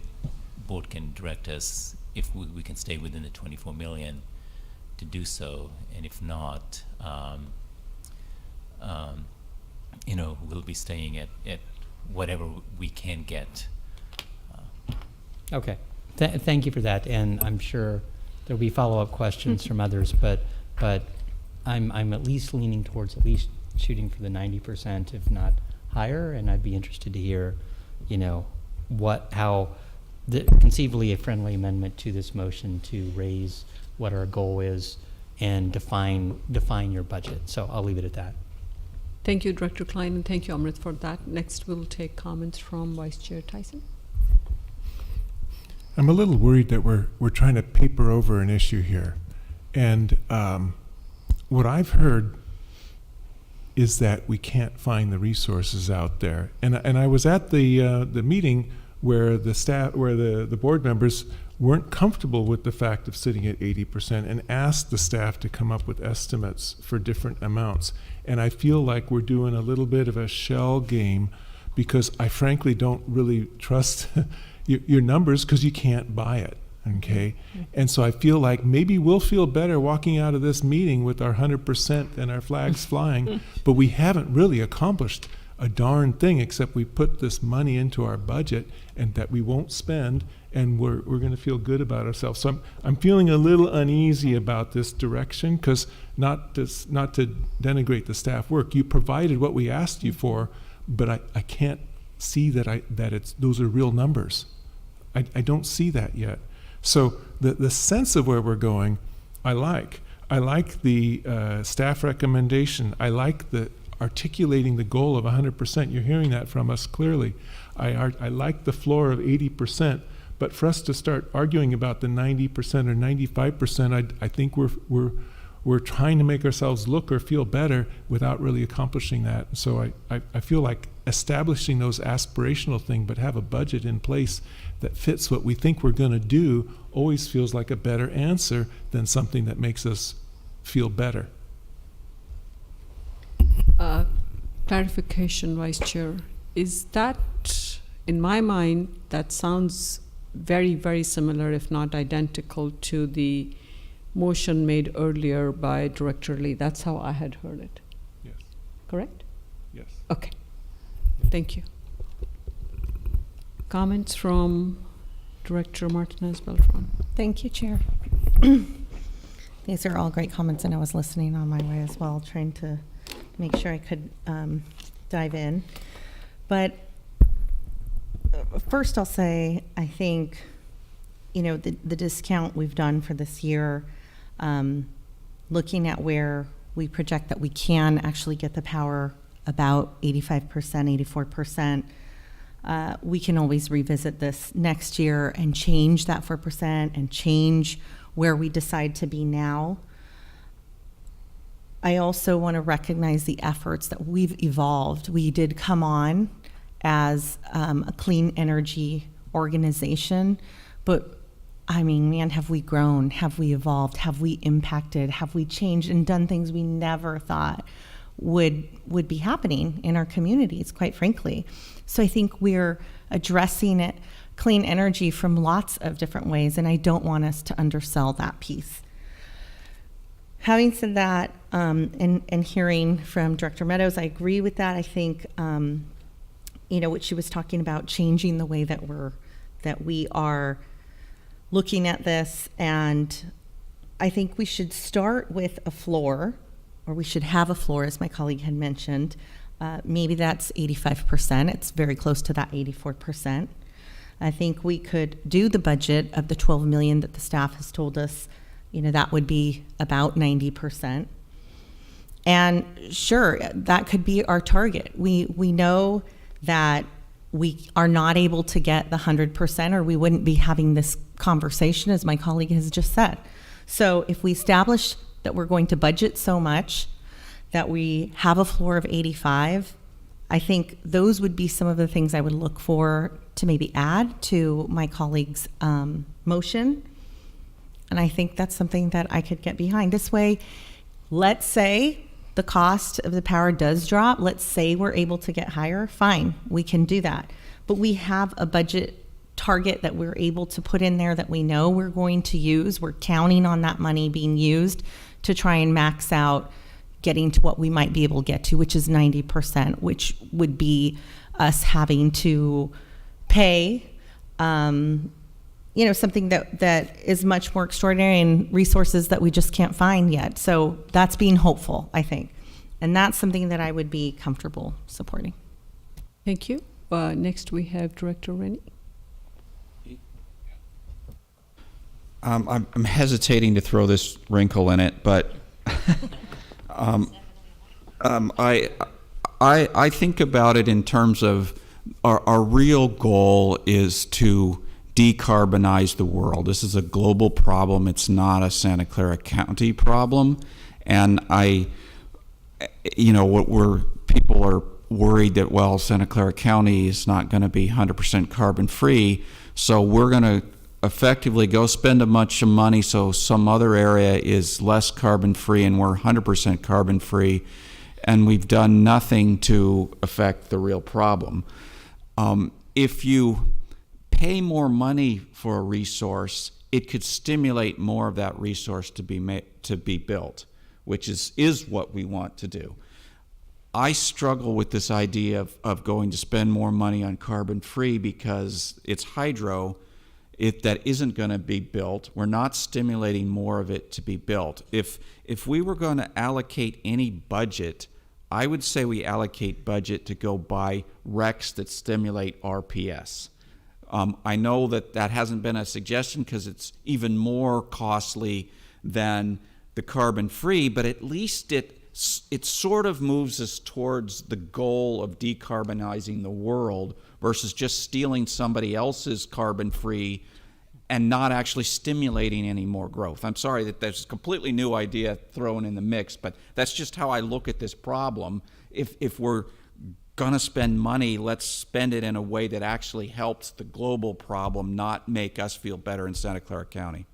Speaker 18: board can direct us if we can stay within the 24 million to do so, and if not, we'll be staying at whatever we can get.
Speaker 14: Okay, thank you for that, and I'm sure there'll be follow-up questions from others, but I'm at least leaning towards at least shooting for the 90%, if not higher, and I'd be interested to hear, how conceivably a friendly amendment to this motion to raise what our goal is and define your budget. So I'll leave it at that.
Speaker 1: Thank you, Director Klein, and thank you, Amrit, for that. Next, we'll take comments from Vice Chair Tyson.
Speaker 3: I'm a little worried that we're trying to paper over an issue here. And what I've heard is that we can't find the resources out there. And I was at the meeting where the board members weren't comfortable with the fact of sitting at 80% and asked the staff to come up with estimates for different amounts. And I feel like we're doing a little bit of a shell game because I frankly don't really trust your numbers because you can't buy it, okay? And so I feel like maybe we'll feel better walking out of this meeting with our 100% and our flags flying, but we haven't really accomplished a darn thing except we put this money into our budget and that we won't spend, and we're going to feel good about ourselves. So I'm feeling a little uneasy about this direction, because not to denigrate the staff work, you provided what we asked you for, but I can't see that those are real numbers. I don't see that yet. So the sense of where we're going, I like the staff recommendation. I like the articulating the goal of 100%. You're hearing that from us clearly. I like the floor of 80%, but for us to start arguing about the 90% or 95%, I think we're trying to make ourselves look or feel better without really accomplishing that. So I feel like establishing those aspirational things, but have a budget in place that fits what we think we're going to do, always feels like a better answer than something that makes us feel better.
Speaker 1: Clarification, Vice Chair. Is that, in my mind, that sounds very, very similar, if not identical, to the motion made earlier by Director Lee. That's how I had heard it.
Speaker 3: Yes.
Speaker 1: Correct?
Speaker 3: Yes.
Speaker 1: Okay. Thank you. Comments from Director Martinez Beltran.
Speaker 15: Thank you, Chair. These are all great comments, and I was listening on my way as well, trying to make sure I could dive in. But first I'll say, I think, the discount we've done for this year, looking at where we project that we can actually get the power about 85%, 84%, we can always revisit this next year and change that 4% and change where we decide to be now. I also want to recognize the efforts that we've evolved. We did come on as a clean energy organization, but I mean, man, have we grown? Have we evolved? Have we impacted? Have we changed and done things we never thought would be happening in our communities, quite frankly? So I think we're addressing it, clean energy, from lots of different ways, and I don't want us to undersell that piece. Having said that, and hearing from Director Meadows, I agree with that. I think, what she was talking about, changing the way that we are looking at this, and I think we should start with a floor, or we should have a floor, as my colleague had mentioned. Maybe that's 85%. It's very close to that 84%. I think we could do the budget of the 12 million that the staff has told us, that would be about 90%. And sure, that could be our target. We know that we are not able to get the 100%, or we wouldn't be having this conversation, as my colleague has just said. So if we establish that we're going to budget so much that we have a floor of 85. I think those would be some of the things I would look for to maybe add to my colleague's motion. And I think that's something that I could get behind. This way, let's say the cost of the power does drop. Let's say we're able to get higher. Fine, we can do that. But we have a budget target that we're able to put in there that we know we're going to use. We're counting on that money being used to try and max out getting to what we might be able to get to, which is 90%, which would be us having to pay something that is much more extraordinary and resources that we just can't find yet. So that's being hopeful, I think. And that's something that I would be comfortable supporting.
Speaker 1: Thank you. Next we have Director Rennie.
Speaker 19: I'm hesitating to throw this wrinkle in it, but I think about it in terms of our real goal is to decarbonize the world. This is a global problem. It's not a Santa Clara County problem. And people are worried that, well, Santa Clara County is not going to be 100% carbon free. So we're going to effectively go spend a bunch of money so some other area is less carbon free and we're 100% carbon free. And we've done nothing to affect the real problem. If you pay more money for a resource, it could stimulate more of that resource to be built, which is what we want to do. I struggle with this idea of going to spend more money on carbon free because it's hydro that isn't going to be built. We're not stimulating more of it to be built. If we were going to allocate any budget, I would say we allocate budget to go buy RECs that stimulate RPS. I know that hasn't been a suggestion because it's even more costly than the carbon free, but at least it sort of moves us towards the goal of decarbonizing the world versus just stealing somebody else's carbon free and not actually stimulating any more growth. I'm sorry that there's a completely new idea thrown in the mix, but that's just how I look at this problem. If we're going to spend money, let's spend it in a way that actually helps the global problem, not make us feel better in Santa Clara County.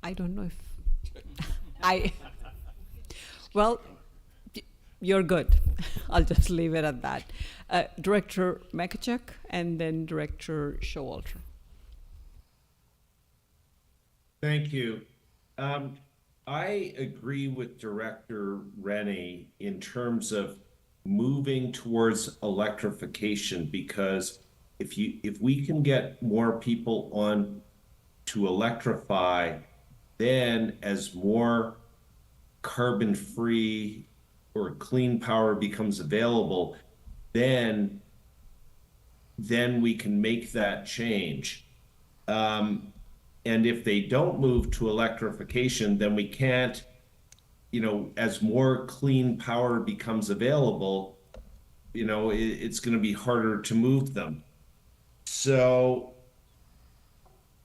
Speaker 1: I don't know if well, you're good. I'll just leave it at that. Director Makachuk and then Director Showalter.
Speaker 7: Thank you. I agree with Director Rennie in terms of moving towards electrification, because if we can get more people on to electrify, then as more carbon-free or clean power becomes available, then we can make that change. And if they don't move to electrification, then we can't, as more clean power becomes available, it's going to be harder to move them. So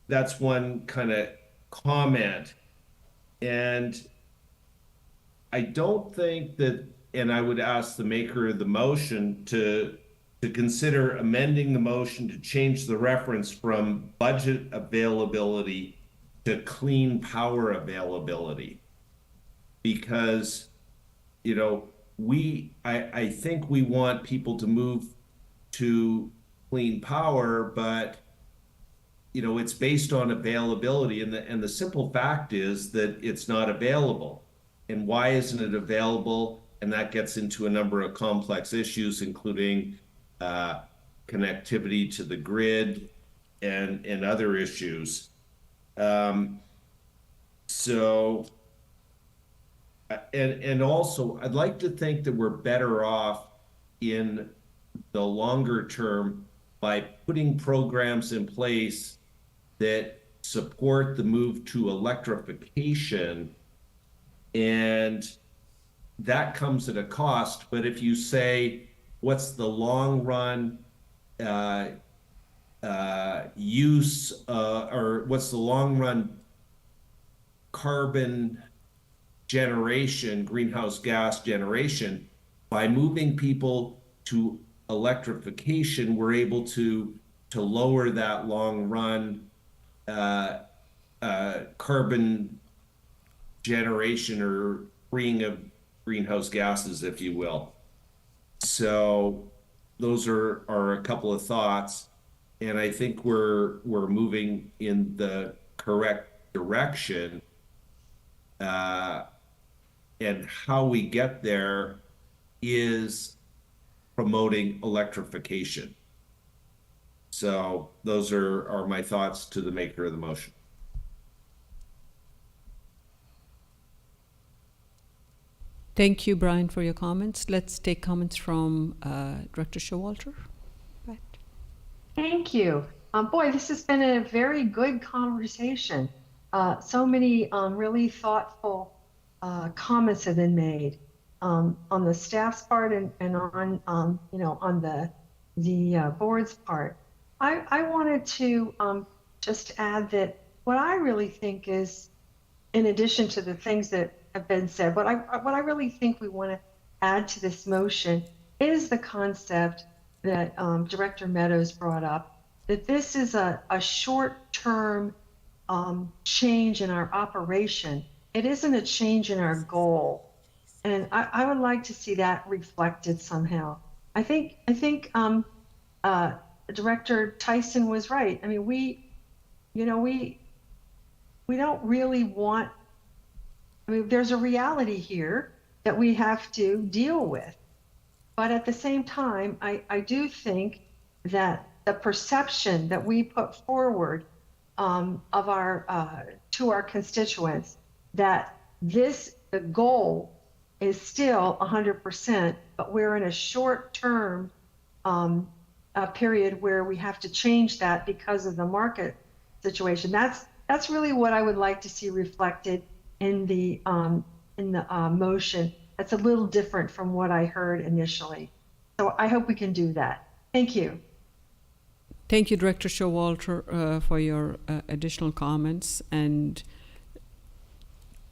Speaker 7: that's one kind of comment. And I don't think that, and I would ask the maker of the motion to consider amending the motion to change the reference from budget availability to clean power availability. Because, I think we want people to move to clean power, but it's based on availability, and the simple fact is that it's not available. And why isn't it available? And that gets into a number of complex issues, including connectivity to the grid and other issues. And also, I'd like to think that we're better off in the longer term by putting programs in place that support the move to electrification, and that comes at a cost. But if you say, what's the long run use, or what's the long run carbon generation, greenhouse gas generation. By moving people to electrification, we're able to lower that long run carbon generation or freeing of greenhouse gases, if you will. So those are a couple of thoughts, and I think we're moving in the correct direction. And how we get there is promoting electrification. So those are my thoughts to the maker of the motion.
Speaker 1: Thank you, Brian, for your comments. Let's take comments from Director Showalter. Right.
Speaker 22: Thank you. Boy, this has been a very good conversation. So many really thoughtful comments have been made on the staff's part and on on the board's part. I wanted to just add that what I really think is, in addition to the things that have been said, what I really think we want to add to this motion is the concept that Director Meadows brought up, that this is a short-term change in our operation. It isn't a change in our goal. And I would like to see that reflected somehow. I think Director Tyson was right. I mean, we don't really want, I mean, there's a reality here that we have to deal with. But at the same time, I do think that the perception that we put forward of our to our constituents, that the goal is still 100%, but we're in a short-term period where we have to change that because of the market situation. That's really what I would like to see reflected in the motion. That's a little different from what I heard initially. So I hope we can do that. Thank you.
Speaker 1: Thank you, Director Showalter, for your additional comments. And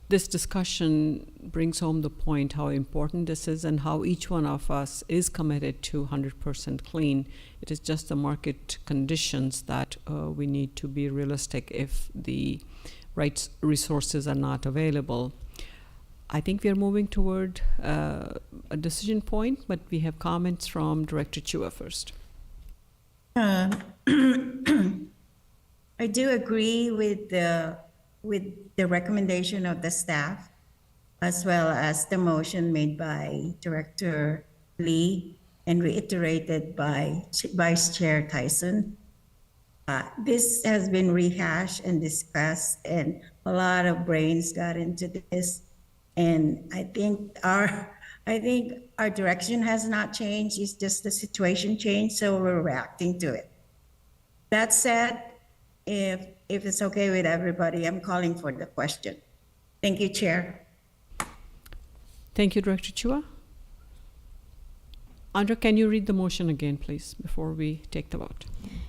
Speaker 1: this discussion brings home the point how important this is and how each one of us is committed to 100% clean. It is just the market conditions that we need to be realistic if the right resources are not available. I think we are moving toward a decision point, but we have comments from Director Chua first.
Speaker 6: I do agree with the recommendation of the staff, as well as the motion made by Director Lee and reiterated by Vice Chair Tyson. This has been rehashed and discussed, and a lot of brains got into this. And I think our direction has not changed. It's just the situation changed, so we're reacting to it. That said, if it's okay with everybody, I'm calling for the question. Thank you, Chair.
Speaker 1: Thank you, Director Chua. Andra, can you read the motion again, please, before we take the vote?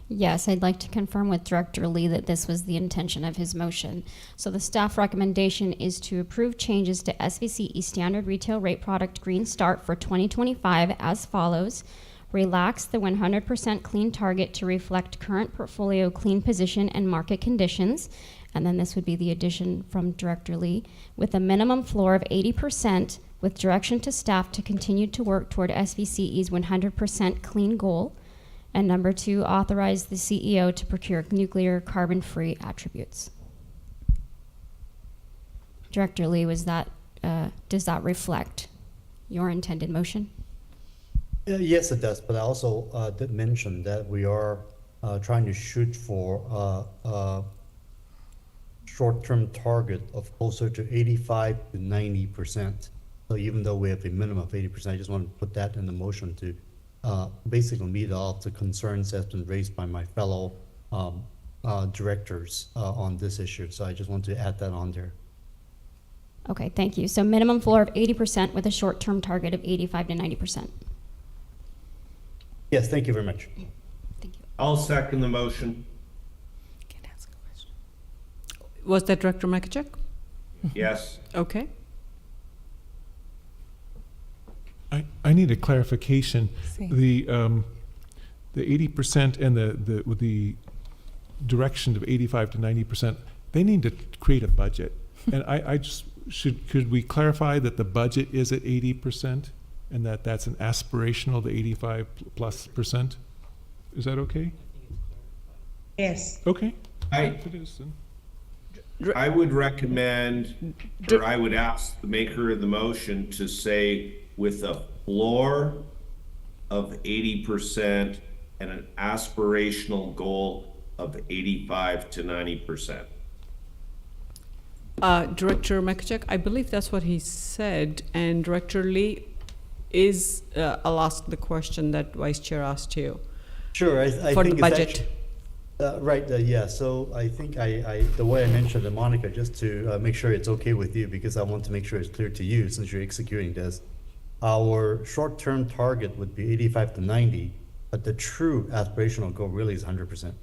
Speaker 4: Yes, I'd like to confirm with Director Lee that this was the intention of his motion. So the staff recommendation is to approve changes to SVCE Standard Retail Rate Product Green Start for 2025 as follows. Relax the 100% clean target to reflect current portfolio clean position and market conditions. And then this would be the addition from Director Lee, with a minimum floor of 80%, with direction to staff to continue to work toward SVCE's 100% clean goal. And number 2, authorize the CEO to procure nuclear carbon-free attributes. Director Lee, does that reflect your intended motion?
Speaker 2: Yes, it does. But I also did mention that we are trying to shoot for a short-term target of closer to 85 to 90%. So even though we have a minimum of 80%, I just want to put that in the motion to basically meet all of the concerns that's been raised by my fellow directors on this issue. So I just want to add that on there.
Speaker 4: Okay, thank you. So minimum floor of 80% with a short-term target of 85 to 90%.
Speaker 2: Yes, thank you very much.
Speaker 4: Thank you.
Speaker 7: I'll second the motion.
Speaker 1: Was that Director Makachuk?
Speaker 7: Yes.
Speaker 1: Okay.
Speaker 3: I need a clarification.
Speaker 15: Same.
Speaker 3: The 80% and with the direction of 85 to 90%, they need to create a budget. And I just could we clarify that the budget is at 80% and that's an aspirational, the 85+%? Is that okay?
Speaker 6: Yes.
Speaker 3: Okay.
Speaker 7: I would recommend, or I would ask the maker of the motion to say with a floor of 80% and an aspirational goal of 85 to 90%.
Speaker 1: Director Mekachek, I believe that's what he said, and Director Lee I'll ask the question that Vice Chair asked you.
Speaker 2: Sure, I
Speaker 1: for
Speaker 2: think
Speaker 1: the
Speaker 2: it's
Speaker 1: budget.
Speaker 2: Right, yeah, so I think the way I mentioned it, Monica, just to make sure it's okay with you, because I want to make sure it's clear to you since you're executing this. Our short-term target would be 85 to 90, but the true aspirational goal really is 100%.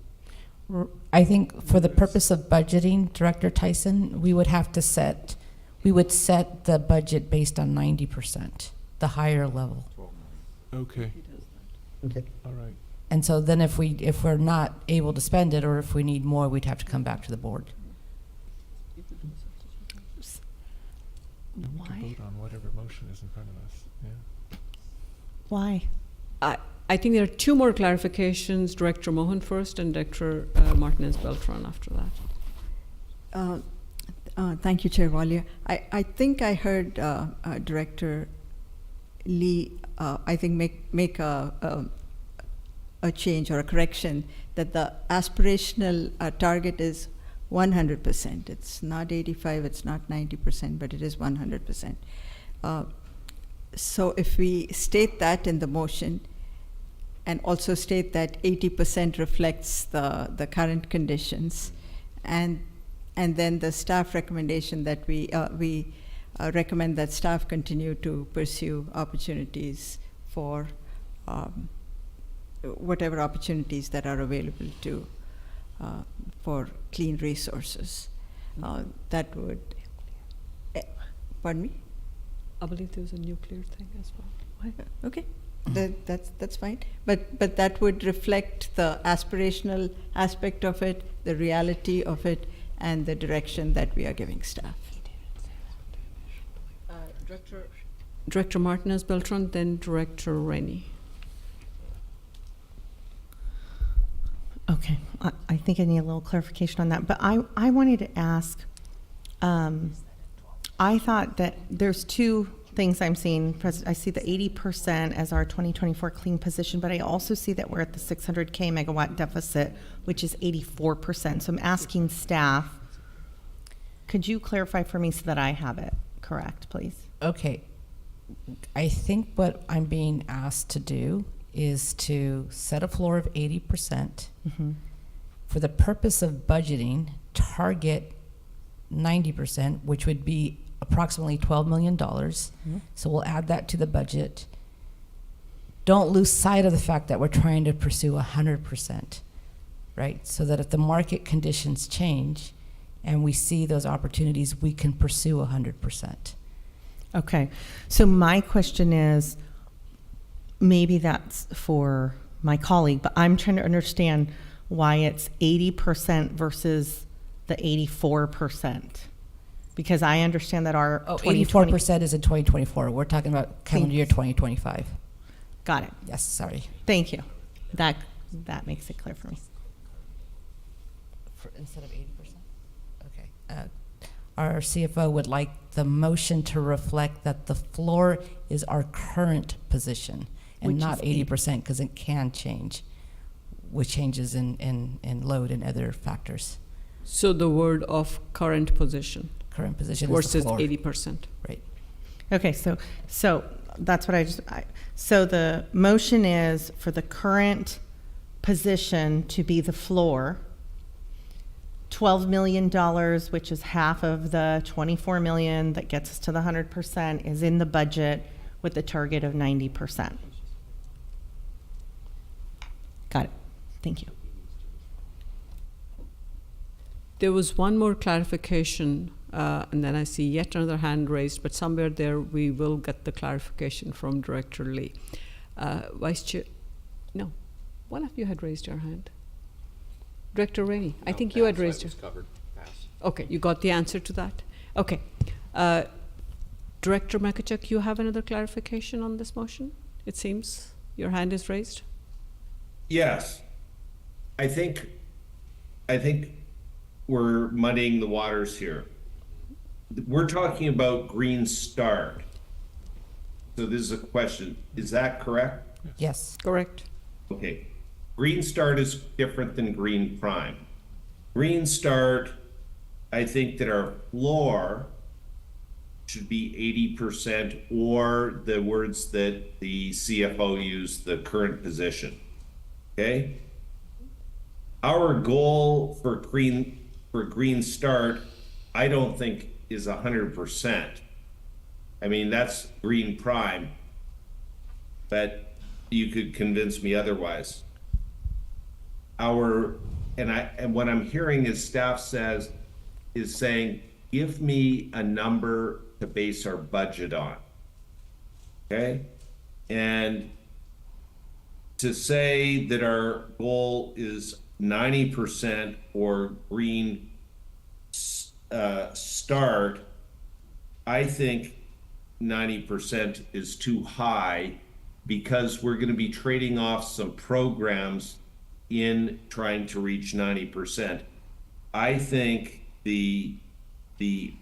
Speaker 5: I think for the purpose of budgeting, Director Tyson, we would set the budget based on 90%, the higher level.
Speaker 3: Okay.
Speaker 2: Okay.
Speaker 3: All right.
Speaker 5: And so then if we're not able to spend it, or if we need more, we'd have to come back to the board.
Speaker 3: And we can vote on whatever motion is in front of us. Yeah.
Speaker 15: Why?
Speaker 1: I think there are two more clarifications, Director Mohan first and Director Martinez Beltran after that.
Speaker 20: Thank you, Chair Walia. I think I heard Director Lee, I think make a change or a correction that the aspirational target is 100%. It's not 85, it's not 90%, but it is 100%. So if we state that in the motion, and also state that 80% reflects the current conditions, and then the staff recommendation that we recommend that staff continue to pursue opportunities for whatever opportunities that are available to for clean resources. That would, pardon me?
Speaker 1: I believe there was a nuclear thing as well.
Speaker 20: Okay. That's fine, but that would reflect the aspirational aspect of it, the reality of it, and the direction that we are giving staff.
Speaker 1: Director Martinez Beltran, then Director Rennie.
Speaker 15: Okay, I think I need a little clarification on that, but I wanted to ask, I thought that there's two things I'm seeing. I see the 80% as our 2024 clean position, but I also see that we're at the 600K megawatt deficit, which is 84%. So I'm asking staff, could you clarify for me so that I have it correct, please?
Speaker 5: Okay. I think what I'm being asked to do is to set a floor of 80%. For the purpose of budgeting, target 90%, which would be approximately $12 million. So we'll add that to the budget. Don't lose sight of the fact that we're trying to pursue 100%, right? So that if the market conditions change and we see those opportunities, we can pursue 100%.
Speaker 15: Okay, so my question is, maybe that's for my colleague, but I'm trying to understand why it's 80% versus the 84%. Because I understand that our
Speaker 5: 84% is in 2024. We're talking about calendar year 2025.
Speaker 15: Got it.
Speaker 5: Yes, sorry.
Speaker 15: Thank you. That makes it clear for me.
Speaker 5: Instead of 80%? Okay. Our CFO would like the motion to reflect that the floor is our current position and
Speaker 15: Which
Speaker 5: not
Speaker 15: is
Speaker 5: 80%, because it can change with changes in load and other factors.
Speaker 1: So the word of current position.
Speaker 5: Current position
Speaker 1: versus
Speaker 5: is the floor.
Speaker 1: 80%.
Speaker 5: Right.
Speaker 15: Okay, so that's what so the motion is for the current position to be the floor, $12 million, which is half of the 24 million that gets us to the 100%, is in the budget with the target of 90%. Got it. Thank you.
Speaker 1: There was one more clarification And then I see yet another hand raised, but somewhere there we will get the clarification from Director Lee. Vice Chair, no, one of you had raised your hand. Director Rainey, I think you had raised your.
Speaker 16: Covered. Pass.
Speaker 1: Okay, you got the answer to that? Okay. Director Makachuk, you have another clarification on this motion? It seems your hand is raised.
Speaker 7: Yes. I think we're muddying the waters here. We're talking about Green Start. So this is a question. Is that correct?
Speaker 5: Yes.
Speaker 1: Correct.
Speaker 7: Okay. Green Start is different than Green Prime. Green Start, I think that our floor should be 80%, or the words that the CFO used, the current position. Okay? Our goal for Green Start, I don't think is 100%. I mean, that's Green Prime, but you could convince me otherwise. And what I'm hearing is staff is saying, give me a number to base our budget on. Okay? And to say that our goal is 90% or Green Start, I think 90% is too high, because we're going to be trading off some programs in trying to reach 90%. I think the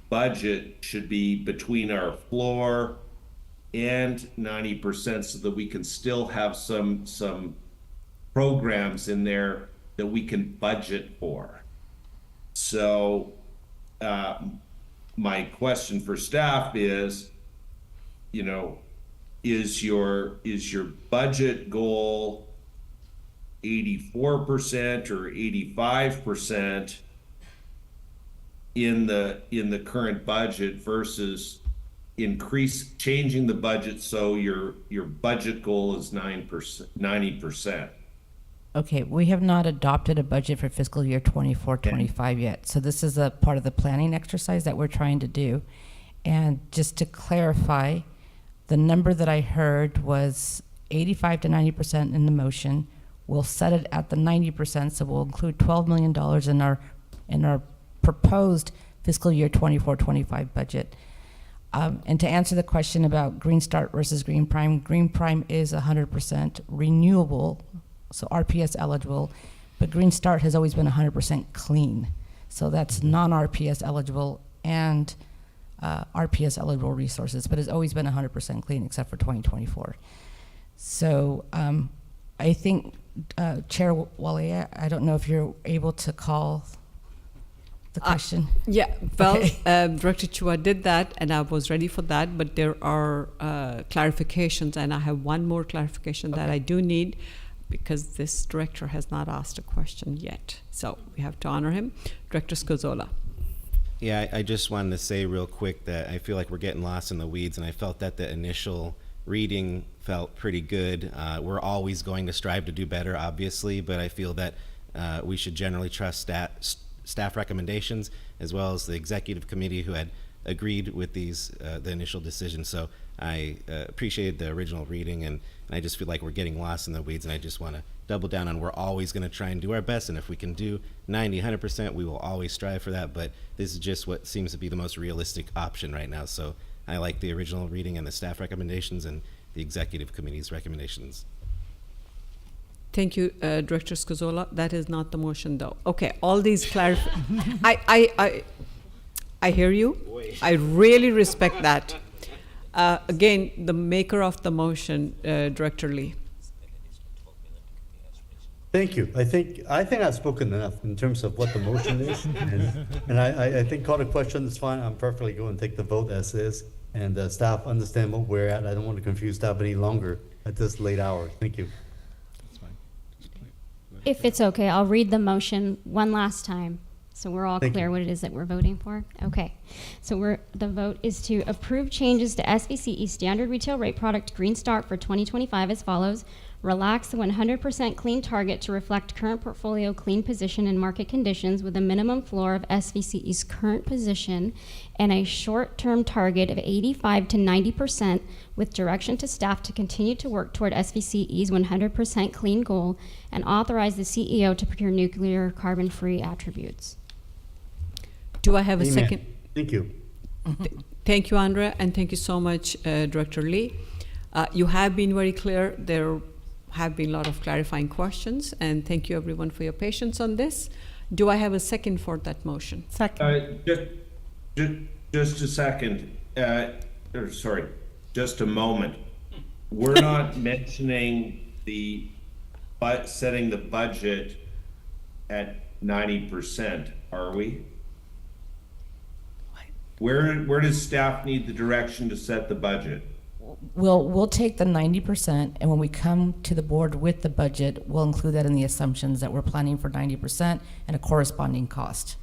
Speaker 7: budget should be between our floor and 90%, so that we can still have some programs in there that we can budget for. So my question for staff is, is your budget goal 84% or 85% in the current budget versus changing the budget so your budget goal is 90%?
Speaker 5: Okay, we have not adopted a budget for fiscal year 24-25 yet. So this is a part of the planning exercise that we're trying to do. And just to clarify, the number that I heard was 85 to 90% in the motion. We'll set it at the 90%, so we'll include $12 million in our proposed fiscal year 24-25 budget. And to answer the question about Green Start versus Green Prime is 100% renewable, so RPS eligible, but Green Start has always been 100% clean. So that's non-RPS eligible and RPS eligible resources, but it's always been 100% clean except for 2024. So I think Chair Walia, I don't know if you're able to call the question.
Speaker 1: Yeah, well,
Speaker 5: Okay.
Speaker 1: Director Chua did that, and I was ready for that, but there are clarifications, and I have one more clarification that I do need, because this director has not asked a question yet. So we have to honor him. Director Scozola.
Speaker 16: Yeah, I just wanted to say real quick that I feel like we're getting lost in the weeds, and I felt that the initial reading felt pretty good. We're always going to strive to do better, obviously, but I feel that we should generally trust staff recommendations, as well as the executive committee who had agreed with the initial decision. So I appreciated the original reading, and I just feel like we're getting lost in the weeds, and I just want to double down on we're always going to try and do our best, and if we can do 90, 100%, we will always strive for that, but this is just what seems to be the most realistic option right now. So I like the original reading and the staff recommendations and the executive committee's recommendations.
Speaker 1: Thank you, Director Scozola. That is not the motion, though. Okay, all these I hear you. I really respect that. Again, the maker of the motion, Director Lee.
Speaker 2: Thank you. I think I've spoken enough in terms of what the motion is, and I think call the question is fine. I'm perfectly going to take the vote as is, and staff understand what we're at. I don't want to confuse staff any longer at this late hour. Thank you.
Speaker 4: If it's okay, I'll read the motion one last time, so we're all
Speaker 2: Thank
Speaker 4: clear
Speaker 2: you.
Speaker 4: what it is that we're voting for. Okay, so the vote is to approve changes to SVCE standard retail rate product Green Start for 2025 as follows. relax the 100% clean target to reflect current portfolio clean position and market conditions with a minimum floor of SVCE's current position and a short-term target of 85 to 90% with direction to staff to continue to work toward SVCE's 100% clean goal and authorize the CEO to procure nuclear carbon-free attributes.
Speaker 1: Do I have a
Speaker 2: Amen.
Speaker 1: second?
Speaker 2: Thank you.
Speaker 1: Thank you, Andrea, and thank you so much, Director Lee. You have been very clear. There have been a lot of clarifying questions, and thank you everyone for your patience on this. Do I have a second for that motion?
Speaker 15: Second.
Speaker 7: Just a second, or sorry, just a moment. We're not mentioning setting the budget at 90%, are we? Where does staff need the direction to set the budget?
Speaker 5: We'll take the 90%, and when we come to the board with the budget, we'll include that in the assumptions that we're planning for 90% and a corresponding cost.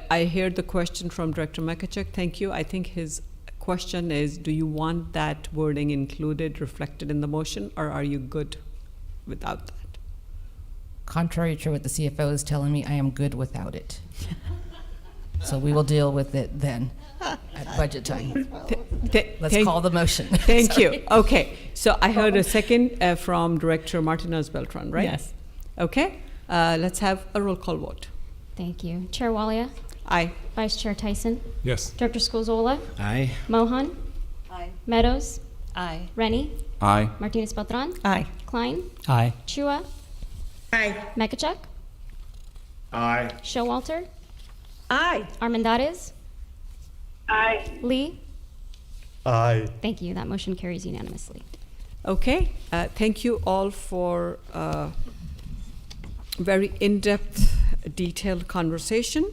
Speaker 1: I heard the question from Director Mekachuk. Thank you. I think his question is, do you want that wording included, reflected in the motion, or are you good without that?
Speaker 5: Contrary to what the CFO is telling me, I am good without it. So we will deal with it then at budget time. Let's call the motion.
Speaker 1: Thank you. Okay, so I heard a second from Director Martinez Beltran, right?
Speaker 15: Yes.
Speaker 1: Okay, let's have a roll call vote.
Speaker 4: Thank you. Chair Walia?
Speaker 1: Aye.
Speaker 4: Vice Chair Tyson?
Speaker 3: Yes.
Speaker 4: Director Scozola?
Speaker 16: Aye.
Speaker 4: Mohan?
Speaker 10: Aye.
Speaker 4: Meadows?
Speaker 10: Aye.
Speaker 4: Rennie?
Speaker 19: Aye.
Speaker 4: Martinez Beltran?
Speaker 15: Aye.
Speaker 4: Klein?
Speaker 14: Aye.
Speaker 4: Chua?
Speaker 6: Aye.
Speaker 4: Mekachuk?
Speaker 7: Aye.
Speaker 4: Showalter?
Speaker 15: Aye.
Speaker 4: Armendariz?
Speaker 12: Aye.
Speaker 4: Lee?
Speaker 2: Aye.
Speaker 4: Thank you. That motion carries unanimously.
Speaker 1: Okay, thank you all for very in-depth, detailed conversation.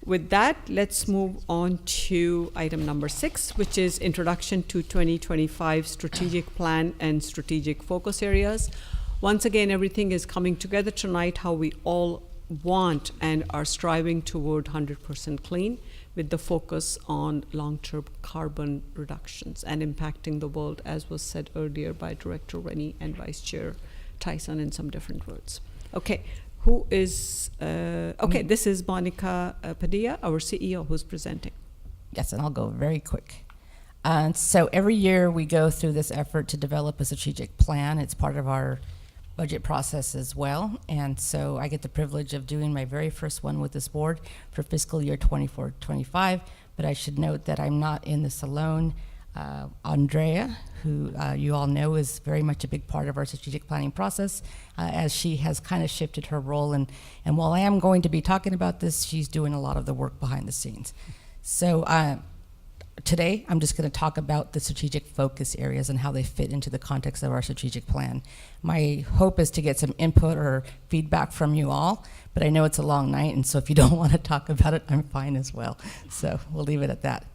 Speaker 1: With that, let's move on to item number 6, which is Introduction to 2025 Strategic Plan and Strategic Focus Areas. Once again, everything is coming together tonight, how we all want and are striving toward 100% clean, with the focus on long-term carbon reductions and impacting the world, as was said earlier by Director Rennie and Vice Chair Tyson in some different words. Okay, who is, okay, this is Monica Padilla, our CEO, who's presenting.
Speaker 5: Yes, and I'll go very quick. So every year we go through this effort to develop a strategic plan. It's part of our budget process as well. And so I get the privilege of doing my very first one with this board for fiscal year 24-25. But I should note that I'm not in this alone. Andrea, who you all know is very much a big part of our strategic planning process, as she has kind of shifted her role. And while I am going to be talking about this, she's doing a lot of the work behind the scenes. So today, I'm just going to talk about the strategic focus areas and how they fit into the context of our strategic plan. My hope is to get some input or feedback from you all, but I know it's a long night, and so if you don't want to talk about it, I'm fine as well. So we'll leave it at that.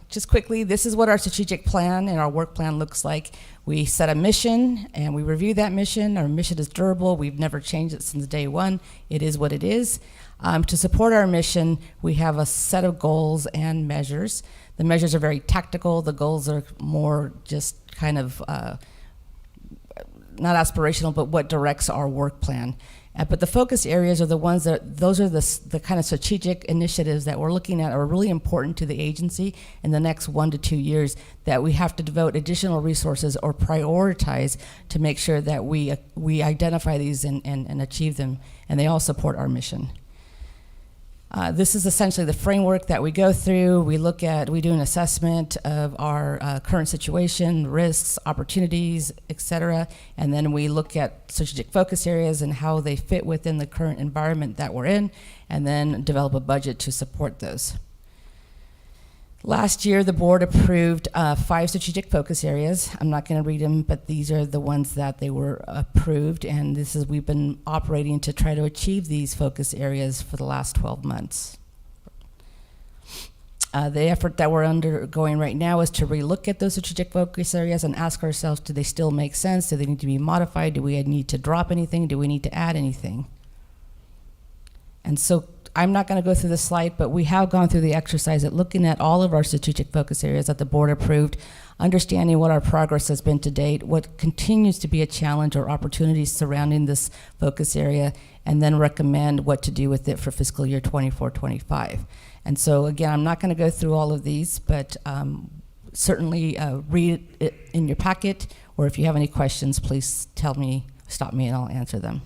Speaker 5: Just quickly, this is what our strategic plan and our work plan looks like. We set a mission, and we review that mission. Our mission is durable. We've never changed it since day one. It is what it is. To support our mission, we have a set of goals and measures. The measures are very tactical. The goals are more just kind of not aspirational, but what directs our work plan. But the focus areas are the ones those are the kind of strategic initiatives that we're looking at are really important to the agency in the next 1 to 2 years that we have to devote additional resources or prioritize to make sure that we identify these and achieve them, and they all support our mission. This is essentially the framework that we go through. We do an assessment of our current situation, risks, opportunities, etc. And then we look at strategic focus areas and how they fit within the current environment that we're in, and then develop a budget to support those. Last year, the board approved 5 strategic focus areas. I'm not going to read them, but these are the ones that they were approved, and we've been operating to try to achieve these focus areas for the last 12 months. The effort that we're undergoing right now is to relook at those strategic focus areas and ask ourselves, do they still make sense? Do they need to be modified? Do we need to drop anything? Do we need to add anything? And so I'm not going to go through the slide, but we have gone through the exercise at looking at all of our strategic focus areas that the board approved, understanding what our progress has been to date, what continues to be a challenge or opportunities surrounding this focus area, and then recommend what to do with it for fiscal year 24-25. And so again, I'm not going to go through all of these, but certainly read it in your packet, or if you have any questions, please stop me and I'll answer them.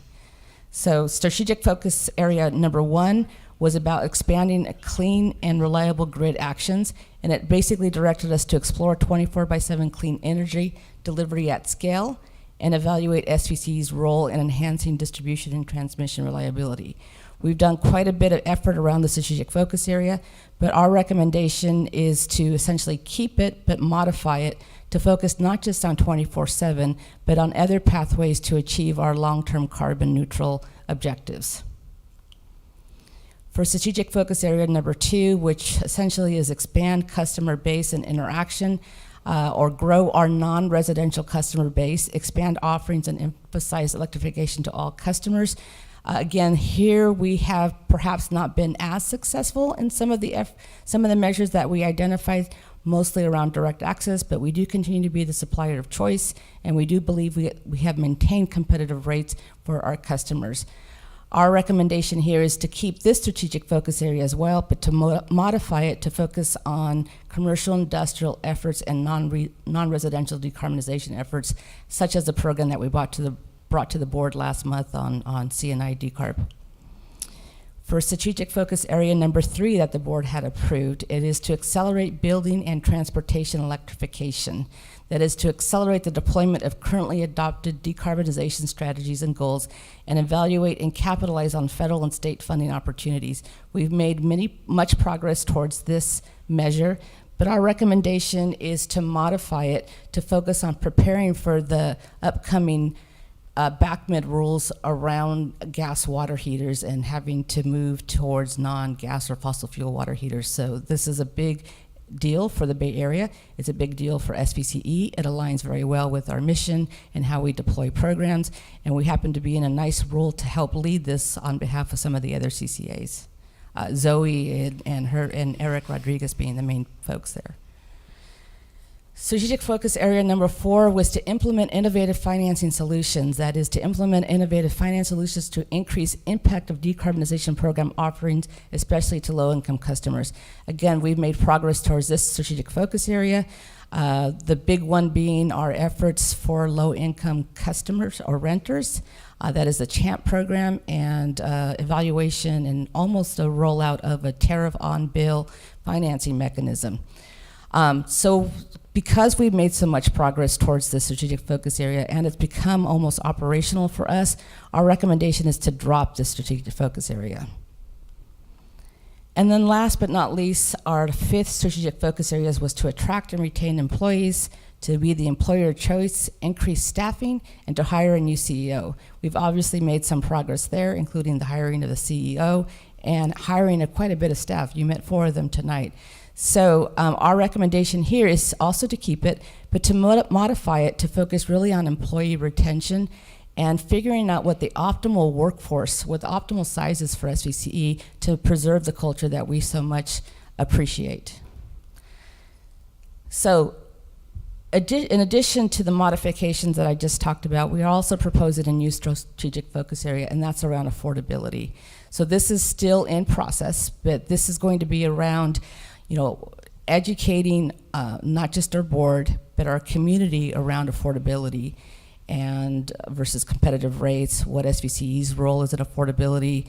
Speaker 5: So strategic focus area number 1 was about expanding a clean and reliable grid actions, and it basically directed us to explore 24/7 clean energy delivery at scale and evaluate SVC's role in enhancing distribution and transmission reliability. We've done quite a bit of effort around the strategic focus area, but our recommendation is to essentially keep it but modify it to focus not just on 24/7, but on other pathways to achieve our long-term carbon neutral objectives. For strategic focus area number 2, which essentially is expand customer base and interaction, or grow our non-residential customer base, expand offerings and emphasize electrification to all customers. Again, here we have perhaps not been as successful in some of the measures that we identified, mostly around direct access, but we do continue to be the supplier of choice, and we do believe we have maintained competitive rates for our customers. Our recommendation here is to keep this strategic focus area as well, but to modify it to focus on commercial industrial efforts and non-residential decarbonization efforts, such as the program that we brought to the board last month on CNI decarb. For strategic focus area number 3 that the board had approved, it is to accelerate building and transportation electrification. That is to accelerate the deployment of currently adopted decarbonization strategies and goals and evaluate and capitalize on federal and state funding opportunities. We've made much progress towards this measure, but our recommendation is to modify it to focus on preparing for the upcoming BACMED rules around gas water heaters and having to move towards non-gas or fossil fuel water heaters. So this is a big deal for the Bay Area. It's a big deal for SVCE. It aligns very well with our mission and how we deploy programs, and we happen to be in a nice role to help lead this on behalf of some of the other CCAs. Zoe and Eric Rodriguez being the main folks there. Strategic focus area number 4 was to implement innovative financing solutions. That is to implement innovative finance solutions to increase impact of decarbonization program offerings, especially to low-income customers. Again, we've made progress towards this strategic focus area. The big one being our efforts for low-income customers or renters. That is the CHAMP program and evaluation and almost a rollout of a tariff on bill financing mechanism. So because we've made so much progress towards the strategic focus area and it's become almost operational for us, our recommendation is to drop this strategic focus area. And then last but not least, our 5th strategic focus areas was to attract and retain employees, to be the employer of choice, increase staffing, and to hire a new CEO. We've obviously made some progress there, including the hiring of the CEO and hiring quite a bit of staff. You met 4 of them tonight. So our recommendation here is also to keep it, but to modify it to focus really on employee retention and figuring out what the optimal workforce, what the optimal size is for SVCE to preserve the culture that we so much appreciate. So in addition to the modifications that I just talked about, we are also proposing a new strategic focus area, and that's around affordability. So this is still in process, but this is going to be around educating not just our board, but our community around affordability and versus competitive rates, what SVCE's role is in affordability,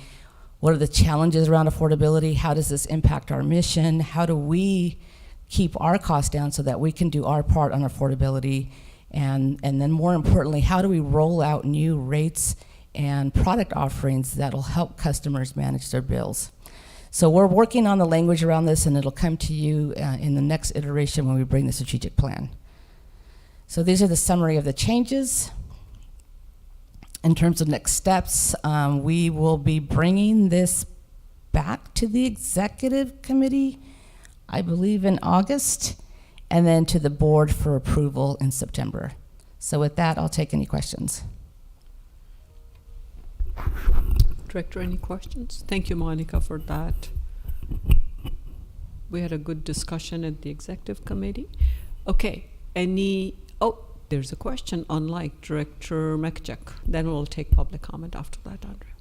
Speaker 5: what are the challenges around affordability, how does this impact our mission, how do we keep our costs down so that we can do our part on affordability, and then more importantly, how do we roll out new rates and product offerings that'll help customers manage their bills. So we're working on the language around this, and it'll come to you in the next iteration when we bring the strategic plan. So these are the summary of the changes. In terms of next steps, we will be bringing this back to the executive committee, I believe in August, and then to the board for approval in September. So with that, I'll take any questions.
Speaker 1: Director, any questions? Thank you, Monica, for that. We had a good discussion at the executive committee. Okay, there's a question, unlike Director Mekchek. Then we'll take public comment after that, Andrea.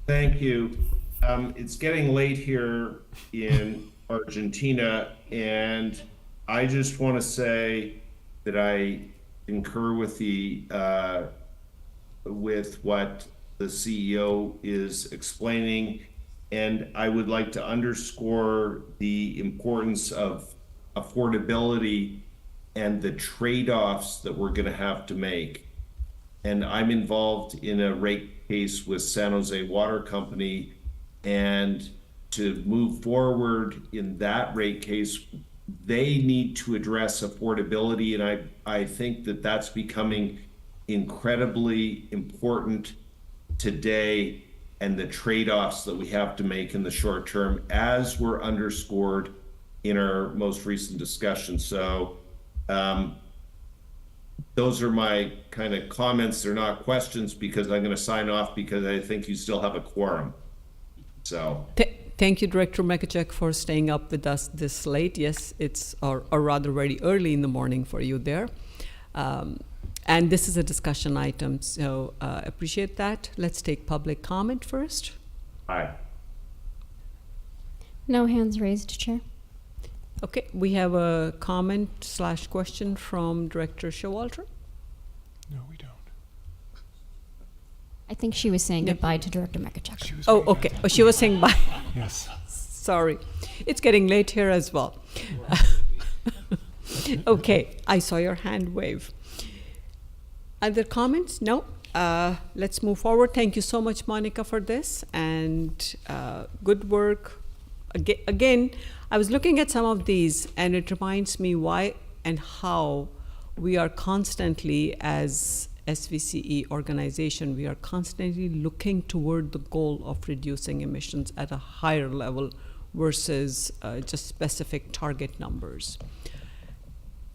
Speaker 7: Thank you. It's getting late here in Argentina, and I just want to say that I concur with with what the CEO is explaining, and I would like to underscore the importance of affordability and the trade-offs that we're going to have to make. And I'm involved in a rate case with San Jose Water Company, and to move forward in that rate case, they need to address affordability, and I think that that's becoming incredibly important today, and the trade-offs that we have to make in the short term, as were underscored in our most recent discussion. So those are my kind of comments. They're not questions, because I'm going to sign off because I think you still have a quorum. So
Speaker 1: thank you, Director Mekachek, for staying up with us this late. Yes, it's or rather very early in the morning for you there. And this is a discussion item, so appreciate that. Let's take public comment first.
Speaker 7: Aye.
Speaker 4: No hands raised, Chair.
Speaker 1: Okay, we have a comment/question from Director Showalter.
Speaker 3: No, we don't.
Speaker 4: I think she was saying goodbye to Director Mekachek.
Speaker 1: Oh, okay. Oh, she was saying bye.
Speaker 3: Yes.
Speaker 1: Sorry. It's getting late here as well. Okay, I saw your hand wave. Other comments? No? Let's move forward. Thank you so much, Monica, for this, and good work. Again, I was looking at some of these, and it reminds me why and how we are constantly, as SVCE organization, we are constantly looking toward the goal of reducing emissions at a higher level versus just specific target numbers.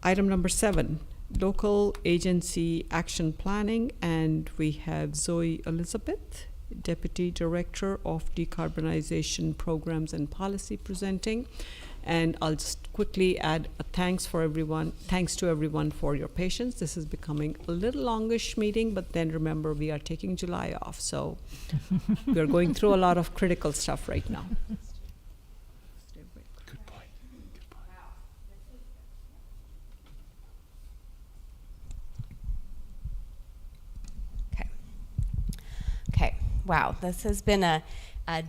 Speaker 1: Item number 7, local agency action planning, and we have Zoe Elizabeth, Deputy Director of Decarbonization Programs and Policy, presenting. And I'll just quickly add a thanks to everyone for your patience. This is becoming a little longish meeting, but then remember, we are taking July off, so we are going through a lot of critical stuff right now.
Speaker 3: Good point. Good point.
Speaker 11: Okay. Wow, this has been a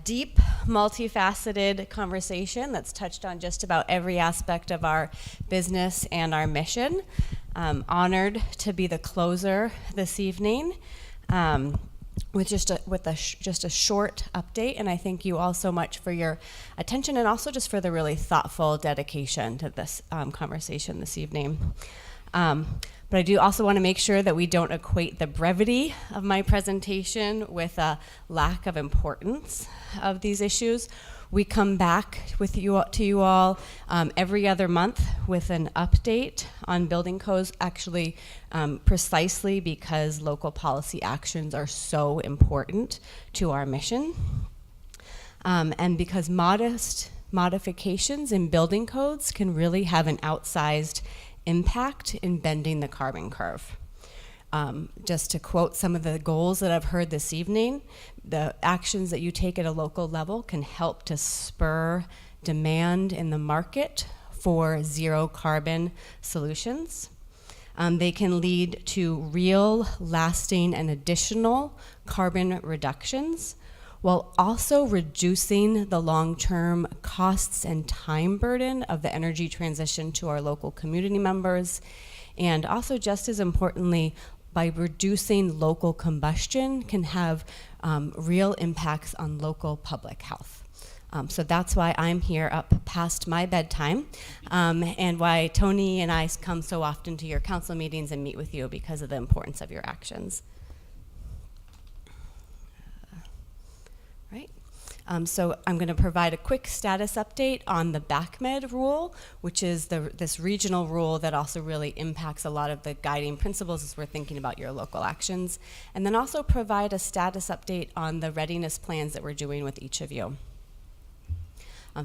Speaker 11: deep, multifaceted conversation that's touched on just about every aspect of our business and our mission. Honored to be the closer this evening with just a short update, and I thank you all so much for your attention and also just for the really thoughtful dedication to this conversation this evening. But I do also want to make sure that we don't equate the brevity of my presentation with a lack of importance of these issues. We come back to you all every other month with an update on building codes, actually precisely because local policy actions are so important to our mission. And because modest modifications in building codes can really have an outsized impact in bending the carbon curve. Just to quote some of the goals that I've heard this evening, the actions that you take at a local level can help to spur demand in the market for zero carbon solutions. They can lead to real, lasting, and additional carbon reductions, while also reducing the long-term costs and time burden of the energy transition to our local community members, and also, just as importantly, by reducing local combustion can have real impacts on local public health. So that's why I'm here up past my bedtime, and why Tony and I come so often to your council meetings and meet with you, because of the importance of your actions. So I'm going to provide a quick status update on the BACMed rule, which is this regional rule that also really impacts a lot of the guiding principles as we're thinking about your local actions, and then also provide a status update on the readiness plans that we're doing with each of you.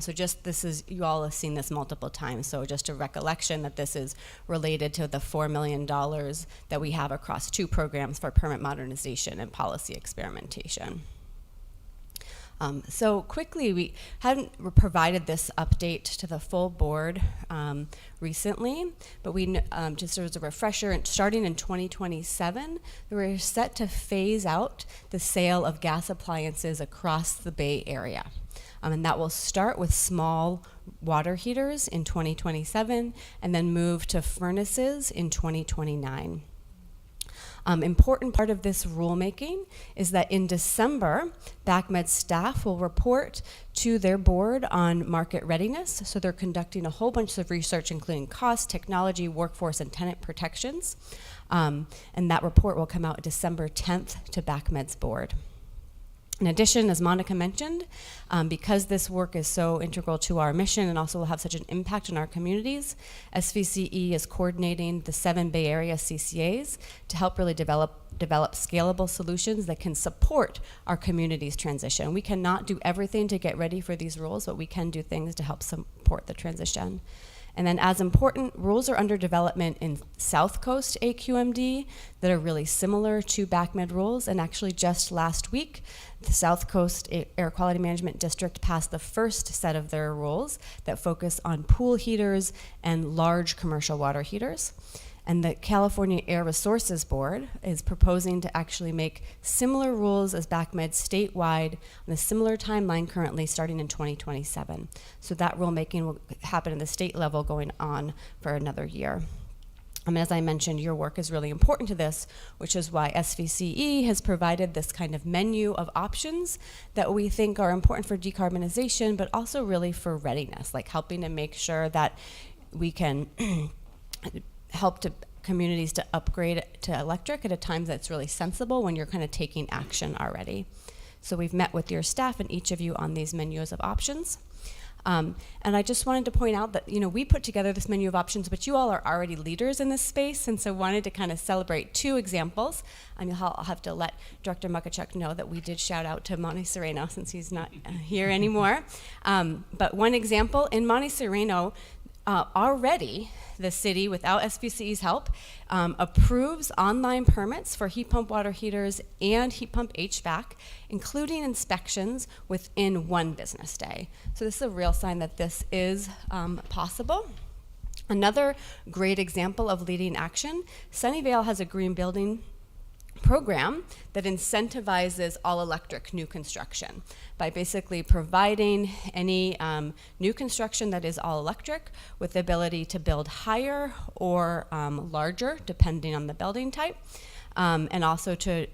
Speaker 11: So just this is, you all have seen this multiple times, so just a recollection that this is related to the $4 million that we have across 2 programs for permit modernization and policy experimentation. So quickly, we hadn't provided this update to the full board recently, but we just as a refresher, starting in 2027, we're set to phase out the sale of gas appliances across the Bay Area. And that will start with small water heaters in 2027 and then move to furnaces in 2029. Important part of this rulemaking is that in December, BACMed staff will report to their board on market readiness. So they're conducting a whole bunch of research, including cost, technology, workforce, and tenant protections. And that report will come out December 10th to BACMed's board. In addition, as Monica mentioned, because this work is so integral to our mission and also will have such an impact on our communities, SVCE is coordinating the 7 Bay Area CCAs to help really develop scalable solutions that can support our community's transition. We cannot do everything to get ready for these rules, but we can do things to help support the transition. And then as important, rules are under development in South Coast AQMD that are really similar to BACMed rules. And actually just last week, the South Coast Air Quality Management District passed the first set of their rules that focus on pool heaters and large commercial water heaters. And the California Air Resources Board is proposing to actually make similar rules as BACMed statewide on a similar timeline currently starting in 2027. So that rulemaking will happen at the state level going on for another year. As I mentioned, your work is really important to this, which is why SVCE has provided this kind of menu of options that we think are important for decarbonization, but also really for readiness, like helping to make sure that we can help to communities to upgrade to electric at a time that's really sensible when you're kind of taking action already. So we've met with your staff and each of you on these menus of options. And I just wanted to point out that, we put together this menu of options, but you all are already leaders in this space, and so wanted to kind of celebrate 2 examples. I'll have to let Director Mukachuk know that we did shout out to Monte Sereno since he's not here anymore. But one example, in Monte Sereno, already the city, without SVCE's help, approves online permits for heat pump water heaters and heat pump HVAC, including inspections within 1 business day. So this is a real sign that this is possible. Another great example of leading action, Sunnyvale has a green building program that incentivizes all-electric new construction by basically providing any new construction that is all-electric with the ability to build higher or larger, depending on the building type, and also to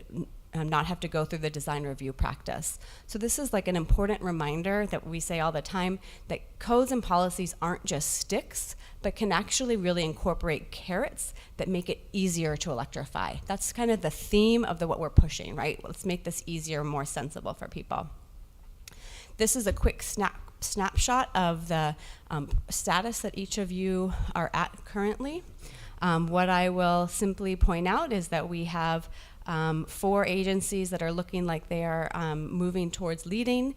Speaker 11: not have to go through the design review practice. So this is like an important reminder that we say all the time, that codes and policies aren't just sticks, but can actually really incorporate carrots that make it easier to electrify. That's kind of the theme of what we're pushing, right? Let's make this easier, more sensible for people. This is a quick snapshot of the status that each of you are at currently. What I will simply point out is that we have 4 agencies that are looking like they are moving towards leading,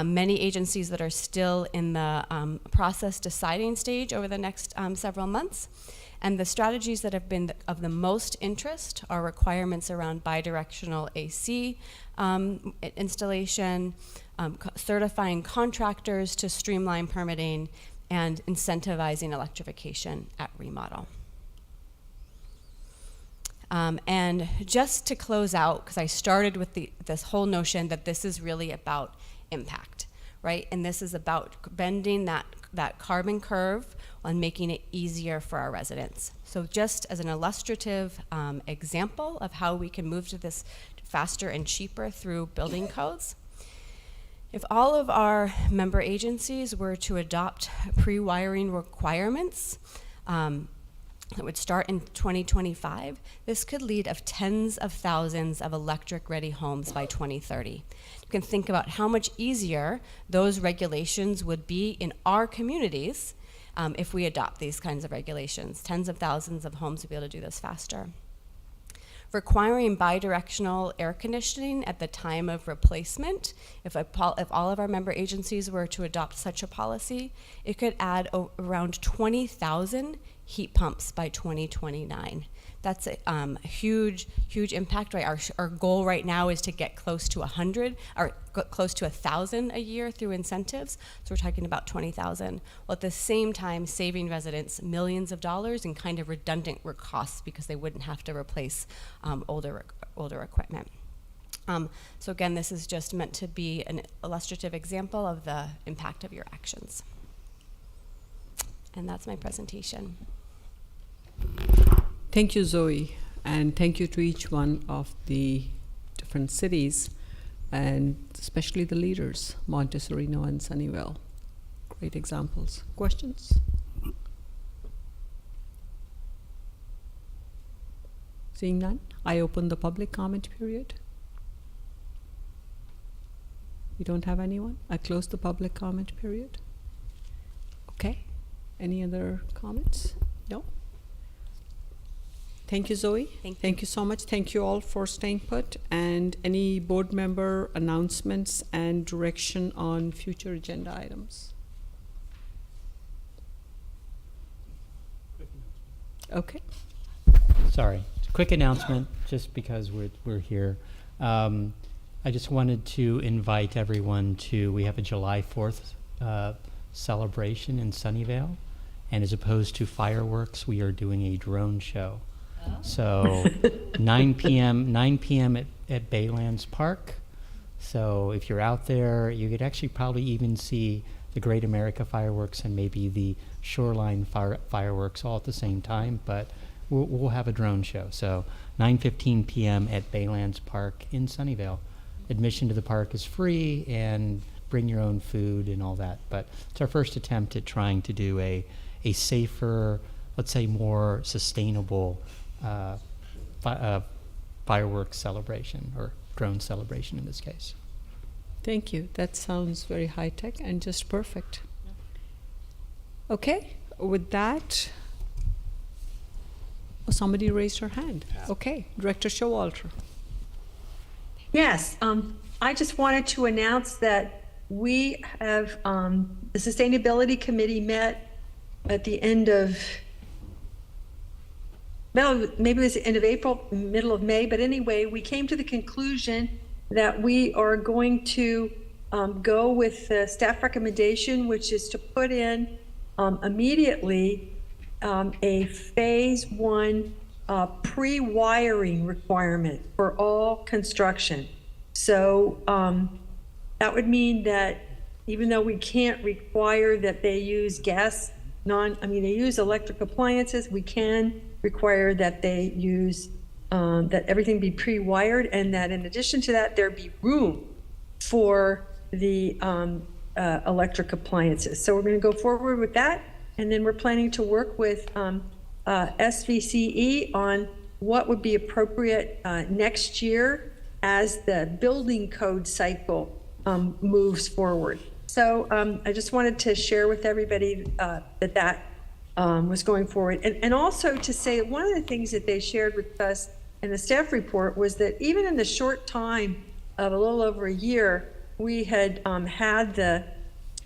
Speaker 11: many agencies that are still in the process deciding stage over the next several months. And the strategies that have been of the most interest are requirements around bidirectional AC installation, certifying contractors to streamline permitting, and incentivizing electrification at remodel. And just to close out, because I started with this whole notion that this is really about impact, right? And this is about bending that carbon curve and making it easier for our residents. So just as an illustrative example of how we can move to this faster and cheaper through building codes, if all of our member agencies were to adopt pre-wiring requirements, that would start in 2025, this could lead of tens of thousands of electric-ready homes by 2030. You can think about how much easier those regulations would be in our communities if we adopt these kinds of regulations. Tens of thousands of homes would be able to do this faster. Requiring bidirectional air conditioning at the time of replacement, if all of our member agencies were to adopt such a policy, it could add around 20,000 heat pumps by 2029. That's a huge, huge impact, right? Our goal right now is to get close to 100, or close to 1,000 a year through incentives. So we're talking about 20,000, while at the same time saving residents millions of dollars in kind of redundant costs because they wouldn't have to replace older equipment. So again, this is just meant to be an illustrative example of the impact of your actions. And that's my presentation.
Speaker 1: Thank you, Zoe, and thank you to each one of the different cities, and especially the leaders, Montessorino and Sunnyvale. Great examples. Questions? Seeing none, I open the public comment period. You don't have anyone? I close the public comment period. Okay. Any other comments? No? Thank you, Zoe. Thank you so much. Thank you all for staying put. And any board member announcements and direction on future agenda items? Okay.
Speaker 14: Sorry, quick announcement, just because we're here. I just wanted to invite everyone to, we have a July 4th celebration in Sunnyvale, and as opposed to fireworks, we are doing a drone show. So 9 p.m. at Baylands Park. So if you're out there, you could actually probably even see the Great America fireworks and maybe the Shoreline fireworks all at the same time, but we'll have a drone show. So 9:15 p.m. at Baylands Park in Sunnyvale. Admission to the park is free, and bring your own food and all that. But it's our first attempt at trying to do a safer, let's say more sustainable fireworks celebration, or drone celebration in this case.
Speaker 1: Thank you. That sounds very high-tech and just perfect. Okay, with that, somebody raised her hand. Okay, Director Showalter.
Speaker 22: Yes, I just wanted to announce that we have, the Sustainability Committee met at the end of, well, maybe it was the end of April, middle of May, but anyway, we came to the conclusion that we are going to go with the staff recommendation, which is to put in immediately a phase 1 pre-wiring requirement for all construction. So that would mean that even though we can't require that they use they use electric appliances, we can require that they use, that everything be pre-wired, and that in addition to that, there be room for the electric appliances. So we're going to go forward with that, and then we're planning to work with SVCE on what would be appropriate next year as the building code cycle moves forward. So I just wanted to share with everybody that was going forward. And also to say, one of the things that they shared with us in the staff report was that even in the short time of a little over a year, we had had the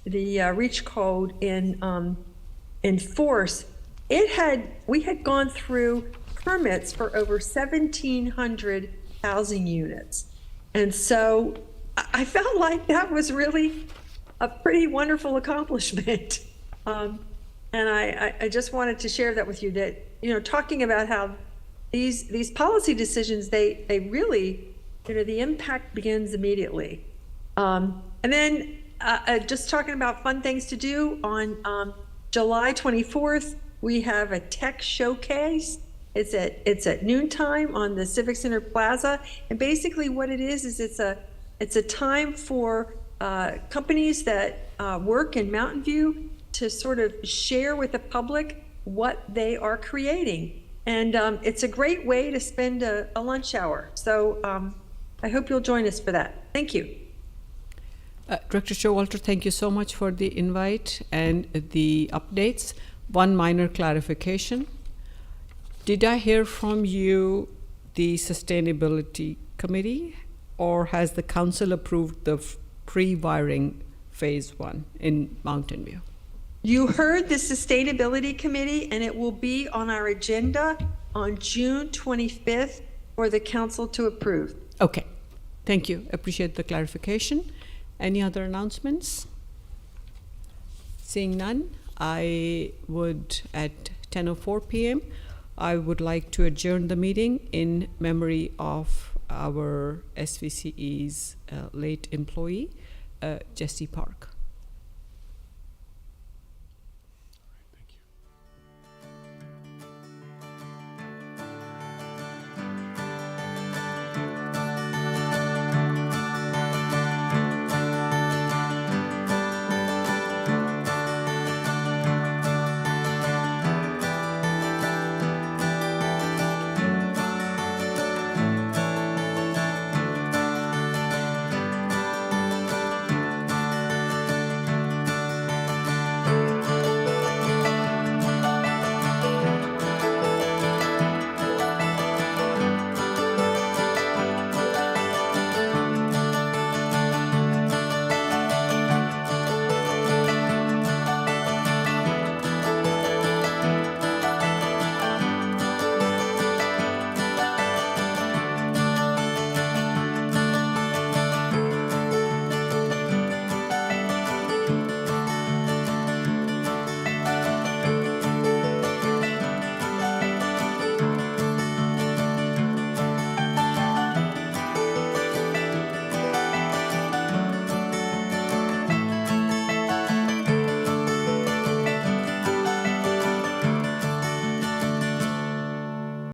Speaker 22: REACH code in force. We had gone through permits for over 1,700 housing units. And so I felt like that was really a pretty wonderful accomplishment. And I just wanted to share that with you, that, talking about how these policy decisions, they really, the impact begins immediately. And then just talking about fun things to do, on July 24th, we have a tech showcase. It's at noontime on the Civic Center Plaza. And basically what it is it's a time for companies that work in Mountain View to sort of share with the public
Speaker 17: what they are creating. And it's a great way to spend a lunch hour. So I hope you'll join us for that. Thank you.
Speaker 1: Director Showalter, thank you so much for the invite and the updates. One minor clarification. Did I hear from you the Sustainability Committee, or has the council approved the pre-wiring phase 1 in Mountain View?
Speaker 17: You heard the Sustainability Committee, and it will be on our agenda on June 25th for the council to approve.
Speaker 1: Okay, thank you. Appreciate the clarification. Any other announcements? Seeing none, I would, at 10:04 p.m., I would like to adjourn the meeting in memory of our SVCE's late employee, Jesse Park.